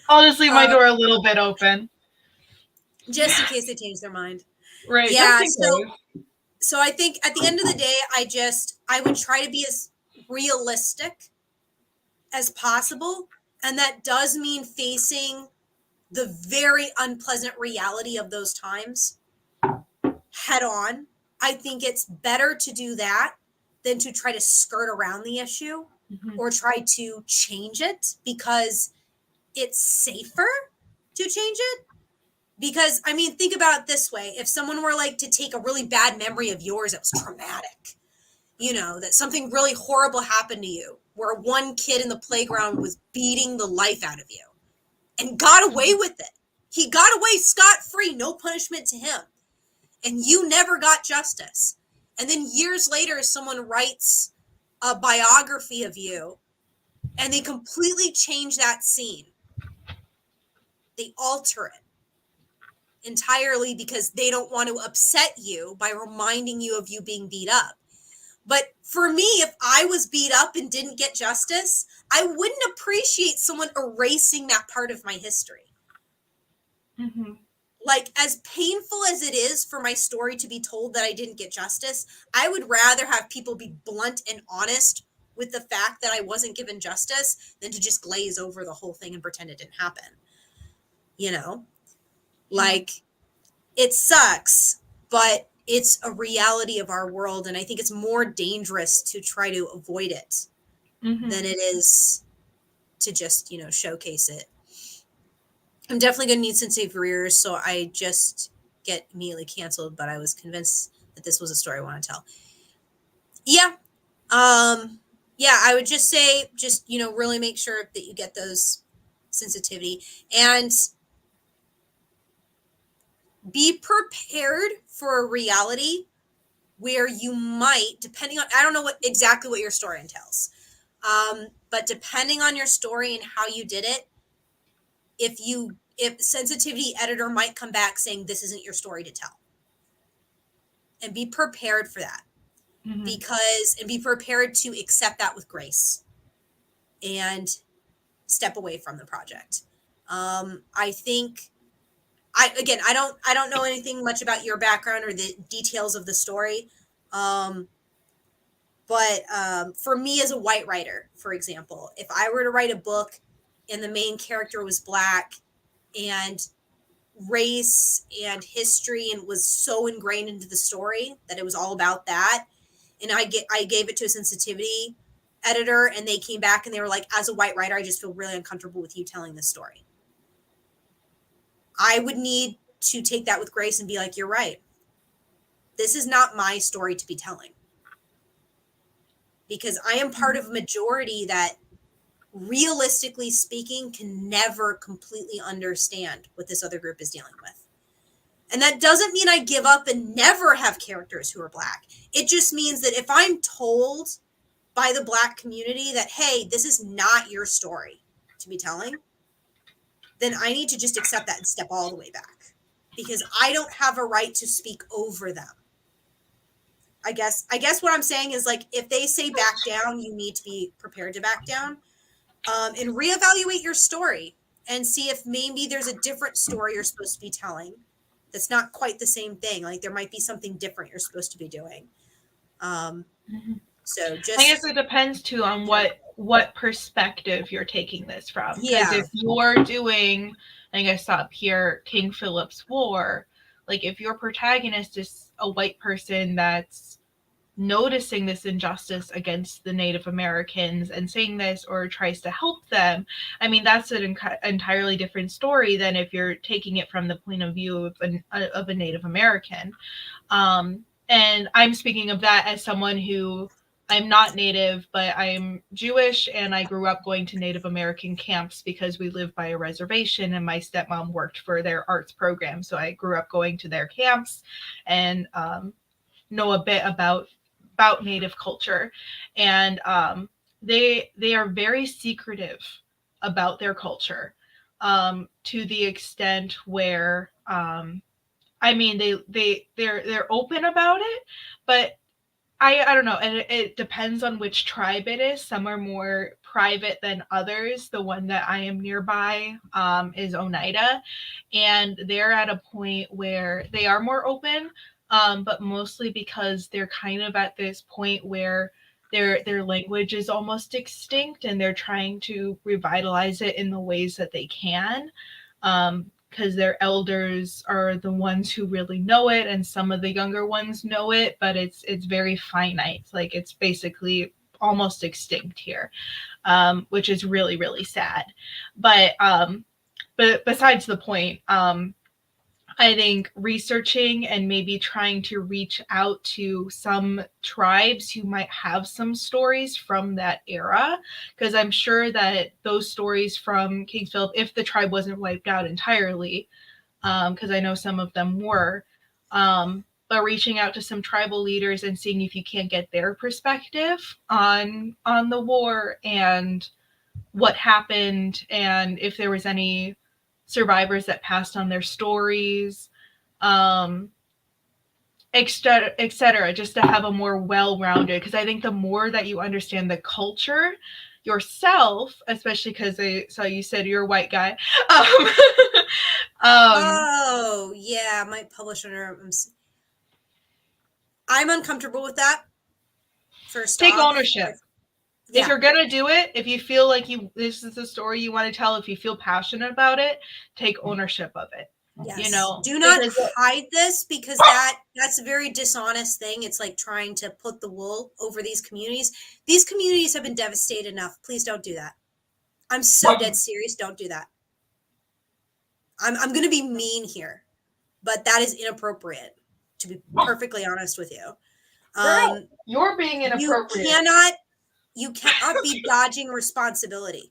I'll just leave my door a little bit open. Just in case they change their mind. Right. Yeah. So I think at the end of the day, I would try to be as realistic as possible. And that does mean facing the very unpleasant reality of those times head on. I think it's better to do that than to try to skirt around the issue or try to change it, because it's safer to change it. Because, I mean, think about it this way. If someone were like to take a really bad memory of yours that was traumatic, you know, that something really horrible happened to you, where one kid in the playground was beating the life out of you and got away with it. He got away scot-free, no punishment to him. And you never got justice. And then years later, someone writes a biography of you and they completely change that scene. They alter it entirely because they don't want to upset you by reminding you of you being beat up. But for me, if I was beat up and didn't get justice, I wouldn't appreciate someone erasing that part of my history. Like, as painful as it is for my story to be told that I didn't get justice, I would rather have people be blunt and honest with the fact that I wasn't given justice than to just glaze over the whole thing and pretend it didn't happen. You know? Like, it sucks, but it's a reality of our world, and I think it's more dangerous to try to avoid it than it is to just, you know, showcase it. I'm definitely going to need sensitive readers, so I just get immediately canceled, but I was convinced that this was a story I want to tell. Yeah. Yeah, I would just say, just, you know, really make sure that you get those sensitivity and be prepared for a reality where you might, depending on, I don't know exactly what your story entails, but depending on your story and how you did it, if sensitivity editor might come back saying this isn't your story to tell, and be prepared for that, and be prepared to accept that with grace and step away from the project. I think I don't know anything much about your background or the details of the story. But for me as a white writer, for example, if I were to write a book and the main character was Black and race and history and was so ingrained into the story that it was all about that, and I gave it to a sensitivity editor and they came back and they were like, as a white writer, I just feel really uncomfortable with you telling this story. I would need to take that with grace and be like, you're right. This is not my story to be telling. Because I am part of a majority that, realistically speaking, can never completely understand what this other group is dealing with. And that doesn't mean I give up and never have characters who are Black. It just means that if I'm told by the Black community that, hey, this is not your story to be telling, then I need to just accept that and step all the way back. Because I don't have a right to speak over them. I guess what I'm saying is like, if they say back down, you need to be prepared to back down, and reevaluate your story and see if maybe there's a different story you're supposed to be telling. That's not quite the same thing. Like there might be something different you're supposed to be doing. So just, I guess it depends too on what perspective you're taking this from. Because Yeah. if you're doing, I guess up here, King Philip's War, like if your protagonist is a white person that's noticing this injustice against the Native Americans and saying this or tries to help them, I mean, that's an entirely different story than if you're taking it from the point of view of a Native American. And I'm speaking of that as someone who, I'm not Native, but I'm Jewish, and I grew up going to Native American camps because we live by a reservation and my stepmom worked for their arts program. So I grew up going to their camps and know a bit about Native culture. And they are very secretive about their culture, to the extent where I mean they're open about it, but I don't know, and it depends on which tribe it is. Some are more private than others. The one that I am nearby is Oneida, and they're at a point where they are more open, but mostly because they're kind of at this point where their language is almost extinct, and they're trying to revitalize it in the ways that they can. Because their elders are the ones who really know it, and some of the younger ones know it, but it's very finite. Like it's basically almost extinct here, which is really, really sad. But besides the point, I think researching and maybe trying to reach out to some tribes who might have some stories from that era, because I'm sure that those stories from King Philip, if the tribe wasn't wiped out entirely, because I know some of them were, but reaching out to some tribal leaders and seeing if you can't get their perspective on the war and what happened, and if there was any survivors that passed on their stories, etc., just to have a more well-rounded, because I think the more that you understand the culture yourself, especially because they saw you said you're a white guy. Oh yeah, might publish under. I'm uncomfortable with that. First Take off, ownership. Yeah. If you're gonna do it, if you feel like this is the story you want to tell, if you feel passionate about it, take ownership of it. Yes. You know, do not hide this, because that's a very dishonest thing. It's like trying to put the wool over these communities. These communities have been devastated enough. Please don't do that. I'm so dead serious. Don't do that. I'm going to be mean here, but that is inappropriate, to be perfectly honest with you. Girl, you're being inappropriate. You cannot be dodging responsibility.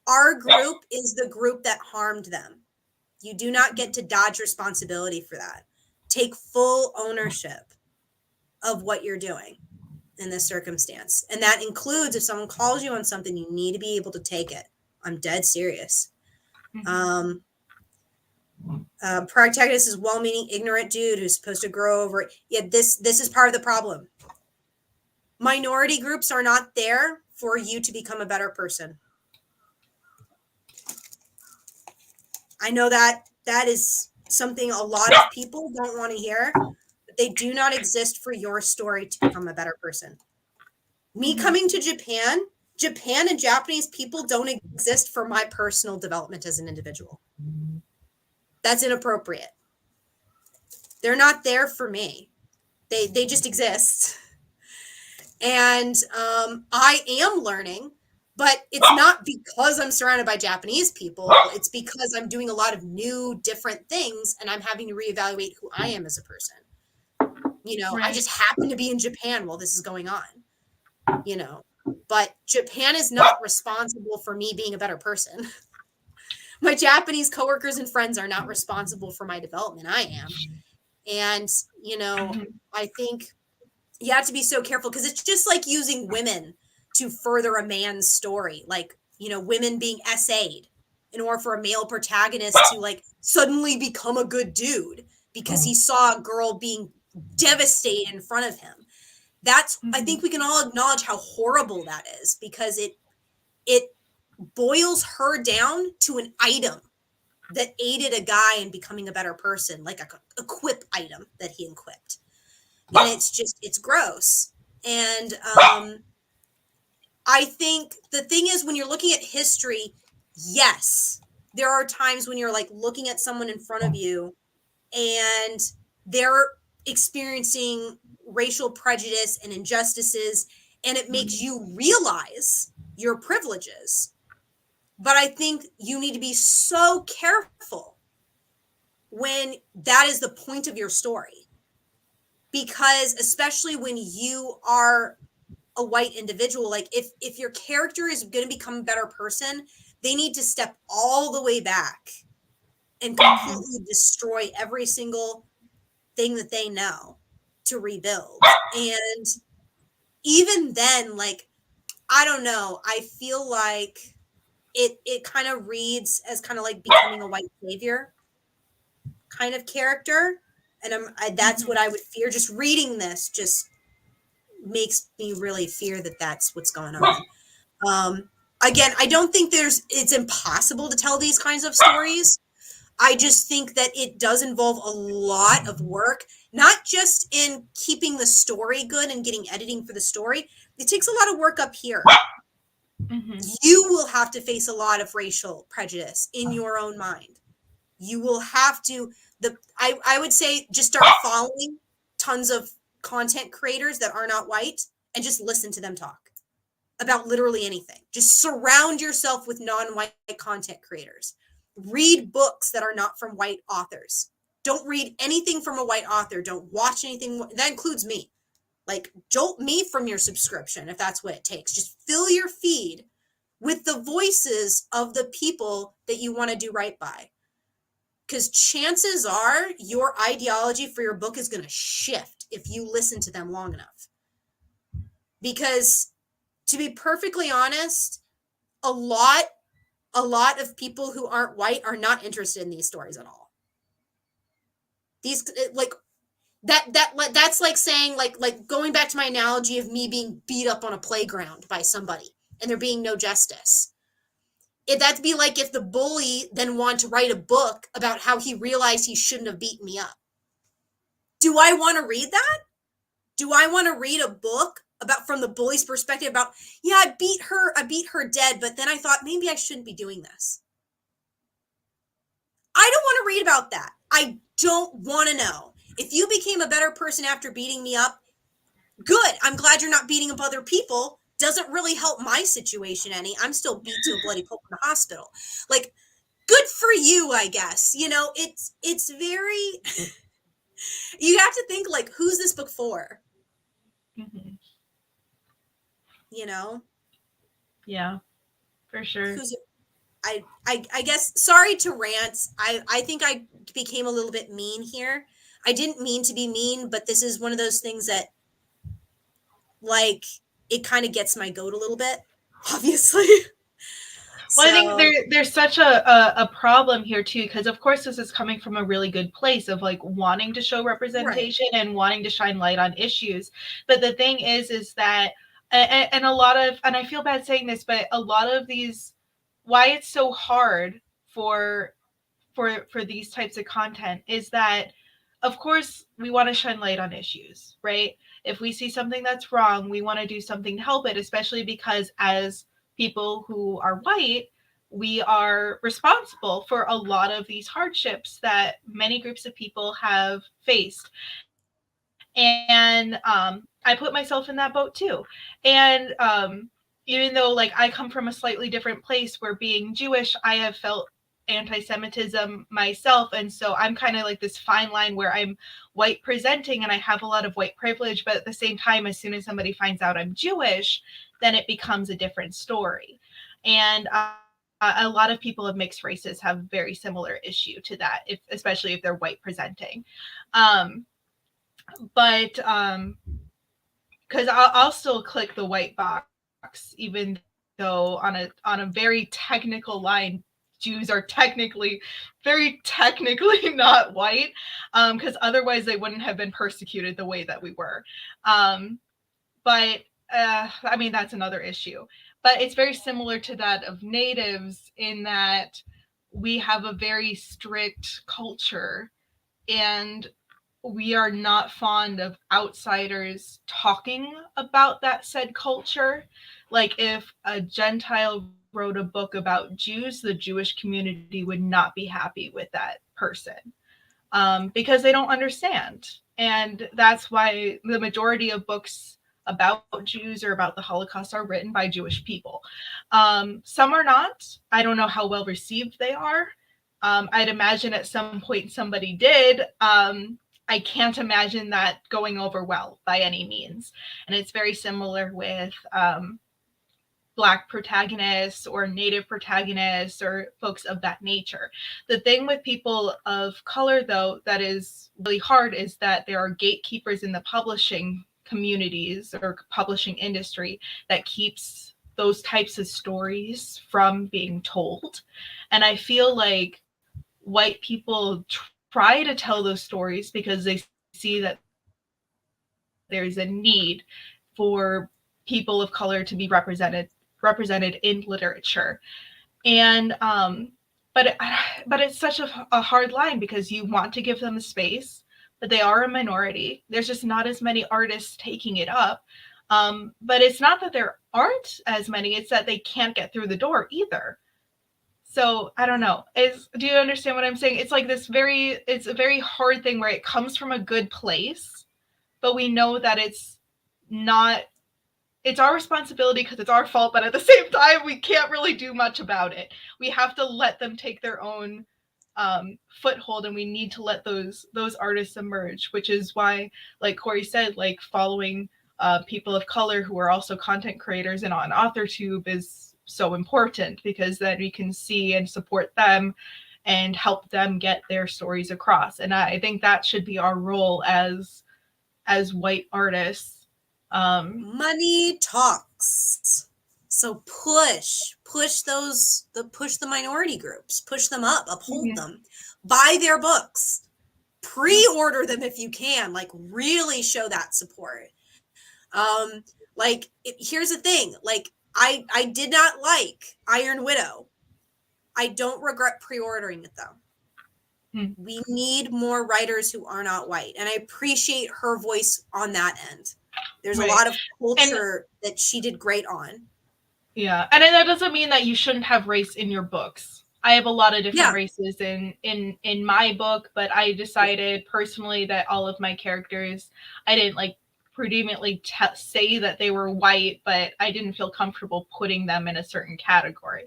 Our group is the group that harmed them. You do not get to dodge responsibility for that. Take full ownership of what you're doing in this circumstance. And that includes if someone calls you on something, you need to be able to take it. I'm dead serious. Protagonist is well-meaning, ignorant dude who's supposed to grow over it. Yeah, this is part of the problem. Minority groups are not there for you to become a better person. I know that is something a lot of people don't want to hear, but they do not exist for your story to become a better person. Me coming to Japan and Japanese people don't exist for my personal development as an individual. That's inappropriate. They're not there for me. They just exist. And I am learning, but it's not because I'm surrounded by Japanese people. It's because I'm doing a lot of new, different things, and I'm having to reevaluate who I am as a person. You know, right. I just happen to be in Japan while this is going on, you know. But Japan is not responsible for me being a better person. My Japanese coworkers and friends are not responsible for my development. I am. And, you know, I think you have to be so careful, because it's just like using women to further a man's story. Like, you know, women being essayed in order for a male protagonist to like suddenly become a good dude because he saw a girl being devastated in front of him. That's, I Mhm. think we can all acknowledge how horrible that is, because it boils her down to an item that aided a guy in becoming a better person, like a quip item that he equipped. And it's gross. And I think the thing is, when you're looking at history, yes, there are times when you're like looking at someone in front of you and they're experiencing racial prejudice and injustices, and it makes you realize your privileges. But I think you need to be so careful when that is the point of your story, because especially when you are a white individual, like if your character is going to become a better person, they need to step all the way back and completely destroy every single thing that they know to rebuild. And even then, like, I don't know, I feel like it kind of reads as kind of like becoming a white savior kind of character. And that's what I would fear. Just reading this just makes me really fear that that's what's going on. Again, I don't think it's impossible to tell these kinds of stories. I just think that it does involve a lot of work, not just in keeping the story good and getting editing for the story. It takes a lot of work up here. You will have to face a lot of racial prejudice in your own mind. You will have to, I would say, just start following tons of content creators that are not white and just listen to them talk about literally anything. Just surround yourself with non-white content creators. Read books that are not from white authors. Don't read anything from a white author. Don't watch anything. That includes me. Like, jolt me from your subscription if that's what it takes. Just fill your feed with the voices of the people that you want to do right by. Because chances are your ideology for your book is going to shift if you listen to them long enough. Because to be perfectly honest, a lot of people who aren't white are not interested in these stories at all. These, like, that's like saying, like going back to my analogy of me being beat up on a playground by somebody and there being no justice. That'd be like if the bully then wanted to write a book about how he realized he shouldn't have beaten me up. Do I want to read that? Do I want to read a book about, from the bully's perspective, about, yeah, I beat her dead, but then I thought maybe I shouldn't be doing this? I don't want to read about that. I don't want to know. If you became a better person after beating me up, good. I'm glad you're not beating up other people. Doesn't really help my situation any. I'm still beat to a bloody pulp in the hospital. Like, good for you, I guess. You know, it's very, you have to think, like, who's this book for? You know? Yeah, for sure. I guess, sorry to rant. I think I became a little bit mean here. I didn't mean to be mean, but this is one of those things that, like, it kind of gets my goat a little bit, obviously. Well, I think there's such a problem here too, because of course this is coming from a really good place of like wanting to show representation and wanting to shine light on issues. But the thing is that, and a lot of, and I feel bad saying this, but a lot of these, why it's so hard for these types of content is that, of course, we want to shine light on issues, right? If we see something that's wrong, we want to do something to help it, especially because as people who are white, we are responsible for a lot of these hardships that many groups of people have faced. And I put myself in that boat too. And even though, like, I come from a slightly different place where being Jewish, I have felt anti-Semitism myself, and so I'm kind of like this fine line where I'm white presenting and I have a lot of white privilege, but at the same time, as soon as somebody finds out I'm Jewish, then it becomes a different story. And a lot of people of mixed races have very similar issue to that, especially if they're white presenting. But because I'll still click the white box even though on a very technical line, Jews are very technically not white, because otherwise they wouldn't have been persecuted the way that we were. But I mean, that's another issue. But it's very similar to that of natives in that we have a very strict culture, and we are not fond of outsiders talking about that said culture. Like if a Gentile wrote a book about Jews, the Jewish community would not be happy with that person, because they don't understand. And that's why the majority of books about Jews or about the Holocaust are written by Jewish people. Some are not. I don't know how well received they are. I'd imagine at some point somebody did. I can't imagine that going over well by any means. And it's very similar with Black protagonists or Native protagonists or folks of that nature. The thing with people of color, though, that is really hard is that there are gatekeepers in the publishing communities or publishing industry that keeps those types of stories from being told. And I feel like white people try to tell those stories because they see that there's a need for people of color to be represented in literature. And but it's such a hard line because you want to give them a space, but they are a minority. There's just not as many artists taking it up. But it's not that there aren't as many, it's that they can't get through the door either. So I don't know. Do you understand what I'm saying? It's like it's a very hard thing where it comes from a good place, but we know that it's our responsibility because it's our fault, but at the same time, we can't really do much about it. We have to let them take their own foothold, and we need to let those artists emerge, which is why, like Corey said, like following people of color who are also content creators and on AuthorTube is so important, because then we can see and support them and help them get their stories across. And I think that should be our role as white artists. Money talks. So push the minority groups, push them up, uphold them, buy their books, pre-order them if you can, like really show that support. Here's the thing, like I did not like Iron Widow. I don't regret pre-ordering it though. We need more writers who are not white, and I appreciate her voice on that end. There's a lot of culture that she did great on. Yeah, and that doesn't mean that you shouldn't have race in your books. I have a lot of different races in my book, but I decided personally that all of my characters, I didn't like predominantly say that they were white, but I didn't feel comfortable putting them in a certain category.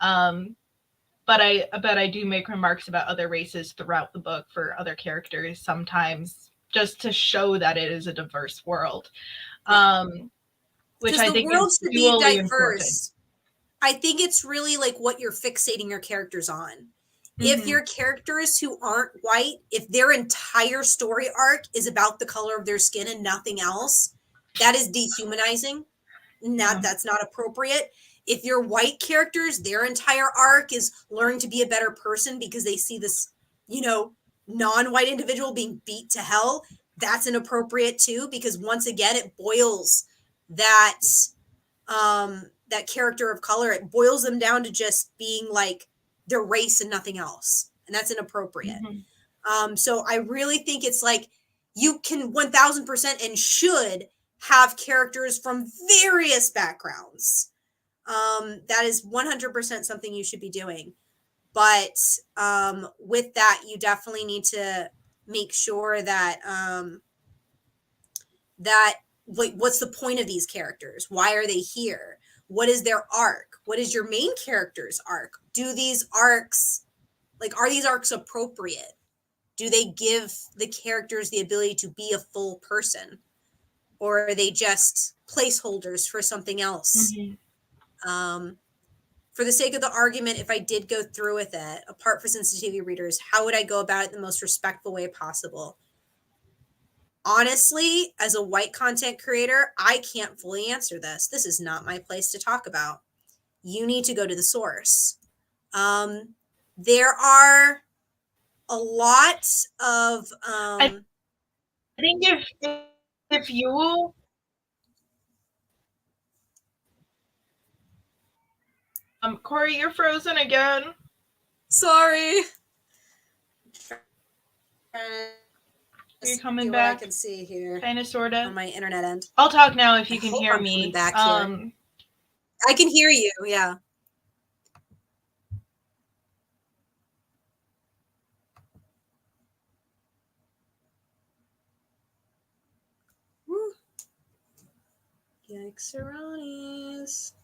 But I do make remarks about other races throughout the book for other characters sometimes, just to show that it is a diverse world. Which I think is dually important. I think it's really like what you're fixating your characters on. If your characters who aren't white, if their entire story arc is about the color of their skin and nothing else, that is dehumanizing. That's not appropriate. If your white characters, their entire arc is learn to be a better person because they see this, non-white individual being beat to hell, that's inappropriate too, because once again, it boils that character of color, it boils them down to just being like their race and nothing else. And that's inappropriate. So I really think it's like you can 1000% and should have characters from various backgrounds. That is 100% something you should be doing. But with that, you definitely need to make sure that what's the point of these characters? Why are they here? What is their arc? What is your main character's arc? Do these arcs, are these arcs appropriate? Do they give the characters the ability to be a full person? Or are they just placeholders for something else? For the sake of the argument, if I did go through with it, apart from sensitivity readers, how would I go about it in the most respectful way possible? Honestly, as a white content creator, I can't fully answer this. This is not my place to talk about. You need to go to the source. There are a lot of I think if you Corey, you're frozen again. Sorry. You're coming what back. I can see here Kind of, sort of. on my internet end. I'll talk now if you I can hope hear I'm me. coming back here. I can hear you. Yeah. Woo. Yikes-a-ronies.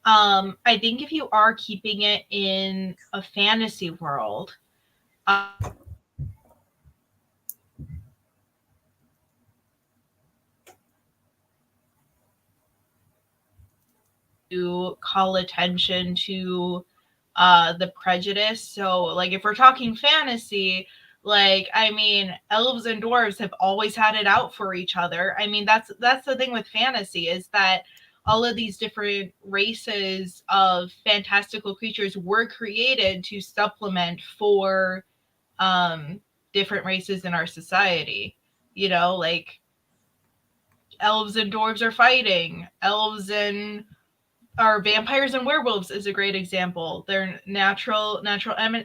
I think if you are keeping it in a fantasy world, to call attention to the prejudice. So, like, if we're talking fantasy, like, I mean, elves and dwarves have always had it out for each other. I mean, that's the thing with fantasy, is that all of these different races of fantastical creatures were created to supplement for different races in our society. You know, like, elves and dwarves are fighting. Elves and Our vampires and werewolves is a great example. They're natural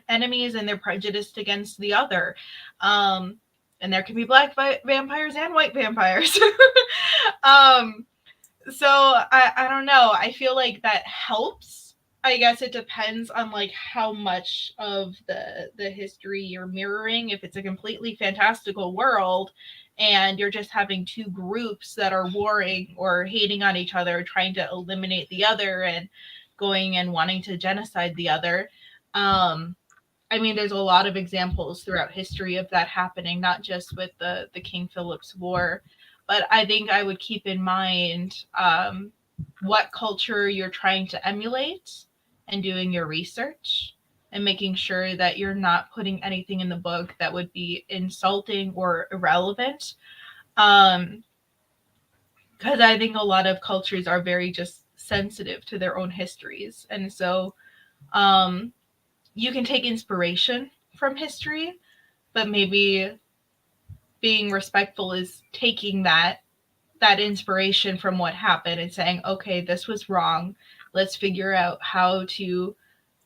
enemies, and they're prejudiced against the other. And there can be black vampires and white vampires. So I don't know. I feel like that helps. I guess it depends on like how much of the history you're mirroring. If it's a completely fantastical world and you're just having two groups that are warring or hating on each other, trying to eliminate the other and going and wanting to genocide the other. I mean, there's a lot of examples throughout history of that happening, not just with the King Philip's War, but I think I would keep in mind what culture you're trying to emulate and doing your research and making sure that you're not putting anything in the book that would be insulting or irrelevant. Because I think a lot of cultures are very just sensitive to their own histories. And so you can take inspiration from history, but maybe being respectful is taking that inspiration from what happened and saying, okay, this was wrong. Let's figure out how to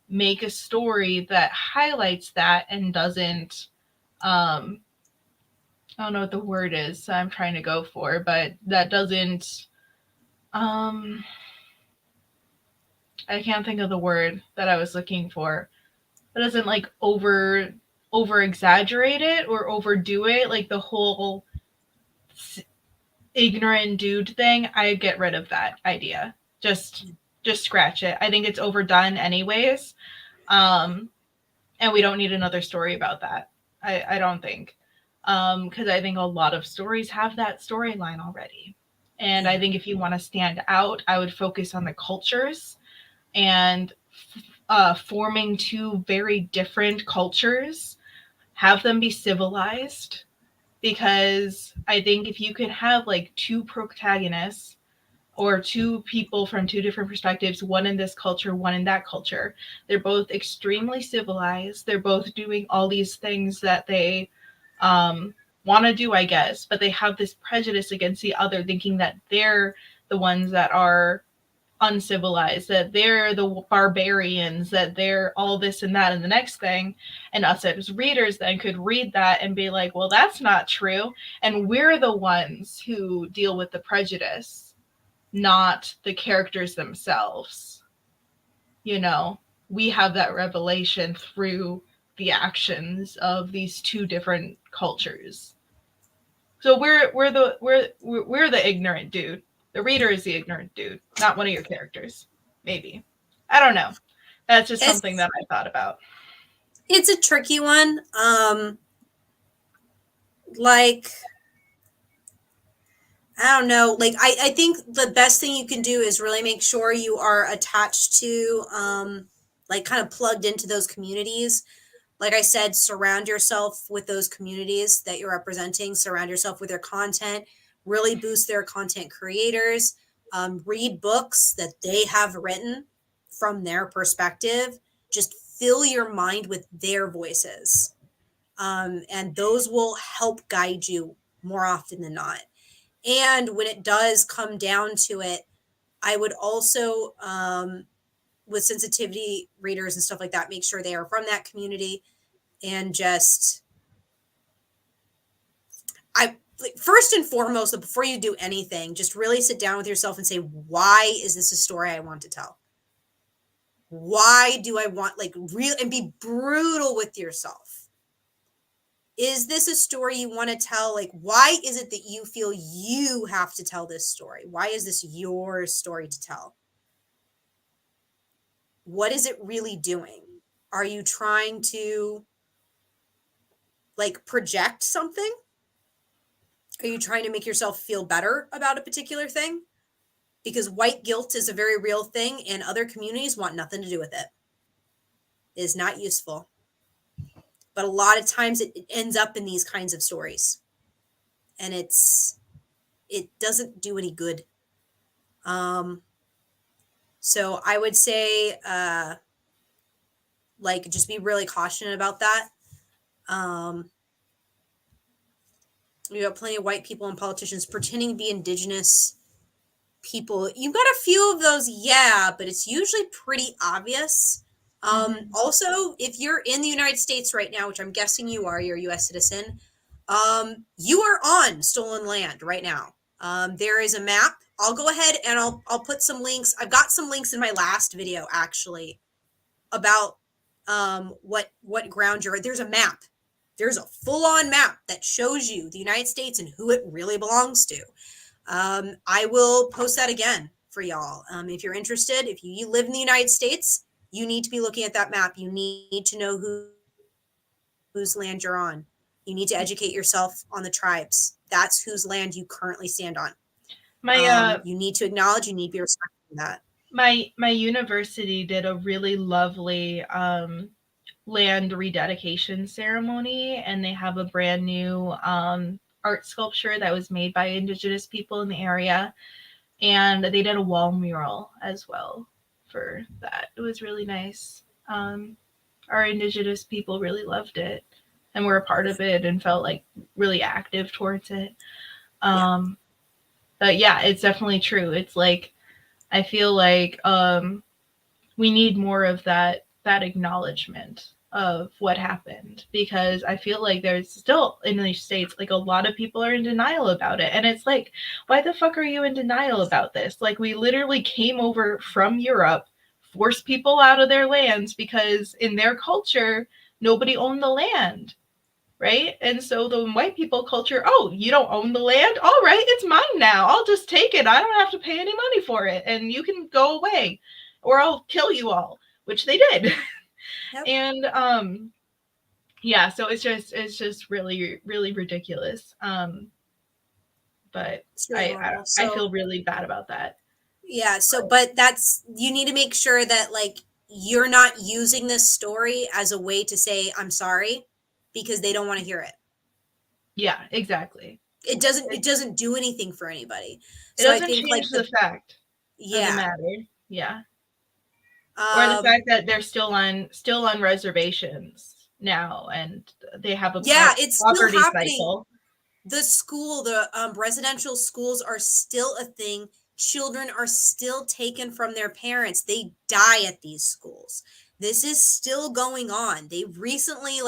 make a story that highlights that and doesn't I don't know what the word is I'm trying to go for, but that doesn't I can't think of the word that I was looking for. That doesn't like over exaggerate it or overdo it, like the whole ignorant dude thing. I get rid of that idea. Just scratch it. I think it's overdone anyways. And we don't need another story about that. I don't think. Because I think a lot of stories have that storyline already. And I think if you want to stand out, I would focus on the cultures and forming two very different cultures, have them be civilized. Because I think if you could have like two protagonists or two people from two different perspectives, one in this culture, one in that culture, they're both extremely civilized. They're both doing all these things that they want to do, I guess, but they have this prejudice against the other, thinking that they're the ones that are uncivilized, that they're the barbarians, that they're all this and that and the next thing. And us as readers then could read that and be like, well, that's not true. And we're the ones who deal with the prejudice, not the characters themselves. You know, we have that revelation through the actions of these two different cultures. So we're the ignorant dude. The reader is the ignorant dude, not one of your characters. Maybe. I don't know. That's just something that I thought about. It's a tricky one. Like, I don't know. Like, I think the best thing you can do is really make sure you are attached to, like, kind of plugged into those communities. Like I said, surround yourself with those communities that you're representing. Surround yourself with their content. Really boost their content creators. Read books that they have written from their perspective. Just fill your mind with their voices. And those will help guide you more often than not. And when it does come down to it, I would also, with sensitivity readers and stuff like that, make sure they are from that community. And just, first and foremost, before you do anything, just really sit down with yourself and say, why is this a story I want to tell? Why do I want, real, and be brutal with yourself. Is this a story you want to tell? Why is it that you feel you have to tell this story? Why is this your story to tell? What is it really doing? Are you trying to project something? Are you trying to make yourself feel better about a particular thing? Because white guilt is a very real thing, and other communities want nothing to do with it. It is not useful. But a lot of times it ends up in these kinds of stories. And it doesn't do any good. So I would say, just be really cautious about that. We got plenty of white people and politicians pretending to be indigenous people. You've got a few of those, yeah, but it's usually pretty obvious. Also, if you're in the United States right now, which I'm guessing you are, you're a U.S. citizen, you are on stolen land right now. There is a map. I'll go ahead and I'll put some links. I've got some links in my last video, actually, about what ground you're at. There's a map. There's a full-on map that shows you the United States and who it really belongs to. I will post that again for y'all. If you're interested, if you live in the United States, you need to be looking at that map. You need to know whose land you're on. You need to educate yourself on the tribes. That's whose land you currently stand on. You need to acknowledge, you need to be respecting that. My university did a really lovely land rededication ceremony, and they have a brand new art sculpture that was made by indigenous people in the area, and they did a wall mural as well for that. It was really nice. Our indigenous people really loved it and were a part of it and felt really active towards it. But yeah, it's definitely true. It's I feel we need more of that acknowledgement of what happened, because I feel there's still in these states a lot of people are in denial about it, and it's why the fuck are you in denial about this? We literally came over from Europe, forced people out of their lands because in their culture nobody owned the land, right? And so the white people culture, oh, you don't own the land, all right, it's mine now, I'll just take it, I don't have to pay any money for it, and you can go away or I'll kill you all, which they did. Yep. And yeah, so it's just really, really ridiculous. But really I feel really bad about that. Yeah, so but you need to make sure that you're not using this story as a way to say I'm sorry, because they don't want to hear it. Yeah, exactly. It doesn't do anything for anybody. It doesn't change the fact of the matter. Yeah. Or the fact that they're still on reservations now, and they have a it's still happening. Cycle. The residential schools are still a thing. Children are still taken from their parents. They die at these schools. This is still going on. They recently,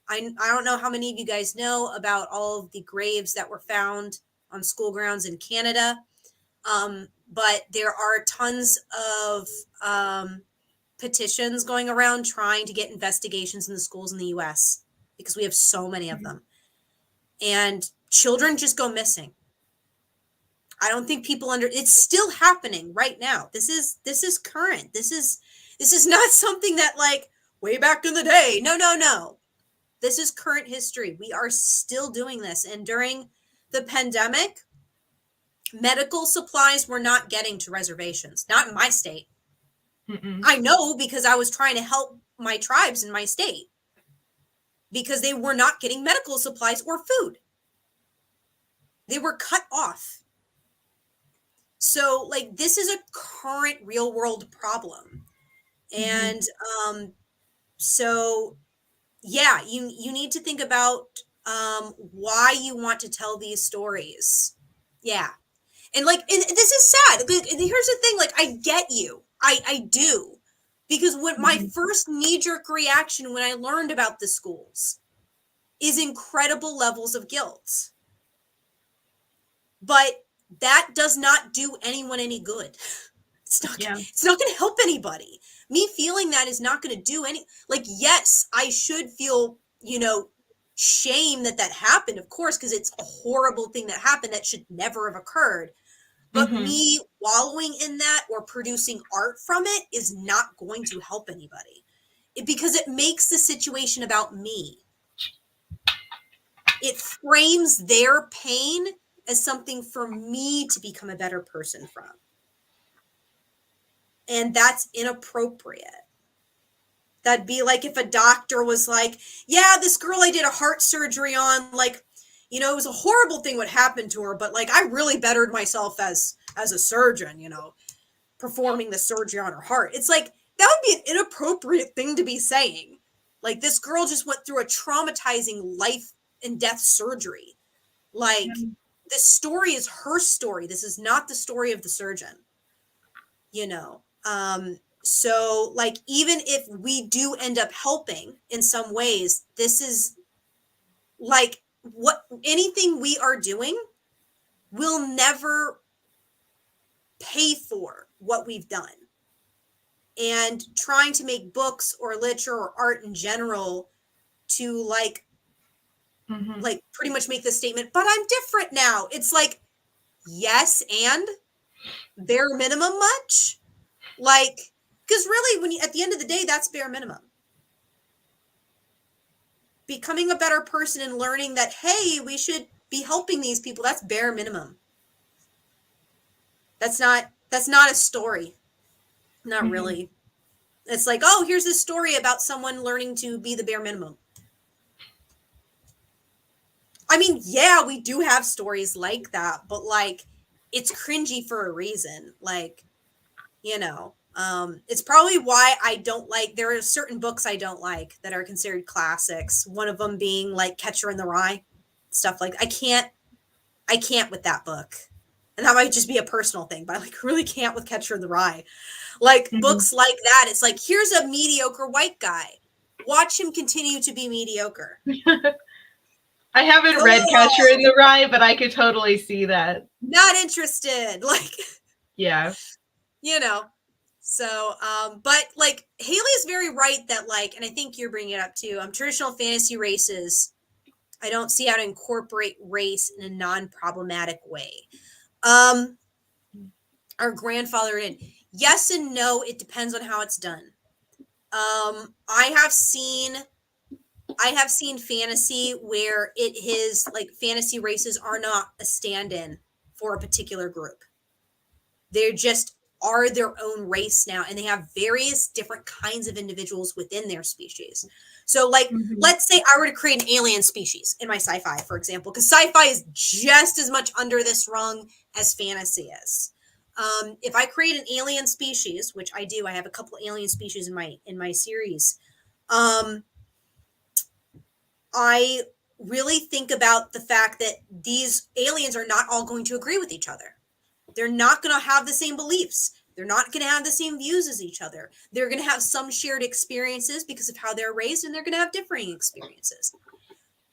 I don't know how many of you guys know about all of the graves that were found on school grounds in Canada. But there are tons of petitions going around trying to get investigations in the schools in the US, because we have so many of them. And children just go missing. I don't think people it's still happening right now. This is current. This is not something that way back in the day. No. This is current history. We are still doing this. And during the pandemic, medical supplies were not getting to reservations, not in my state. Mm-mm. I know, because I was trying to help my tribes in my state, because they were not getting medical supplies or food. They were cut off. So like this is a current real world problem. And so yeah, you need to think about why you want to tell these stories. Yeah. And like and this is sad. Here's the thing, like I get you. I do. Because when my first knee-jerk reaction when I learned about the schools is incredible levels of guilt. But that does not do anyone any good. It's not going to help anybody. Me feeling that is not going to do any, like, yes, I should feel, shame that happened, of course, because it's a horrible thing that happened that should never have occurred. But me wallowing in that or producing art from it is not going to help anybody because it makes the situation about me. It frames their pain as something for me to become a better person from. And that's inappropriate. That'd be like if a doctor was like, yeah, this girl I did a heart surgery on, like, it was a horrible thing what happened to her, but like I really bettered myself as a surgeon, performing the surgery on her heart. It's like, that would be an inappropriate thing to be saying. Like, this girl just went through a traumatizing life and death surgery. Like, this story is her story. This is not the story of the surgeon, So like, even if we do end up helping in some ways, this is like anything we are doing will never pay for what we've done. And trying to make books or literature or art in general to like pretty much make this statement, but I'm different now. It's like, yes, and bare minimum much? Like, because really, at the end of the day, that's bare minimum. Becoming a better person and learning that, hey, we should be helping these people, that's bare minimum. That's not a story. Not really. It's like, oh, here's this story about someone learning to be the bare minimum. I mean, yeah, we do have stories like that, but like, it's cringy for a reason. Like, it's probably why I don't like, there are certain books I don't like that are considered classics. One of them being like Catcher in the Rye, stuff like, I can't with that book. And that might just be a personal thing, but I like really can't with Catcher in the Rye. Like books like that. It's like, here's a mediocre white guy. Watch him continue to be mediocre. I haven't read Catcher in the Rye, but I could totally see that. Not interested. Like, yeah. So, but like Haley's very right that like, and I think you're bringing it up too, traditional fantasy races, I don't see how to incorporate race in a non-problematic way. Our grandfather in. Yes and no, it depends on how it's done. I have seen fantasy where like fantasy races are not a stand-in for a particular group. They're just are their own race now, and they have various different kinds of individuals within their species. So like, let's say I were to create an alien species in my sci-fi, for example, because sci-fi is just as much under this rung as fantasy is. If I create an alien species, which I do, I have a couple alien species in my series. I really think about the fact that these aliens are not all going to agree with each other. They're not going to have the same beliefs. They're not going to have the same views as each other. They're going to have some shared experiences because of how they're raised, and they're going to have differing experiences.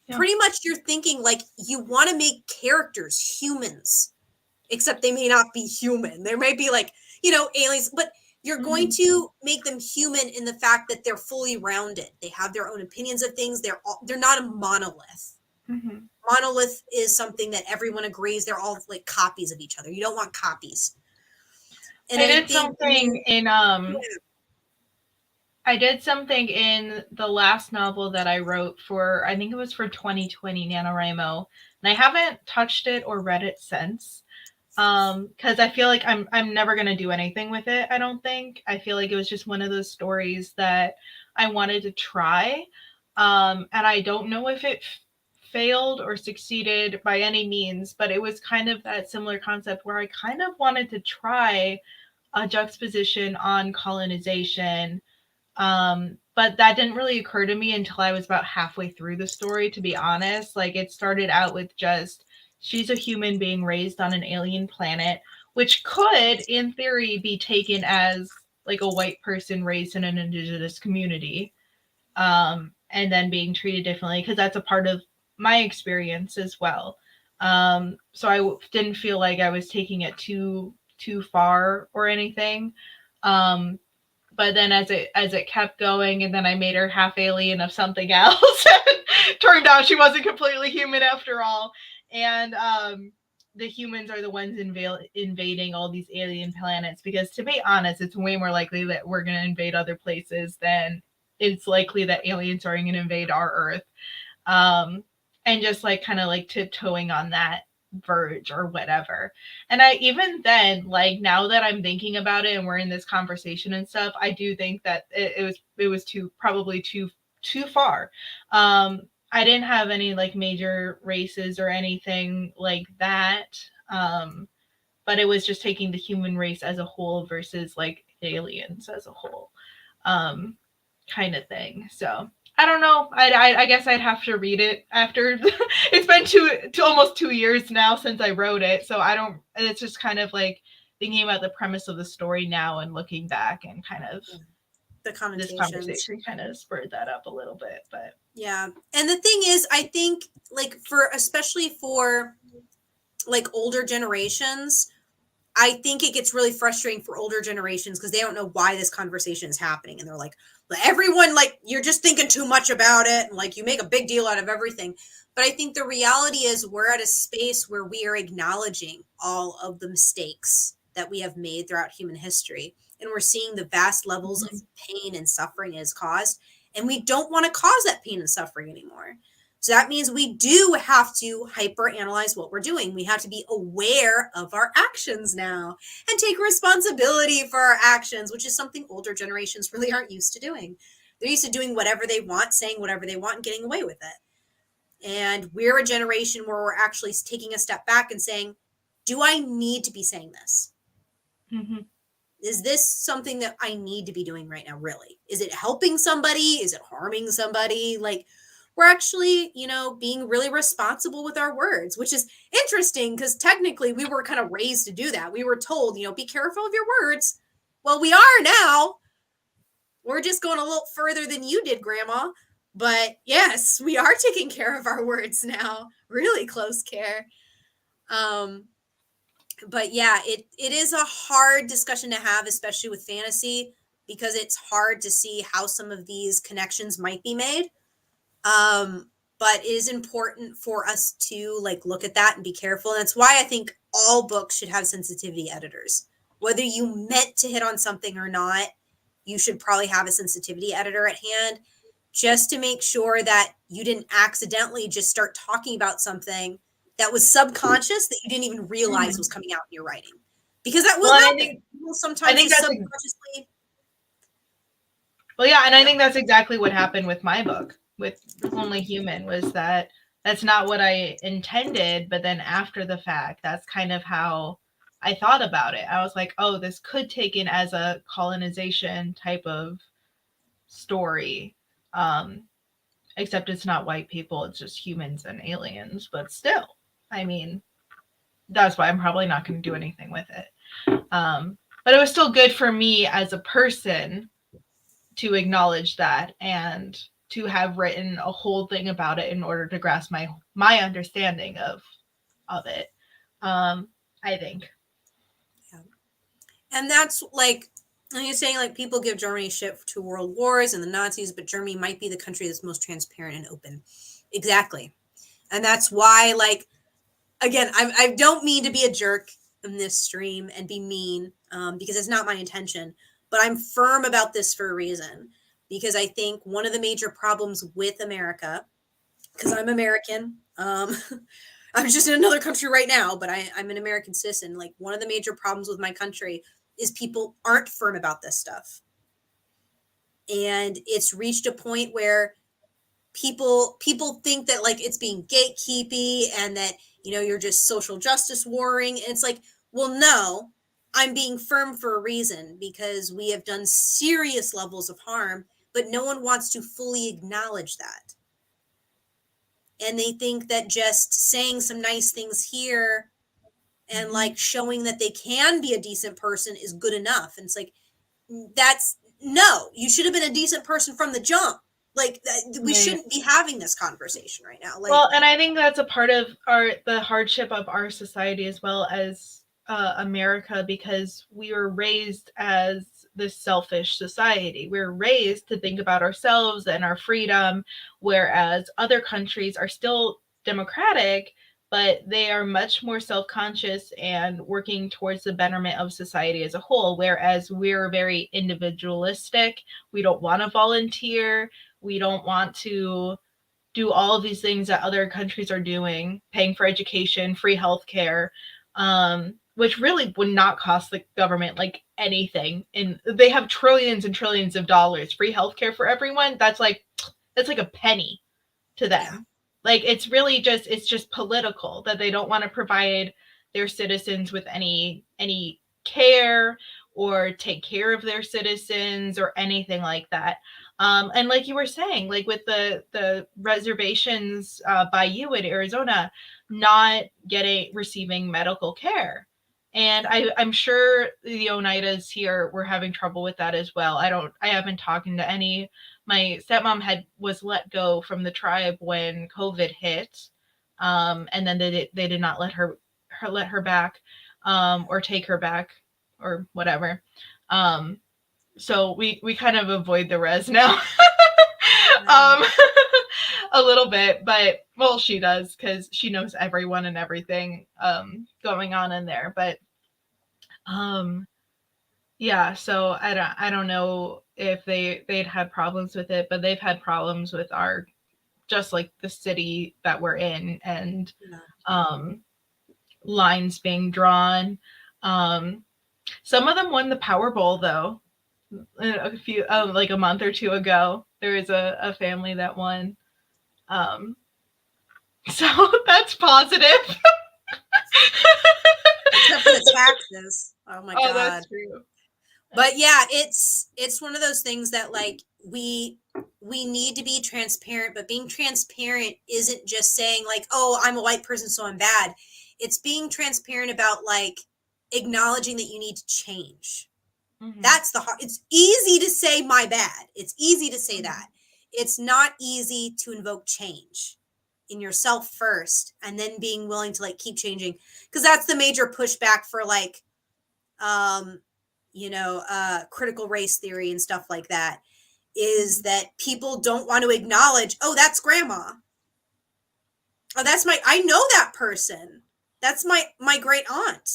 Yeah. Pretty much you're thinking like you want to make characters humans, except they may not be human. There may be like, aliens, but you're going to make them human in the fact that they're fully rounded. They have their own opinions of things. They're not a monolith. Monolith is something that everyone agrees they're all like copies of each other. You don't want copies. And I did something in I did something in the last novel that I wrote for, I think it was for 2020 NaNoWriMo, and I haven't touched it or read it since. Because I feel like I'm never gonna do anything with it, I don't think. I feel like it was just one of those stories that I wanted to try. And I don't know if it failed or succeeded by any means, but it was kind of that similar concept where I kind of wanted to try a juxtaposition on colonization. But that didn't really occur to me until I was about halfway through the story, to be honest. Like, it started out with just, she's a human being raised on an alien planet, which could, in theory, be taken as like a white person raised in an indigenous community, and then being treated differently, because that's a part of my experience as well. So I didn't feel like I was taking it too far or anything. But then as it kept going, and then I made her half alien of something else, turned out she wasn't completely human after all. And the humans are the ones invading all these alien planets, because, to be honest, it's way more likely that we're going to invade other places than it's likely that aliens are going to invade our Earth. And just like kind of like tiptoeing on that verge or whatever. And I, even then, like, now that I'm thinking about it and we're in this conversation and stuff, I do think that it was probably too far. I didn't have any like major races or anything like that. But it was just taking the human race as a whole versus like aliens as a whole, kind of thing. So I don't know. I guess I'd have to read it after. It's been almost 2 years now since I wrote it, so I don't. It's just kind of like thinking about the premise of the story now and looking back, and kind of the connotations. This conversation kind of spurred that up a little bit, but yeah. And the thing is, I think, like, especially for like older generations, I think it gets really frustrating for older generations because they don't know why this conversation is happening, and they're like, everyone, like, you're just thinking too much about it, and like you make a big deal out of everything. But I think the reality is we're at a space where we are acknowledging all of the mistakes that we have made throughout human history, and we're seeing the vast levels of pain and suffering it has caused, and we don't want to cause that pain and suffering anymore. So that means we do have to hyper analyze what we're doing. We have to be aware of our actions now and take responsibility for our actions, which is something older generations really aren't used to doing. They're used to doing whatever they want, saying whatever they want, and getting away with it. And we're a generation where we're actually taking a step back and saying, do I need to be saying this? Mm-hmm. Is this something that I need to be doing right now, really? Is it helping somebody? Is it harming somebody? Like, we're actually, being really responsible with our words, which is interesting because technically we were kind of raised to do that. We were told, be careful of your words. Well, we are now. We're just going a little further than you did, Grandma. But yes, we are taking care of our words now. Really close care. But yeah, it is a hard discussion to have, especially with fantasy, because it's hard to see how some of these connections might be made. But it is important for us to like look at that and be careful. And that's why I think all books should have sensitivity editors. Whether you meant to hit on something or not, you should probably have a sensitivity editor at hand, just to make sure that you didn't accidentally just start talking about something that was subconscious that you didn't even realize was coming out in your writing. Because that will happen. Sometimes subconsciously. Well, yeah, and I think that's exactly what happened with my book, with Only Human, was that that's not what I intended, but then after the fact, that's kind of how I thought about it. I was like, oh, this could take in as a colonization type of story, except it's not white people, it's just humans and aliens, but still, I mean, that's why I'm probably not going to do anything with it. But it was still good for me as a person to acknowledge that and to have written a whole thing about it in order to grasp my understanding of it. I think. Yeah. And that's like you're saying, like, people give Germany shit to world wars and the Nazis, but Germany might be the country that's most transparent and open. Exactly. And that's why, like, again, I don't mean to be a jerk in this stream and be mean, because it's not my intention. But I'm firm about this for a reason, because I think one of the major problems with America, because I'm American, I'm just in another country right now, but I'm an American citizen. Like, one of the major problems with my country is people aren't firm about this stuff. And it's reached a point where people think that like it's being gatekeepy and that, you know, you're just social justice warring. And it's like, well, no, I'm being firm for a reason, because we have done serious levels of harm, but no one wants to fully acknowledge that. And they think that just saying some nice things here and like showing that they can be a decent person is good enough. And it's like, that's no, you should have been a decent person from the jump. Like we shouldn't be having this conversation right now. Like, well, and I think that's a part of the hardship of our society as well as America, because we were raised as this selfish society. We're raised to think about ourselves and our freedom, whereas other countries are still democratic, but they are much more self-conscious and working towards the betterment of society as a whole, whereas we're very individualistic. We don't want to volunteer. We don't want to do all of these things that other countries are doing, paying for education, free healthcare, which really would not cost the government like anything. And they have trillions and trillions of dollars. Free healthcare for everyone, that's like a penny to them. Yeah. Like it's really just political that they don't want to provide their citizens with any care or take care of their citizens or anything like that. And like you were saying, like with the reservations by you in Arizona, not receiving medical care. And I'm sure the Oneidas here were having trouble with that as well. I haven't talked to any. My stepmom was let go from the tribe when COVID hit. And then they did not let her back, or take her back or whatever. So we kind of avoid the res now. A little bit, but well, she does because she knows everyone and everything going on in there. But yeah, so I don't know if they'd had problems with it, but they've had problems with just like the city that we're in, and lines being drawn. Some of them won the Powerball though. A few like a month or two ago, there is a family that won. So that's positive. Except for the taxes. Oh my God. That's true. But yeah, it's one of those things that like we need to be transparent, but being transparent isn't just saying like, oh, I'm a white person, so I'm bad. It's being transparent about like acknowledging that you need to change. Mm-hmm. That's the hard. It's easy to say my bad. It's easy to say that. It's not easy to invoke change in yourself first, and then being willing to like keep changing, because that's the major pushback for like critical race theory and stuff like that, is that people don't want to acknowledge, oh, that's grandma. Oh, I know that person. That's my great aunt.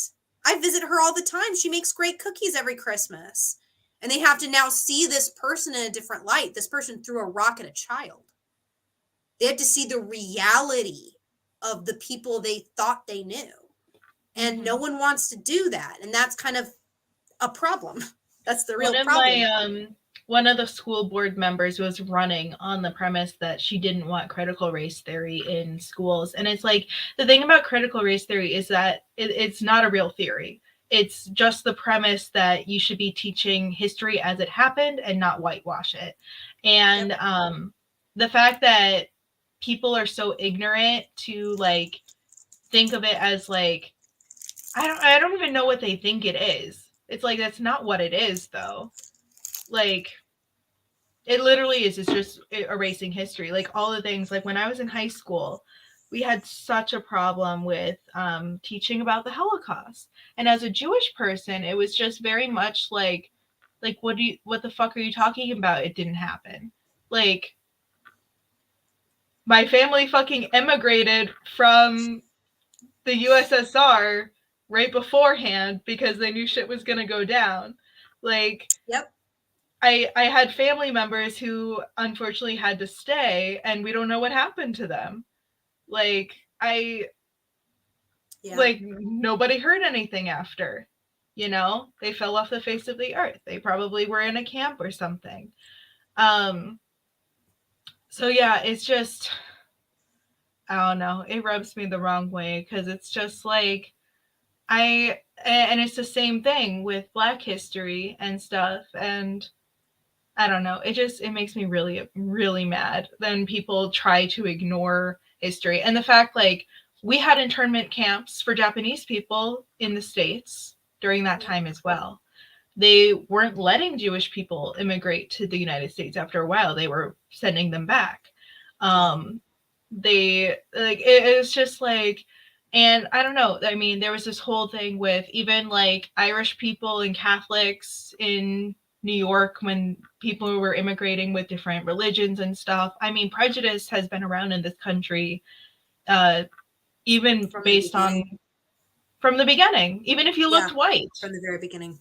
I visit her all the time. She makes great cookies every Christmas. And they have to now see this person in a different light. This person threw a rock at a child. They have to see the reality of the people they thought they knew. And no one wants to do that. And that's kind of a problem. That's the real problem. One of the school board members was running on the premise that she didn't want critical race theory in schools. And it's like, the thing about critical race theory is that it's not a real theory. It's just the premise that you should be teaching history as it happened and not whitewash it. And the fact that people are so ignorant to like think of it as like, I don't even know what they think it is. It's like, that's not what it is though. Like, it literally is. It's just erasing history. Like all the things, like when I was in high school, we had such a problem with teaching about the Holocaust. And as a Jewish person, it was just very much like what the fuck are you talking about? It didn't happen. Like, my family fucking emigrated from the USSR right beforehand because they knew shit was gonna go down. Like, yep. I had family members who unfortunately had to stay, and we don't know what happened to them. Like, like nobody heard anything after, you know, they fell off the face of the earth. They probably were in a camp or something. So yeah, it's just, I don't know, it rubs me the wrong way because it's just like and it's the same thing with Black history and stuff, and I don't know, it makes me really really mad when people try to ignore history and the fact like we had internment camps for Japanese people in the States during that time as well. They weren't letting Jewish people immigrate to the United States after a while. They were sending them back. Um, they like it's just like, and I don't know. I mean, there was this whole thing with even like Irish people and Catholics in New York when people were immigrating with different religions and stuff. I mean, prejudice has been around in this country, uh, even From the based on beginning. from the beginning, even if you Yeah, looked white. from the very beginning.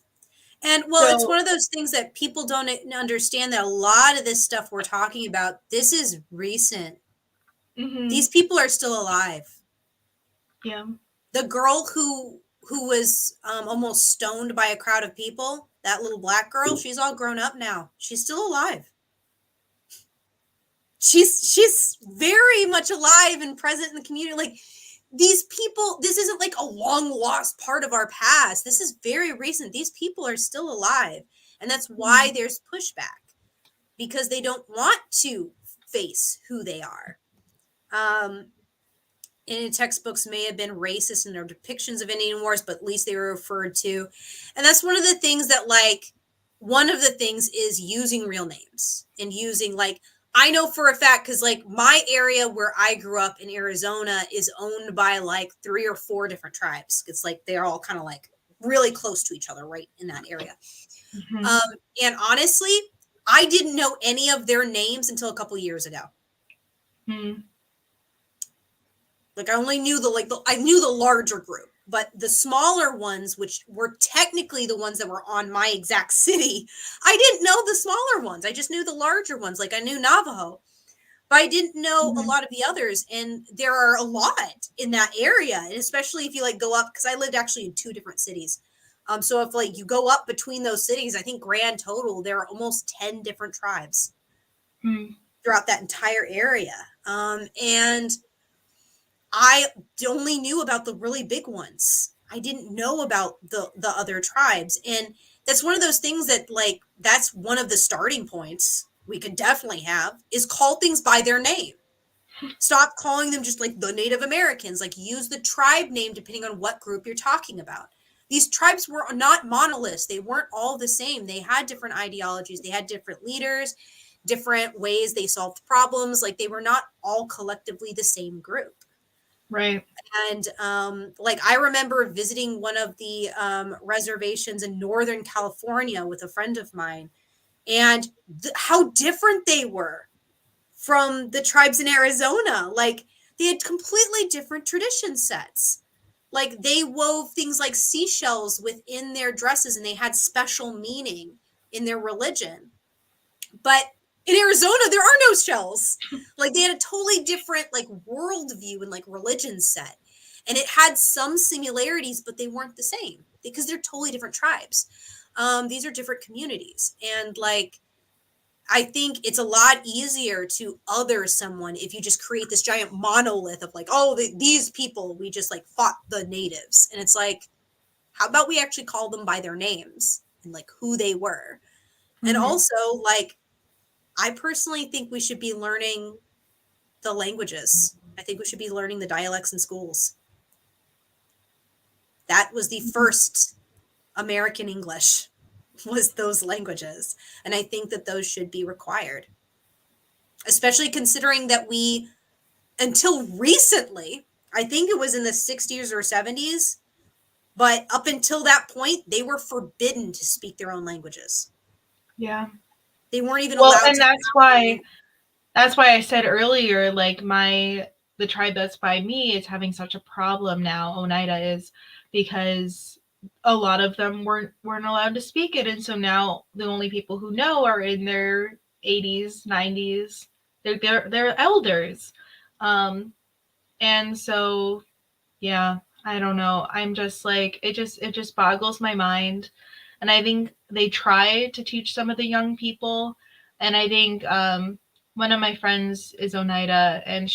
And well, it's So, one of those things that people don't understand that a lot of this stuff we're talking about, this is recent. mhm, These people are still alive. yeah. The girl who was almost stoned by a crowd of people, that little black girl, she's all grown up now. She's still alive. She's very much alive and present in the community. Like these people, this isn't like a long lost part of our past. This is very recent. These people are still alive. And that's why there's pushback, because they don't want to face who they are. In textbooks may have been racist in their depictions of Indian wars, but at least they were referred to. And that's one of the things that, like, one of the things is using real names and using, like, I know for a fact, because like my area where I grew up in Arizona is owned by like 3 or 4 different tribes. It's like they're all kind of like really close to each other right in that area. Mhm. And honestly, I didn't know any of their names until a couple years ago. Mhm. Like I only knew I knew the larger group, but the smaller ones, which were technically the ones that were on my exact city, I didn't know the smaller ones. I just knew the larger ones. Like I knew Navajo, but I didn't know a Mhm. lot of the others. And there are a lot in that area, and especially if you like go up, because I lived actually in 2 different cities. So if like you go up between those cities, I think grand total there are almost 10 different tribes Mhm. throughout that entire area. And I only knew about the really big ones. I didn't know about the other tribes. And that's one of those things that like that's one of the starting points we could definitely have is call things by their name. Stop calling them just like the Native Americans. Like use the tribe name depending on what group you're talking about. These tribes were not monoliths. They weren't all the same. They had different ideologies. They had different leaders, different ways they solved problems. Like they were not all collectively the same group. Right. And like I remember visiting one of the reservations in Northern California with a friend of mine, and how different they were from the tribes in Arizona. Like they had completely different tradition sets. Like they wove things like seashells within their dresses, and they had special meaning in their religion. But in Arizona, there are no shells. Like they had a totally different like worldview and like religion set. And it had some similarities, but they weren't the same because they're totally different tribes. These are different communities. And like I think it's a lot easier to other someone if you just create this giant monolith of like, oh, these people, we just like fought the natives. And it's like, how about we actually call them by their names and like who they were? And Mhm. also, like, I personally think we should be learning the languages. I think we should be learning the dialects in schools. That was the first American English, was those languages. And I think that those should be required, especially considering that we, until recently, I think it was in the 60s or 70s, but up until that point, they were forbidden to speak their own languages. Yeah. They weren't even Well, allowed and to have that's why I said earlier, like the tribe that's by me is having such a problem now, Oneida is, because a lot of them weren't allowed to speak it, and so now the only people who know are in their 80s, 90s. They're elders, and so yeah, I don't know. I'm just like it just boggles my mind, and I think they try to teach some of the young people, and I think one of my friends is Oneida, and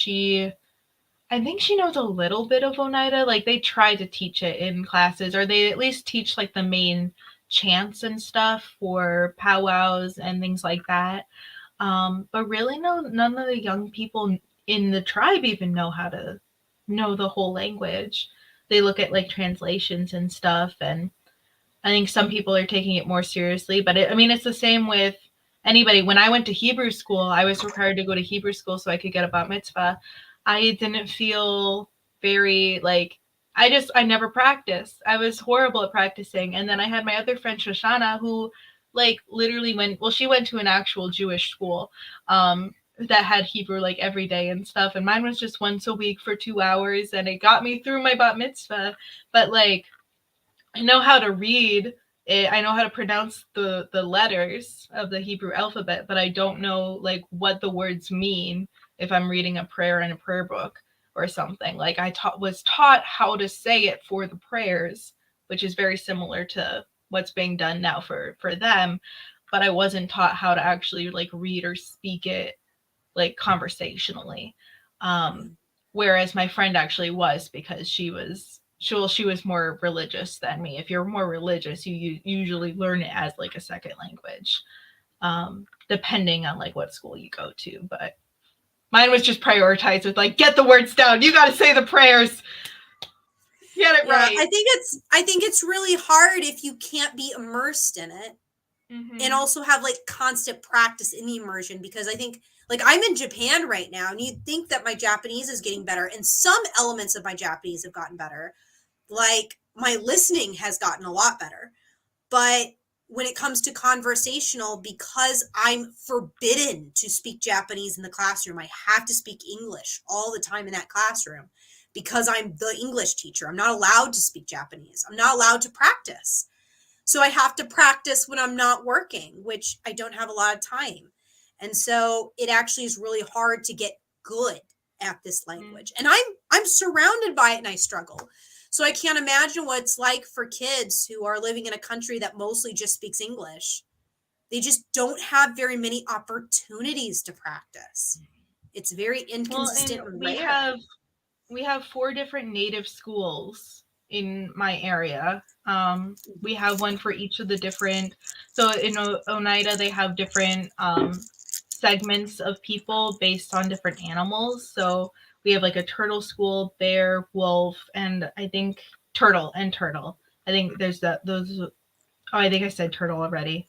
I think she knows a little bit of Oneida. Like they try to teach it in classes, or they at least teach like the main chants and stuff for powwows and things like that. But really, no, none of the young people in the tribe even know how to know the whole language. They look at like translations and stuff, and I think some people are taking it more seriously. But I mean, it's the same with anybody. When I went to Hebrew school, I was required to go to Hebrew school so I could get a bat mitzvah. I didn't feel very like I never practiced. I was horrible at practicing. And then I had my other friend Shoshana who like literally she went to an actual Jewish school that had Hebrew like every day and stuff. And mine was just once a week for 2 hours, and it got me through my bat mitzvah. But like I know how to read it. I know how to pronounce the letters of the Hebrew alphabet, but I don't know like what the words mean if I'm reading a prayer in a prayer book or something. Like I was taught how to say it for the prayers, which is very similar to what's being done now for them, but I wasn't taught how to actually like read or speak it like conversationally. Whereas my friend actually was, because she was more religious than me. If you're more religious, you usually learn it as like a second language, depending on like what school you go to. But mine was just prioritized with like, get the words down. You got to say the prayers. Get it right. I think it's really hard if you can't be immersed in it, and also have like constant practice in the immersion, because I think like I'm in Japan right now, and you'd think that my Japanese is getting better, and some elements of my Japanese have gotten better. Like my listening has gotten a lot better. But when it comes to conversational, because I'm forbidden to speak Japanese in the classroom, I have to speak English all the time in that classroom because I'm the English teacher. I'm not allowed to speak Japanese. I'm not allowed to practice. So I have to practice when I'm not working, which I don't have a lot of time. And so it actually is really hard to get good at this language. And I'm surrounded by it and I struggle. So I can't imagine what it's like for kids who are living in a country that mostly just speaks English. They just don't have very many opportunities to practice. It's very inconsistent. Well, and we have 4 different native schools in my area. We have one for each of the different. So in Oneida, they have different segments of people based on different animals. So we have like a turtle school, bear, wolf, and I think turtle and turtle. I think there's those. Oh, I think I said turtle already.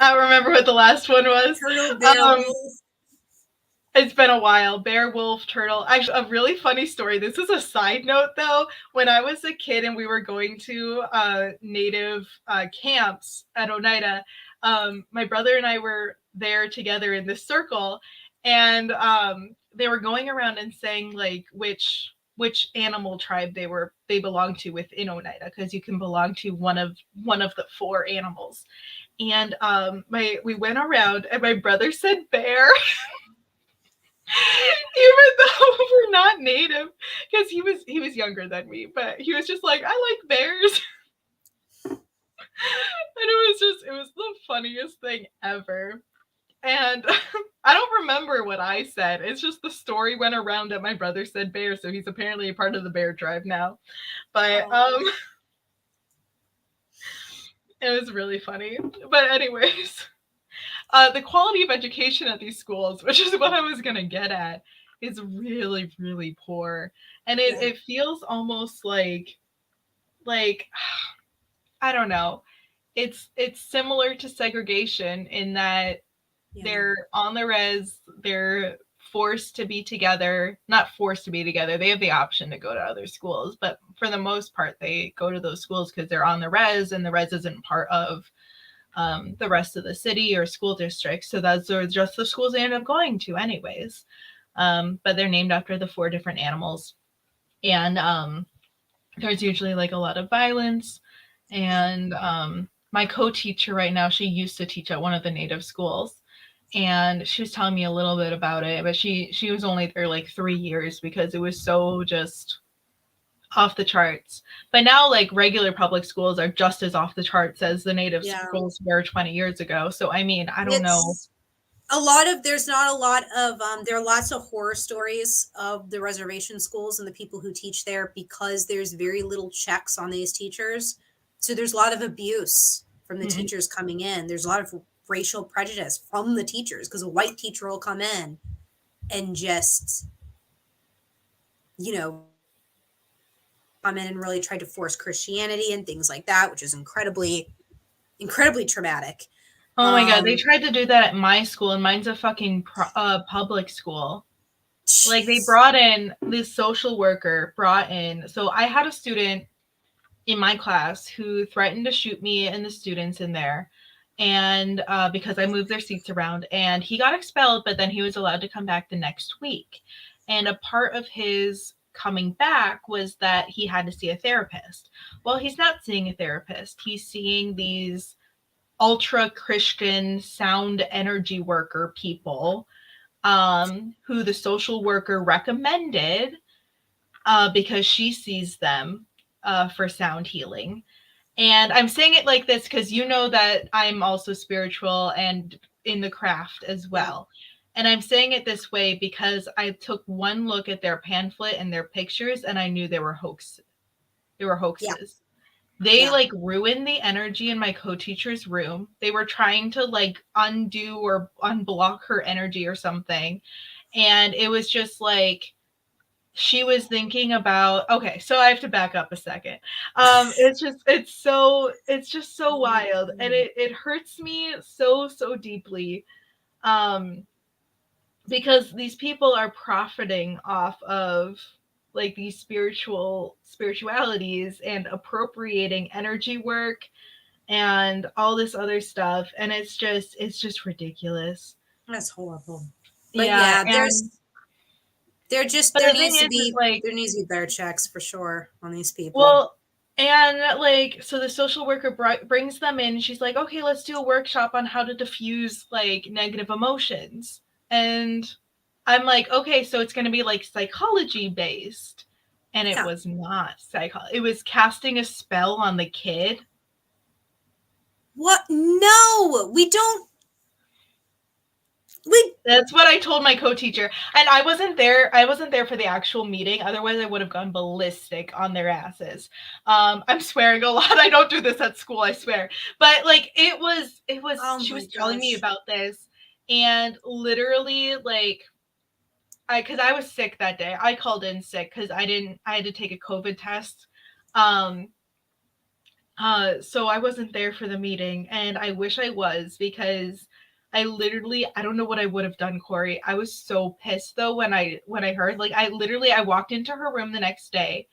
I don't remember what the last one was. Turtle, bear, wolf. It's been a while. Bear, wolf, turtle. Actually, a really funny story. This is a side note, though. When I was a kid and we were going to native camps at Oneida, my brother and I were there together in this circle, and they were going around and saying like which animal tribe they belonged to within Oneida, because you can belong to one of the 4 animals. And we went around, and my brother said bear. Even though we're not native, because he was younger than me, but he was just like, I like bears. And it was the funniest thing ever. And I don't remember what I said. It's just the story went around that my brother said bear, so he's apparently a part of the bear tribe now. But it was really funny. But anyways, the quality of education at these schools, which is what I was going to get at, is really, really poor. And it feels almost like, I don't know. It's similar to segregation in that they're on the res, they're forced to be together, not forced to be together. They have the option to go to other schools, but for the most part, they go to those schools because they're on the res, and the res isn't part of the rest of the city or school district. So those are just the schools they end up going to anyways. But they're named after the 4 different animals. And there's usually like a lot of violence. And my co-teacher right now, she used to teach at one of the native schools. And she was telling me a little bit about it, but she was only there like 3 years because it was so just off the charts. But now like regular public schools are just as off the charts as the native schools were 20 years ago. So I mean, I don't know. there's not a lot of there are lots of horror stories of the reservation schools and the people who teach there, because there's very little checks on these teachers. So there's a lot of abuse from the teachers coming in. There's a lot of racial prejudice from the teachers, because a white teacher will come in and just, come in and really try to force Christianity and things like that, which is incredibly traumatic. Oh my God, they tried to do that at my school, and mine's a fucking public school. Like, they brought in this social worker, so I had a student in my class who threatened to shoot me and the students in there, and because I moved their seats around, and he got expelled, but then he was allowed to come back the next week. And a part of his coming back was that he had to see a therapist. Well, he's not seeing a therapist. He's seeing these ultra Christian sound energy worker people, who the social worker recommended because she sees them for sound healing. And I'm saying it like this because you know that I'm also spiritual and in the craft as well. Yeah. And I'm saying it this way because I took one look at their pamphlet and their pictures, and I knew they were hoaxes. They were hoaxes. Yeah. They like ruined the energy in my co-teacher's room. They were trying to like undo or unblock her energy or something. And it was just like, she was thinking about, okay, so I have to back up a second. It's just so wild. And it hurts me so deeply. Because these people are profiting off of like these spiritualities and appropriating energy work and all this other stuff, and it's just ridiculous. That's horrible. But yeah, there needs to be better checks for sure on these people. Well, and like, so the social worker brings them in, and she's like, okay, let's do a workshop on how to diffuse like negative emotions. And I'm like, okay, so it's going to be like psychology based. And it was not psychology. It was casting a spell on the kid. What? No, we don't. That's what I told my co-teacher. And I wasn't there for the actual meeting. Otherwise, I would have gone ballistic on their asses. I'm swearing a lot. I don't do this at school, I swear. But like, it was, she was telling me about this. And literally, like, because I was sick that day. I called in sick because I had to take a COVID test. So I wasn't there for the meeting, and I wish I was, because I don't know what I would have done, Corey. I was so pissed though when I heard, like, I walked into her room the next day,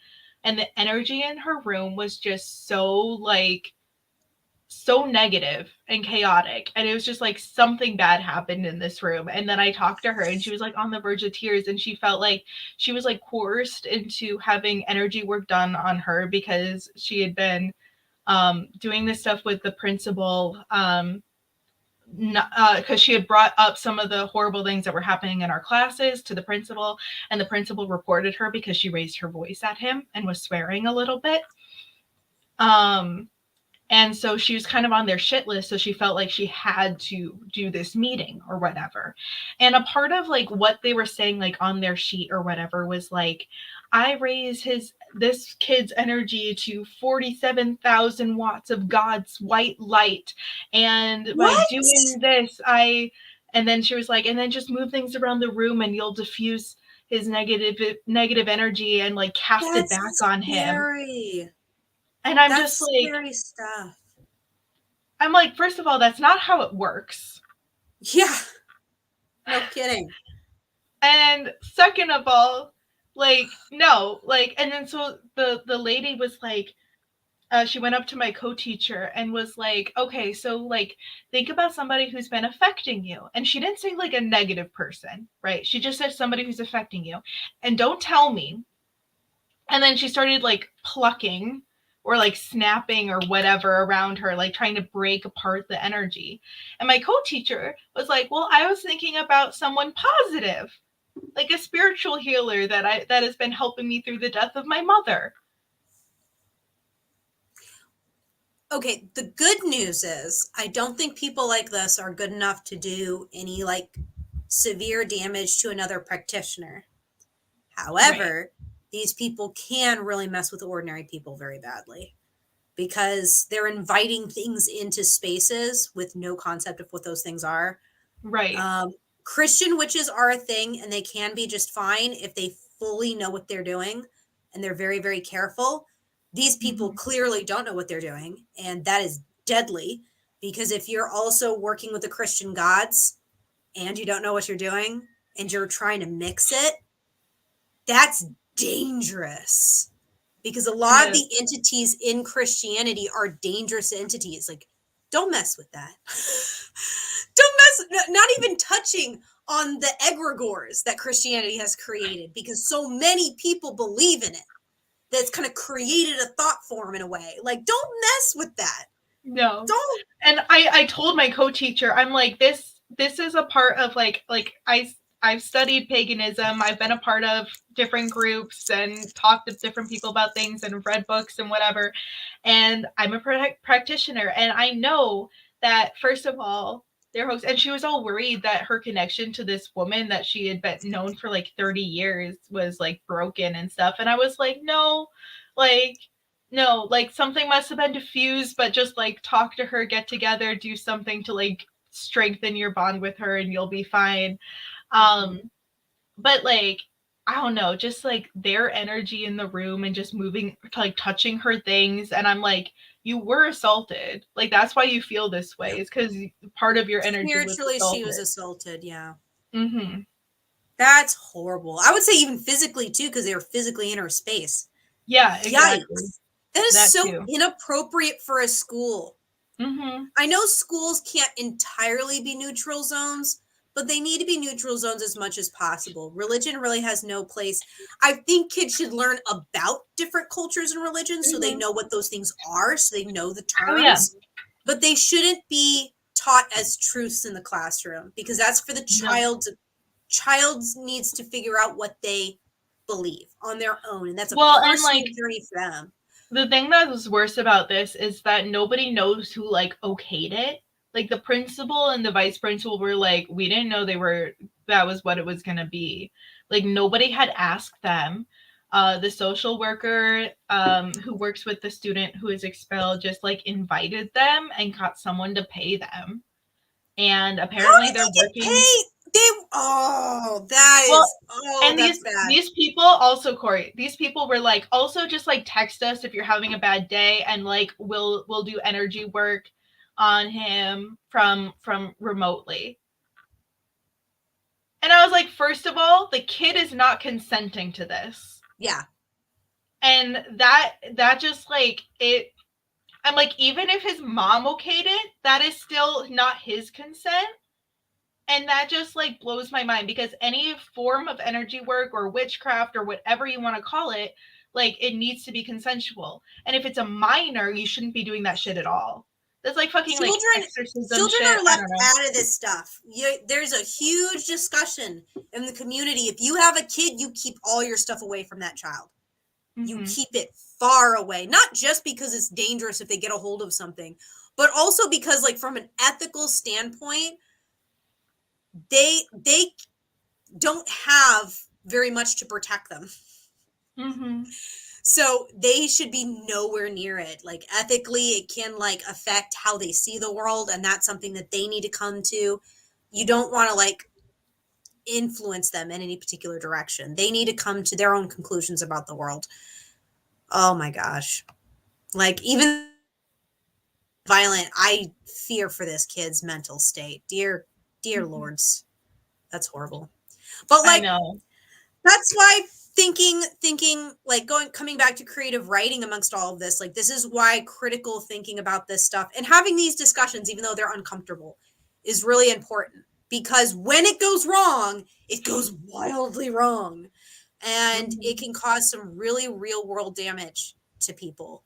and the energy in her room was just so negative and chaotic, and it was just like something bad happened in this room. And then I talked to her, and she was like on the verge of tears, and she felt like she was like coerced into having energy work done on her because she had been doing this stuff with the principal, because she had brought up some of the horrible things that were happening in our classes to the principal, and the principal reported her because she raised her voice at him and was swearing a little bit. And so she was kind of on their shit list. So she felt like she had to do this meeting or whatever. And a part of like what they were saying, like on their sheet or whatever, was like, I raise this kid's energy to 47,000 watts of God's white light. And by doing this, and then she was like, and then just move things around the room and you'll diffuse his negative energy and like cast it back on him. And I'm just like, scary stuff. I'm like, first of all, that's not how it works. Yeah. No kidding. And second of all, like, no, like, and then so the lady was like, she went up to my co-teacher and was like, okay, so like, think about somebody who's been affecting you. And she didn't say like a negative person, right? She just said somebody who's affecting you. And don't tell me. And then she started like plucking or like snapping or whatever around her, like trying to break apart the energy. And my co-teacher was like, well, I was thinking about someone positive, like a spiritual healer that has been helping me through the death of my mother. Okay, the good news is I don't think people like this are good enough to do any like severe damage to another practitioner. However, these people can really mess with ordinary people very badly because they're inviting things into spaces with no concept of what those things are. Right. Christian witches are a thing, and they can be just fine if they fully know what they're doing and they're very, very careful. These people clearly don't know what they're doing, and that is deadly because if you're also working with the Christian gods and you don't know what you're doing and you're trying to mix it, that's dangerous because a lot of the entities in Christianity are dangerous entities. Like, don't mess with that. Don't mess, not even touching on the egregores that Christianity has created because so many people believe in it that's kind of created a thought form in a way. Like, don't mess with that. No. Don't. And I told my co-teacher, I'm like, this is a part of like I've studied paganism. I've been a part of different groups and talked to different people about things and read books and whatever. And I'm a practitioner. And I know that, first of all, they're hosts. And she was all worried that her connection to this woman that she had been known for like 30 years was like broken and stuff. And I was like, no, something must have been diffused, but just like talk to her, get together, do something to like strengthen your bond with her and you'll be fine. But like, I don't know, just like their energy in the room and just moving, like touching her things. And I'm like, you were assaulted. Like, that's why you feel this way. It's because part of your energy Spiritually, was assaulted. she was assaulted. Yeah. Mm-hmm. That's horrible. I would say even physically too, because they were physically in her space. Yeah, exactly. Yikes. That is That so too. inappropriate for a school. Mm-hmm. I know schools can't entirely be neutral zones, but they need to be neutral zones as much as possible. Religion really has no place. I think kids should learn about different cultures and religions so they know what those things are, so they know the terms. Oh, yeah. But they shouldn't be taught as truths in the classroom because that's for the child. Child needs to figure out what they believe on their own, and that's a personal journey for them. The thing that was worse about this is that nobody knows who like okayed it. Like the principal and the vice principal were like, we didn't know that was what it was going to be. Like nobody had asked them. The social worker who works with the student who is expelled just like invited them and got someone to pay them. And apparently they're working. That's bad. These people also, Corey, these people were like, also just like text us if you're having a bad day and like we'll do energy work on him from remotely. And I was like, first of all, the kid is not consenting to this. Yeah. And that just like it, I'm like, even if his mom okayed it, that is still not his consent. And that just like blows my mind because any form of energy work or witchcraft or whatever you want to call it, like it needs to be consensual. And if it's a minor, you shouldn't be doing that shit at all. That's like fucking children, like exorcism children shit. are left out of this stuff. There's a huge discussion in the community. If you have a kid, you keep all your stuff away from that child. You keep it far away, not just because it's dangerous if they get a hold of something, but also because like from an ethical standpoint, they don't have very much to protect them. So they should be nowhere near it. Like ethically, it can like affect how they see the world, and that's something that they need to come to. You don't want to like influence them in any particular direction. They need to come to their own conclusions about the world. Oh my gosh. Like even violent, I fear for this kid's mental state. Dear lords. That's horrible. But like, I know. That's why thinking like coming back to creative writing amongst all of this, like this is why critical thinking about this stuff and having these discussions, even though they're uncomfortable, is really important because when it goes wrong, it goes wildly wrong. And it can cause some really real world damage to people.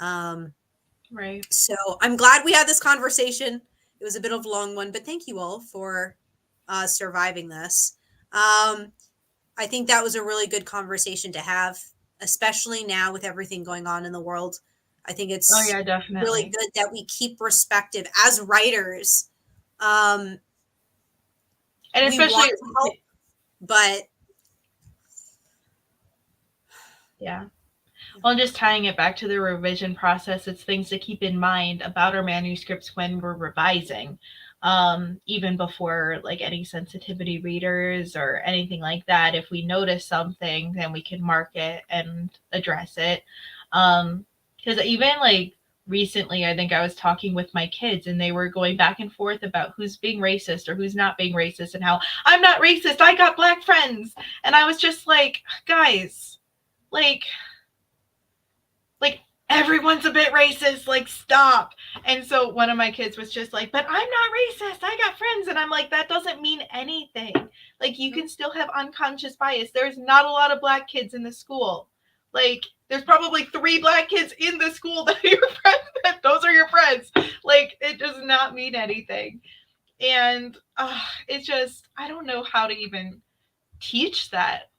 Right. So I'm glad we had this conversation. It was a bit of a long one, but thank you all for surviving this. I think that was a really good conversation to have, especially now with everything going on in the world. I think Oh it's yeah, definitely. really good that we keep perspective as writers. And We especially, want to help, but yeah. Well, just tying it back to the revision process, it's things to keep in mind about our manuscripts when we're revising. Even before like any sensitivity readers or anything like that, if we notice something, then we can mark it and address it. Because even like recently, I think I was talking with my kids and they were going back and forth about who's being racist or who's not being racist and how I'm not racist, I got black friends. And I was just like, guys, like everyone's a bit racist, like stop. And so one of my kids was just like, but I'm not racist, I got friends. And I'm like, that doesn't mean anything. Like you can still have unconscious bias. There's not a lot of black kids in the school. Like there's probably 3 black kids in the school that are your friends, that those are your friends. Like it does not mean anything. And it's just, I don't know how to even teach that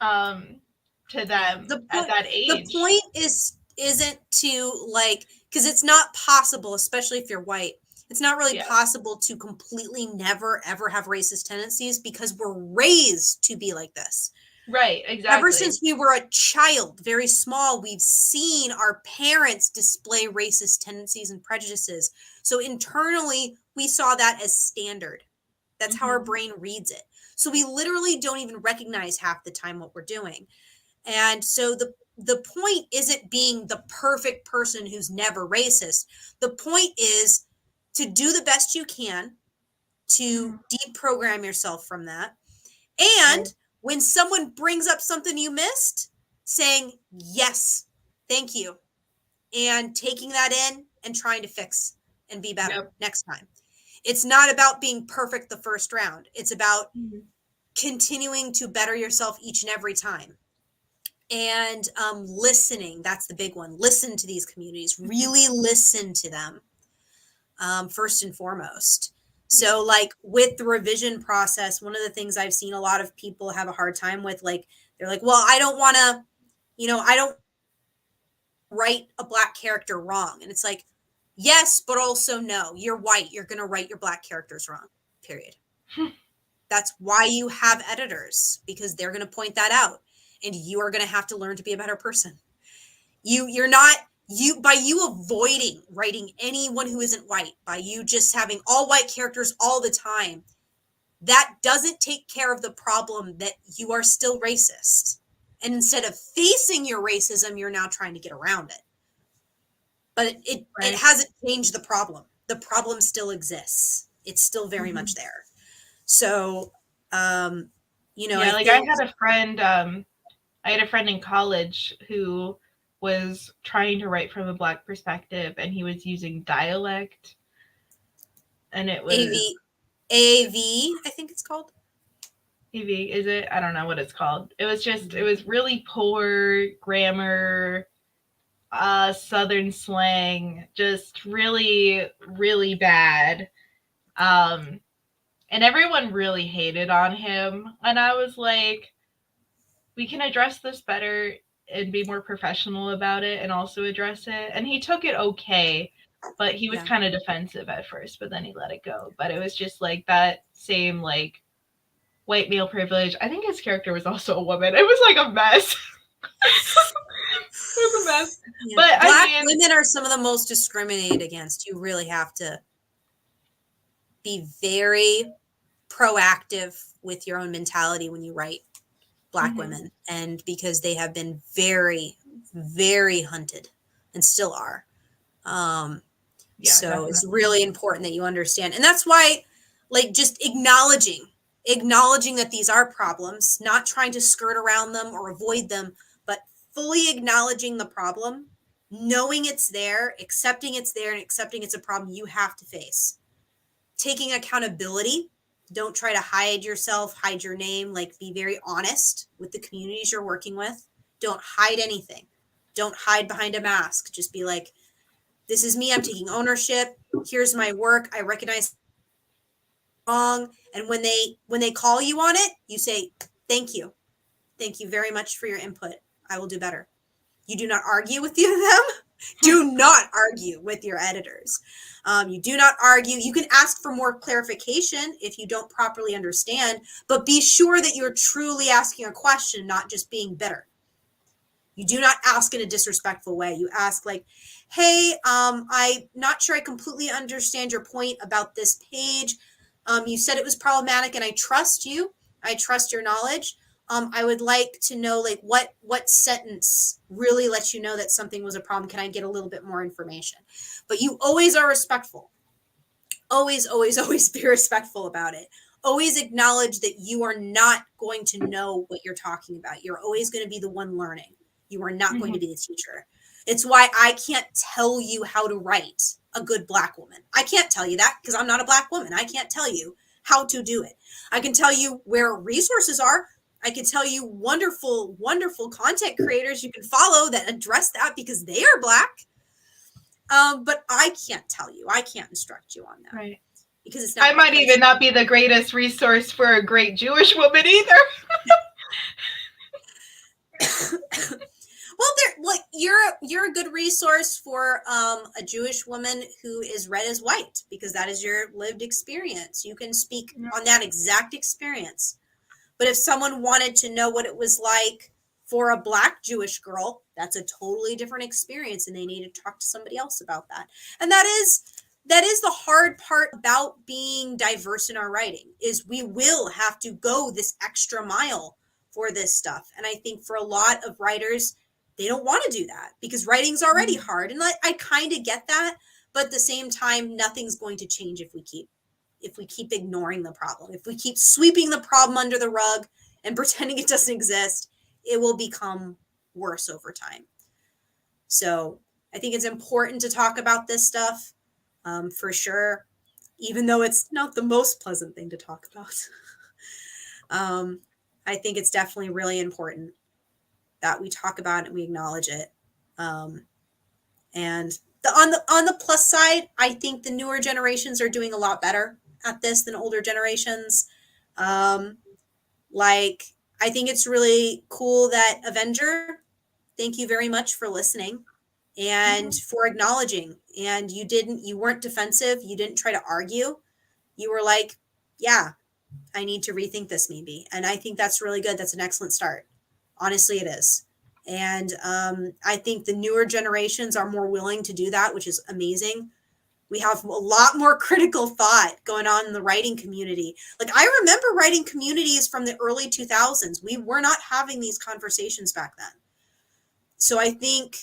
to them at that the age. point isn't to like, because it's not possible, especially if you're white, it's not really possible to completely never ever have racist tendencies because we're raised to be like this. Right, exactly. Ever since we were a child, very small, we've seen our parents display racist tendencies and prejudices. So internally, we saw that as standard. That's how our brain reads it. So we literally don't even recognize half the time what we're doing. And so the point isn't being the perfect person who's never racist. The point is to do the best you can to deprogram yourself from that. And when someone brings up something you missed, saying, yes, thank you. And taking that in and trying to fix and be better next time. It's not about being perfect the first round. It's about continuing to better yourself each and every time. And listening, that's the big one. Listen to these communities, really listen to them first and foremost. So like with the revision process, one of the things I've seen a lot of people have a hard time with, like, they're like, well, I don't want to, I don't write a black character wrong. And it's like, yes, but also no, you're white. You're going to write your black characters wrong, period. That's why you have editors, because they're going to point that out. And you are going to have to learn to be a better person. By you avoiding writing anyone who isn't white, by you just having all white characters all the time, that doesn't take care of the problem that you are still racist. And instead of facing your racism, you're now trying to get around it. But it hasn't changed the problem. The problem still exists. It's still very much there. So, I had a friend. I had a friend in college who was trying to write from a black perspective, and he was using dialect, and it was AV, I think it's called. AV, is it? I don't know what it's called. It was just, it was really poor grammar, Southern slang, just really, really bad. And everyone really hated on him. And I was like, we can address this better and be more professional about it and also address it. And he took it okay, but he was kind of defensive at first, but then he let it go. But it was just like that same like white male privilege. I think his character was also a woman. It was like a mess. It was a mess. Yeah. But black women are some of the most discriminated against. You really have to be very proactive with your own mentality when you write black women, and because they have been very, very hunted and still are. So definitely. It's really important that you understand. And that's why, like, just acknowledging that these are problems, not trying to skirt around them or avoid them, but fully acknowledging the problem, knowing it's there, accepting it's there, and accepting it's a problem you have to face. Taking accountability. Don't try to hide yourself, hide your name. Like, be very honest with the communities you're working with. Don't hide anything. Don't hide behind a mask. Just be like, this is me. I'm taking ownership. Here's my work. I recognize wrong. And when they call you on it, you say, thank you. Thank you very much for your input. I will do better. You do not argue with them. Do not argue with your editors. You do not argue. You can ask for more clarification if you don't properly understand, but be sure that you're truly asking a question, not just being bitter. You do not ask in a disrespectful way. You ask like, hey, I'm not sure I completely understand your point about this page. You said it was problematic and I trust you. I trust your knowledge. I would like to know like what sentence really lets you know that something was a problem. Can I get a little bit more information? But you always are respectful. Always, always, always be respectful about it. Always acknowledge that you are not going to know what you're talking about. You're always going to be the one learning. You are not going to be the teacher. It's why I can't tell you how to write a good Black woman. I can't tell you that because I'm not a Black woman. I can't tell you how to do it. I can tell you where resources are. I can tell you wonderful, wonderful content creators you can follow that address that because they are Black. But I can't tell you. I can't instruct you on that. Right. Because it's not. I might even not be the greatest resource for a great Jewish woman either. Well, you're a good resource for a Jewish woman who is read as white because that is your lived experience. You can speak on that exact experience. But if someone wanted to know what it was like for a Black Jewish girl, that's a totally different experience, and they need to talk to somebody else about that. And that is the hard part about being diverse in our writing is we will have to go this extra mile for this stuff. And I think for a lot of writers, they don't want to do that because writing's already hard. And I kind of get that. But at the same time, nothing's going to change if we keep ignoring the problem. If we keep sweeping the problem under the rug and pretending it doesn't exist, it will become worse over time. So I think it's important to talk about this stuff for sure, even though it's not the most pleasant thing to talk about. I think it's definitely really important that we talk about it and we acknowledge it. And on the plus side, I think the newer generations are doing a lot better at this than older generations. I think it's really cool that Avenger, thank you very much for listening and for acknowledging. And you weren't defensive. You didn't try to argue. You were like, yeah, I need to rethink this maybe. And I think that's really good. That's an excellent start. Honestly, it is. And I think the newer generations are more willing to do that, which is amazing. We have a lot more critical thought going on in the writing community. Like I remember writing communities from the early 2000s. We were not having these conversations back then. So I think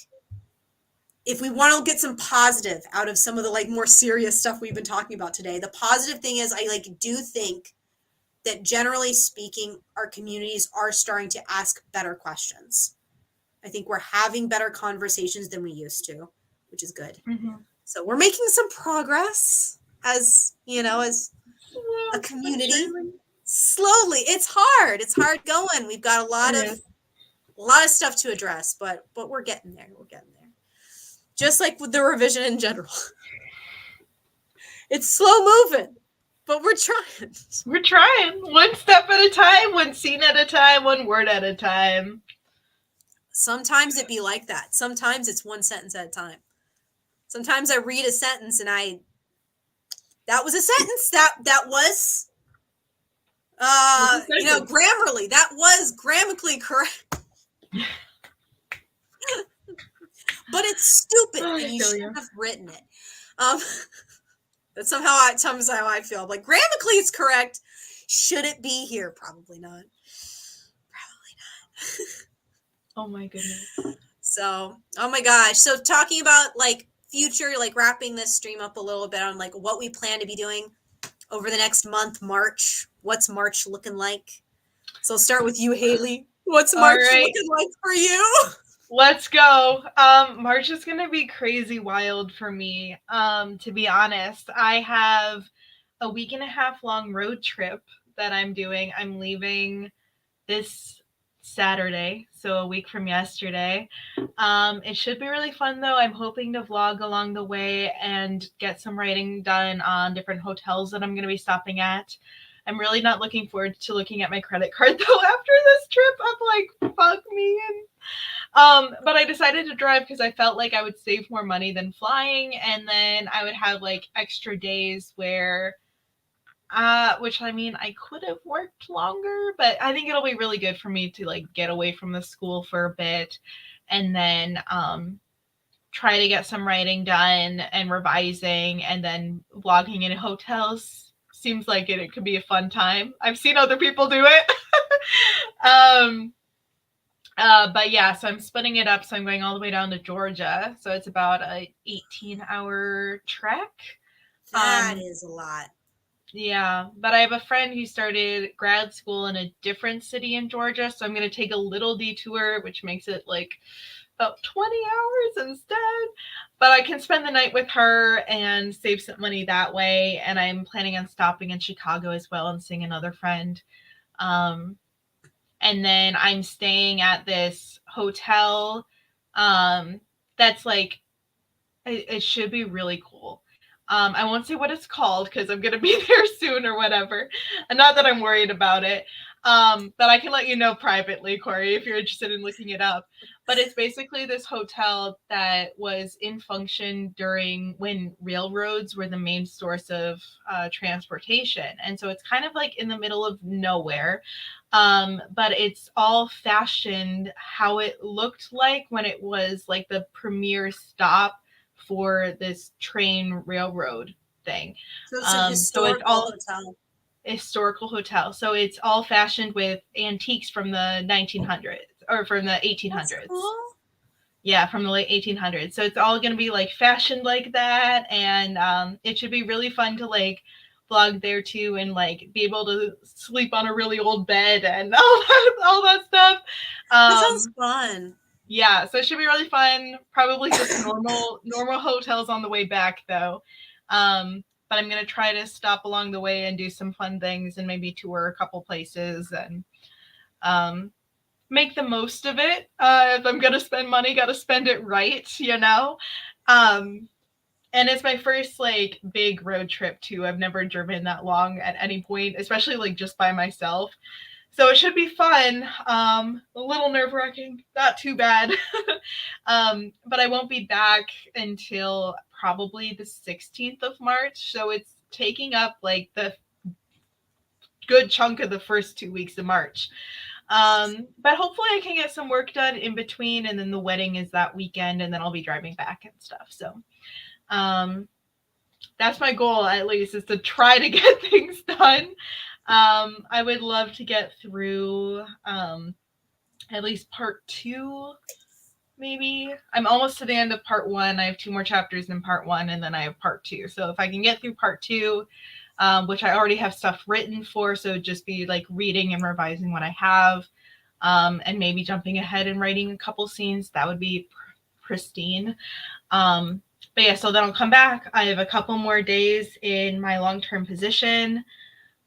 if we want to get some positive out of some of the more serious stuff we've been talking about today, the positive thing is I do think that generally speaking, our communities are starting to ask better questions. I think we're having better conversations than we used to, which is good. So we're making some progress as a community. Slowly. It's hard. It's hard going. We've got a lot of stuff to address, but we're getting there. We're getting there. Just like with the revision in general. It's slow moving, but we're trying. We're trying. One step at a time, one scene at a time, one word at a time. Sometimes it be like that. Sometimes it's one sentence at a time. Sometimes I read a sentence and that was a sentence that was grammarly. That was grammatically correct. But it's stupid and you shouldn't have written it. That's sometimes how I feel. Like grammatically it's correct. Should it be here? Probably not. Probably not. Oh my goodness. So, oh my gosh. So talking about future, wrapping this stream up a little bit on what we plan to be doing over the next month, March. What's March looking like? So I'll start with you, Haley. What's March looking like for you? Let's go. March is going to be crazy wild for me. To be honest, I have a 1.5 week long road trip that I'm doing. I'm leaving this Saturday, so a week from yesterday. It should be really fun though. I'm hoping to vlog along the way and get some writing done on different hotels that I'm going to be stopping at. I'm really not looking forward to looking at my credit card though after this trip. I'm like, fuck me. But I decided to drive because I felt like I would save more money than flying, and then I would have like extra days where, which I mean, I could have worked longer, but I think it'll be really good for me to like get away from the school for a bit, and then try to get some writing done and revising, and then vlogging in hotels seems like it could be a fun time. I've seen other people do it. But yeah, so I'm splitting it up. So I'm going all the way down to Georgia. So it's about a 18-hour trek. That is a lot. Yeah, but I have a friend who started grad school in a different city in Georgia. So I'm going to take a little detour, which makes it like about 20 hours instead. But I can spend the night with her and save some money that way. And I'm planning on stopping in Chicago as well and seeing another friend. And then I'm staying at this hotel that's like, it should be really cool. I won't say what it's called because I'm going to be there soon or whatever. And not that I'm worried about it. But I can let you know privately, Corey, if you're interested in looking it up. But it's basically this hotel that was in function during when railroads were the main source of transportation. And so it's kind of like in the middle of nowhere. But it's all fashioned how it looked like when it was like the premier stop for this train railroad thing. So it's a historical hotel. Historical hotel. So it's all fashioned with antiques from the 1900s or from the 1800s. That's cool. Yeah, from the late 1800s. So it's all going to be like fashioned like that. And it should be really fun to like vlog there too and like be able to sleep on a really old bed and all that stuff. That sounds fun. Yeah, so it should be really fun. Probably just normal hotels on the way back though. But I'm gonna try to stop along the way and do some fun things and maybe tour a couple places and make the most of it. If I'm gonna spend money, gotta spend it right, you know. And it's my first like big road trip too. I've never driven that long at any point, especially like just by myself. So it should be fun. A little nerve-wracking, not too bad. But I won't be back until probably the 16th of March. So it's taking up like the good chunk of the first 2 weeks of March. But hopefully I can get some work done in between, and then the wedding is that weekend, and then I'll be driving back and stuff. So that's my goal, at least, is to try to get things done. I would love to get through at least part 2, maybe. I'm almost to the end of part 1. I have 2 more chapters in part 1, and then I have part 2. So if I can get through part 2, which I already have stuff written for, so just be like reading and revising what I have, and maybe jumping ahead and writing a couple scenes, that would be pristine. But yeah, so then I'll come back. I have a couple more days in my long-term position.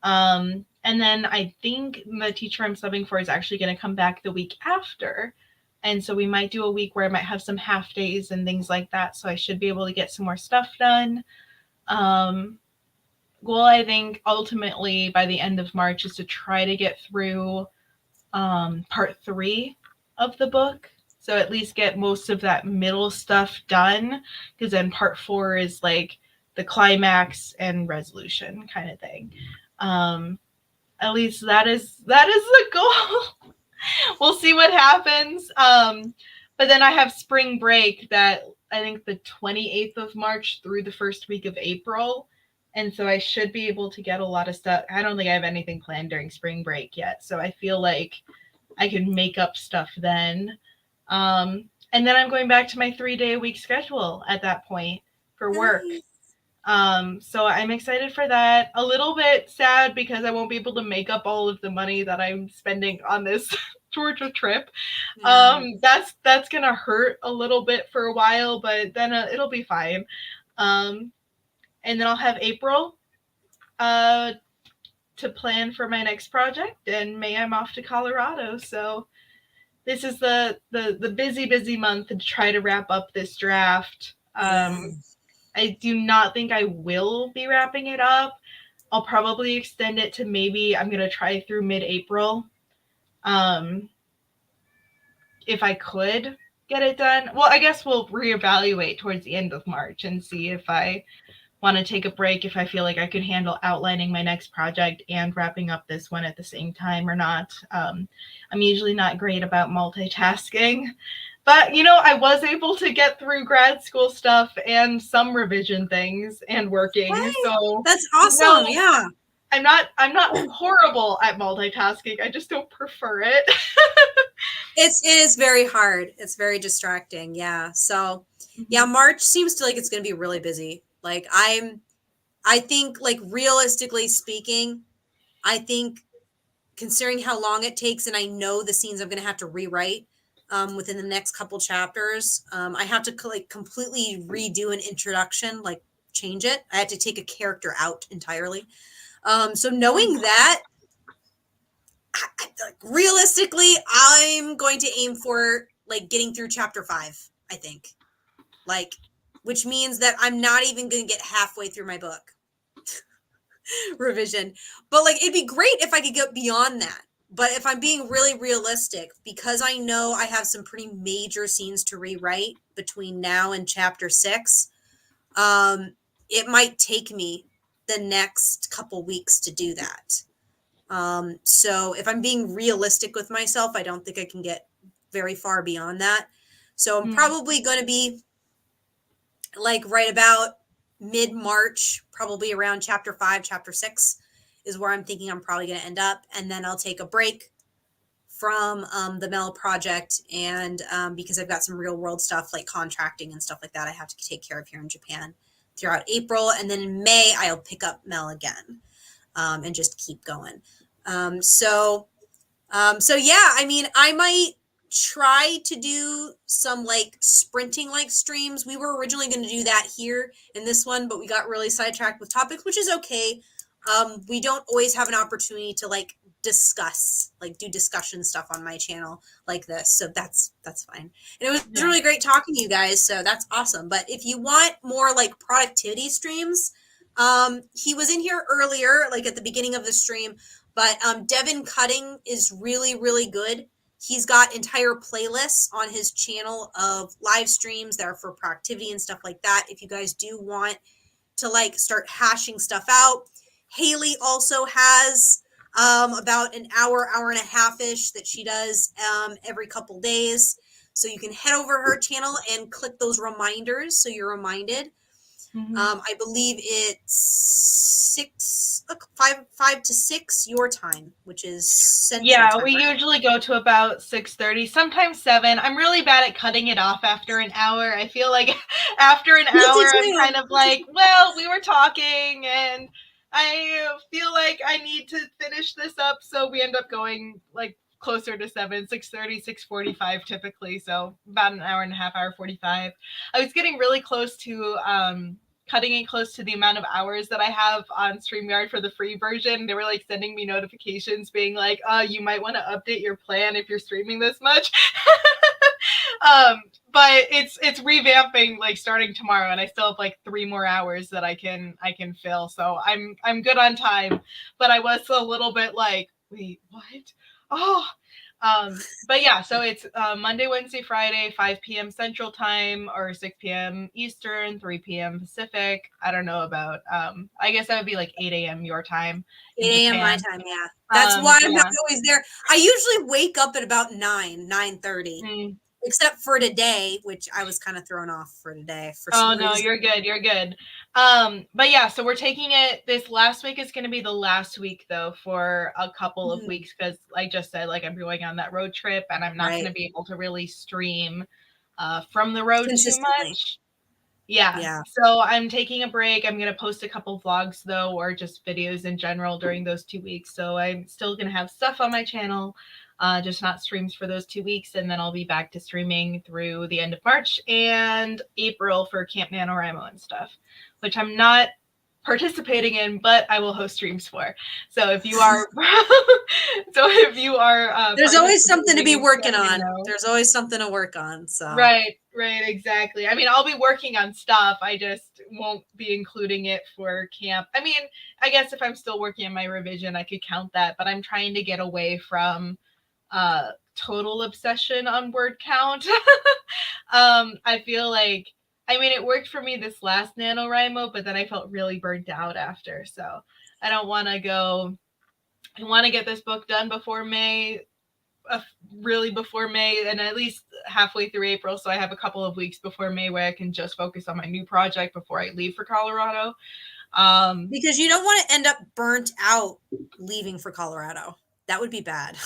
And then I think the teacher I'm subbing for is actually going to come back the week after. And so we might do a week where I might have some half days and things like that. So I should be able to get some more stuff done. Goal, I think, ultimately by the end of March is to try to get through part 3 of the book. So at least get most of that middle stuff done. Because then part 4 is like the climax and resolution kind of thing. At least that is the goal. We'll see what happens. But then I have spring break that I think the 28th of March through the first week of April. And so I should be able to get a lot of stuff. I don't think I have anything planned during spring break yet. So I feel like I can make up stuff then. And then I'm going back to my 3-day-a-week schedule at that point for work. Nice. So I'm excited for that. A little bit sad because I won't be able to make up all of the money that I'm spending on this Georgia trip. Yeah. That's gonna hurt a little bit for a while, but then it'll be fine. And then I'll have April to plan for my next project, and May I'm off to Colorado. So this is the busy month to try to wrap up this draft. I do not think I will be wrapping it up. I'll probably extend it to maybe I'm going to try through mid-April. if I could get it done. Well, I guess we'll reevaluate towards the end of March and see if I want to take a break, if I feel like I could handle outlining my next project and wrapping up this one at the same time or not. I'm usually not great about multitasking, but I was able to get through grad school stuff and some revision things and working. Right. So That's awesome. Yeah. I'm not horrible at multitasking. I just don't prefer it. It is very hard. It's very distracting. Yeah. So yeah, March seems to like it's going to be really busy. Like I think like realistically speaking, I think considering how long it takes, and I know the scenes I'm going to have to rewrite within the next couple chapters, I have to like completely redo an introduction, like change it. I had to take a character out entirely. So knowing that, like, realistically, I'm going to aim for like getting through chapter 5, I think. Like, which means that I'm not even going to get halfway through my book revision. But like, it'd be great if I could get beyond that. But if I'm being really realistic, because I know I have some pretty major scenes to rewrite between now and chapter 6, it might take me the next couple weeks to do that. So if I'm being realistic with myself, I don't think I can get very far beyond that. So I'm probably going to be like right about mid-March, probably around chapter 5, chapter 6 is where I'm thinking I'm probably going to end up. And then I'll take a break from the M.E.L project. And because I've got some real world stuff like contracting and stuff like that, I have to take care of here in Japan throughout April. And then in May, I'll pick up M.E.L again and just keep going. So yeah, I mean, I might try to do some like sprinting like streams. We were originally going to do that here in this one, but we got really sidetracked with topics, which is okay. We don't always have an opportunity to like discuss, like do discussion stuff on my channel like this. So that's fine. And it was really great talking to you guys. So that's awesome. But if you want more like productivity streams, he was in here earlier, like at the beginning of the stream, but Devin Cutting is really, really good. He's got entire playlists on his channel of live streams that are for productivity and stuff like that. If you guys do want to like start hashing stuff out. Haley also has about an hour and a half-ish that she does every couple days. So you can head over her channel and click those reminders so you're reminded. I believe it's 5 to 6 your time, which is Central time, we usually go to about 6:30, sometimes 7. I'm really bad at cutting it off after an hour. I feel like after an hour, I'm kind of like, well, we were talking and I feel like I need to finish this up. So we end up going like closer to 7, 6:30, 6:45 typically. So about an hour and a half, hour 45. I was getting really close to cutting it close to the amount of hours that I have on StreamYard for the free version. They were like sending me notifications being like, you might want to update your plan if you're streaming this much. But it's revamping like starting tomorrow, and I still have like 3 more hours that I can fill. So I'm good on time, but I was a little bit like, wait, what? But yeah, so it's Monday, Wednesday, Friday, 5 p.m. Central Time or 6 p.m. Eastern, 3 p.m. Pacific. I don't know about, I guess that would be like 8 a.m. your time. 8 a.m. my time, yeah. That's why I'm not always there. I usually wake up at about 9:30. Except for today, which I was kind of thrown off for today. No, you're good. You're good. But yeah, so we're taking it. This last week is going to be the last week, though, for a couple of weeks because, like I just said, like I'm going on that road trip, and I'm not going to be able to really stream from the road too much. Yeah. So I'm taking a break. I'm going to post a couple vlogs, though, or just videos in general during those 2 weeks. So I'm still going to have stuff on my channel. Just not streams for those 2 weeks, and then I'll be back to streaming through the end of March and April for Camp NaNoWriMo and stuff, which I'm not participating in, but I will host streams for. So if you are, there's always something to be working on. There's always something to work on. So right, exactly. I mean, I'll be working on stuff. I just won't be including it for camp. I mean, I guess if I'm still working on my revision, I could count that, but I'm trying to get away from total obsession on word count. I feel like, I mean, it worked for me this last NaNoWriMo, but then I felt really burnt out after. So I don't want to go. I want to get this book done before May, really before May, and at least halfway through April. So I have a couple of weeks before May where I can just focus on my new project before I leave for Colorado. Because you don't want to end up burnt out leaving for Colorado. That would be bad.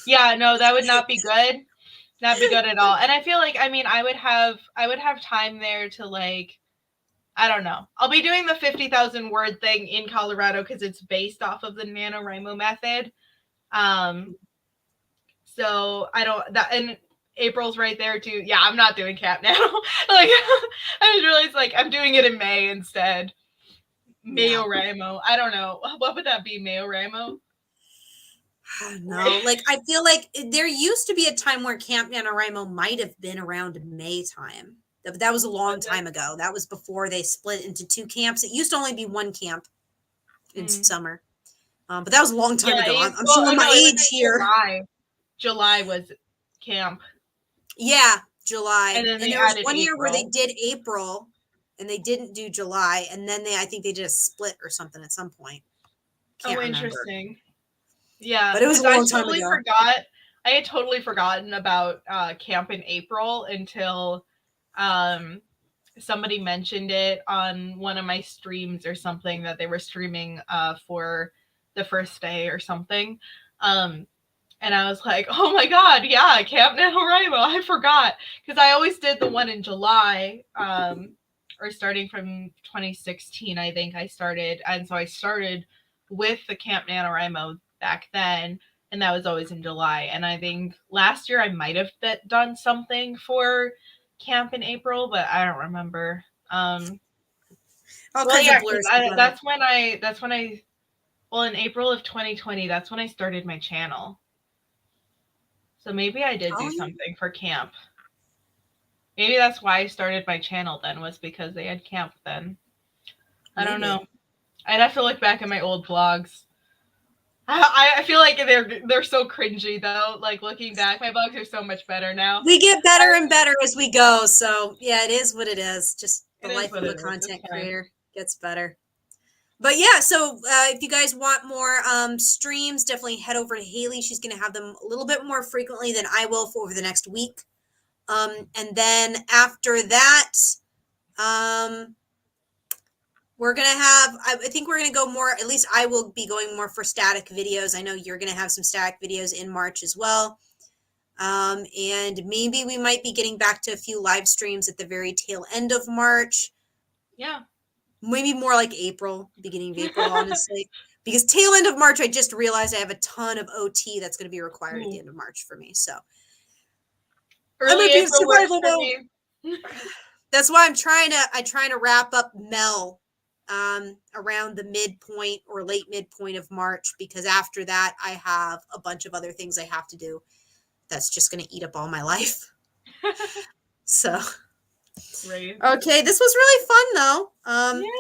Yeah, no, that would not be good. Not be good at all. And I feel like, I mean, I would have time there to, like, I don't know. I'll be doing the 50,000 word thing in Colorado because it's based off of the NaNoWriMo method. So I don't, that, and April's right there too. Yeah, I'm not doing Cap Nano. Like, I just realized, like, I'm doing it in May instead. Mayoramo. I don't know. What would that be, Mayoramo? No, like, I feel like there used to be a time where Camp NaNoWriMo might have been around May time. That was a long time ago. That was before they split into two camps. It used to only be one camp in summer. But that was a long time ago. I'm showing my age here. July was camp. Yeah, July. And then there was one year where they did April and they didn't do July. And then I think they did a split or something at some point. Can't remember. Interesting. Yeah. But it was a long time ago. I had totally forgotten about camp in April until somebody mentioned it on one of my streams or something, that they were streaming for the first day or something. And I was like, oh my God, yeah, Camp NaNoWriMo, I forgot. Because I always did the one in July, or starting from 2016, I think I started. And so I started with the Camp NaNoWriMo back then, and that was always in July. And I think last year I might have done something for camp in April, but I don't remember. That's when I, well, in April of 2020, that's when I started my channel. So maybe I did do something for camp. Maybe that's why I started my channel then, was because they had camp then. I don't know. I'd have to look back at my old vlogs. I feel like they're so cringy though. Like, looking back, my vlogs are so much better now. We get better and better as we go. So yeah, it is what it is. Just the life of a content creator gets better. But yeah, so if you guys want more streams, definitely head over to Haley. She's going to have them a little bit more frequently than I will for over the next week. And then after that, we're going to have, I think we're going to go more, at least I will be going more for static videos. I know you're going to have some static videos in March as well. And maybe we might be getting back to a few live streams at the very tail end of March. Yeah. Maybe more like April, beginning of April, honestly. Because tail end of March, I just realized I have a ton of OT that's going to be required at the end of March for me. So early April works for me. That's why I'm trying to wrap up M.E.L around the midpoint or late midpoint of March, because after that I have a bunch of other things I have to do. That's just going to eat up all my life. So. Right. Okay, this was really fun though.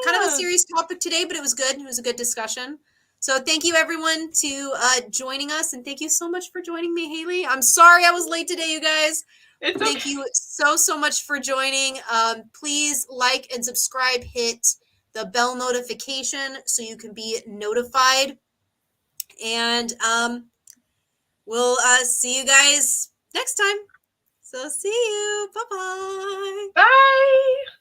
Kind of a serious topic today, but it was good. It was a good discussion. So thank you everyone to joining us, and thank you so much for joining me, Haley. I'm sorry I was late today, you guys. Thank you so much for joining. Please like and subscribe, hit the bell notification so you can be notified. And we'll see you guys next time. So see you. Bye-bye. Bye.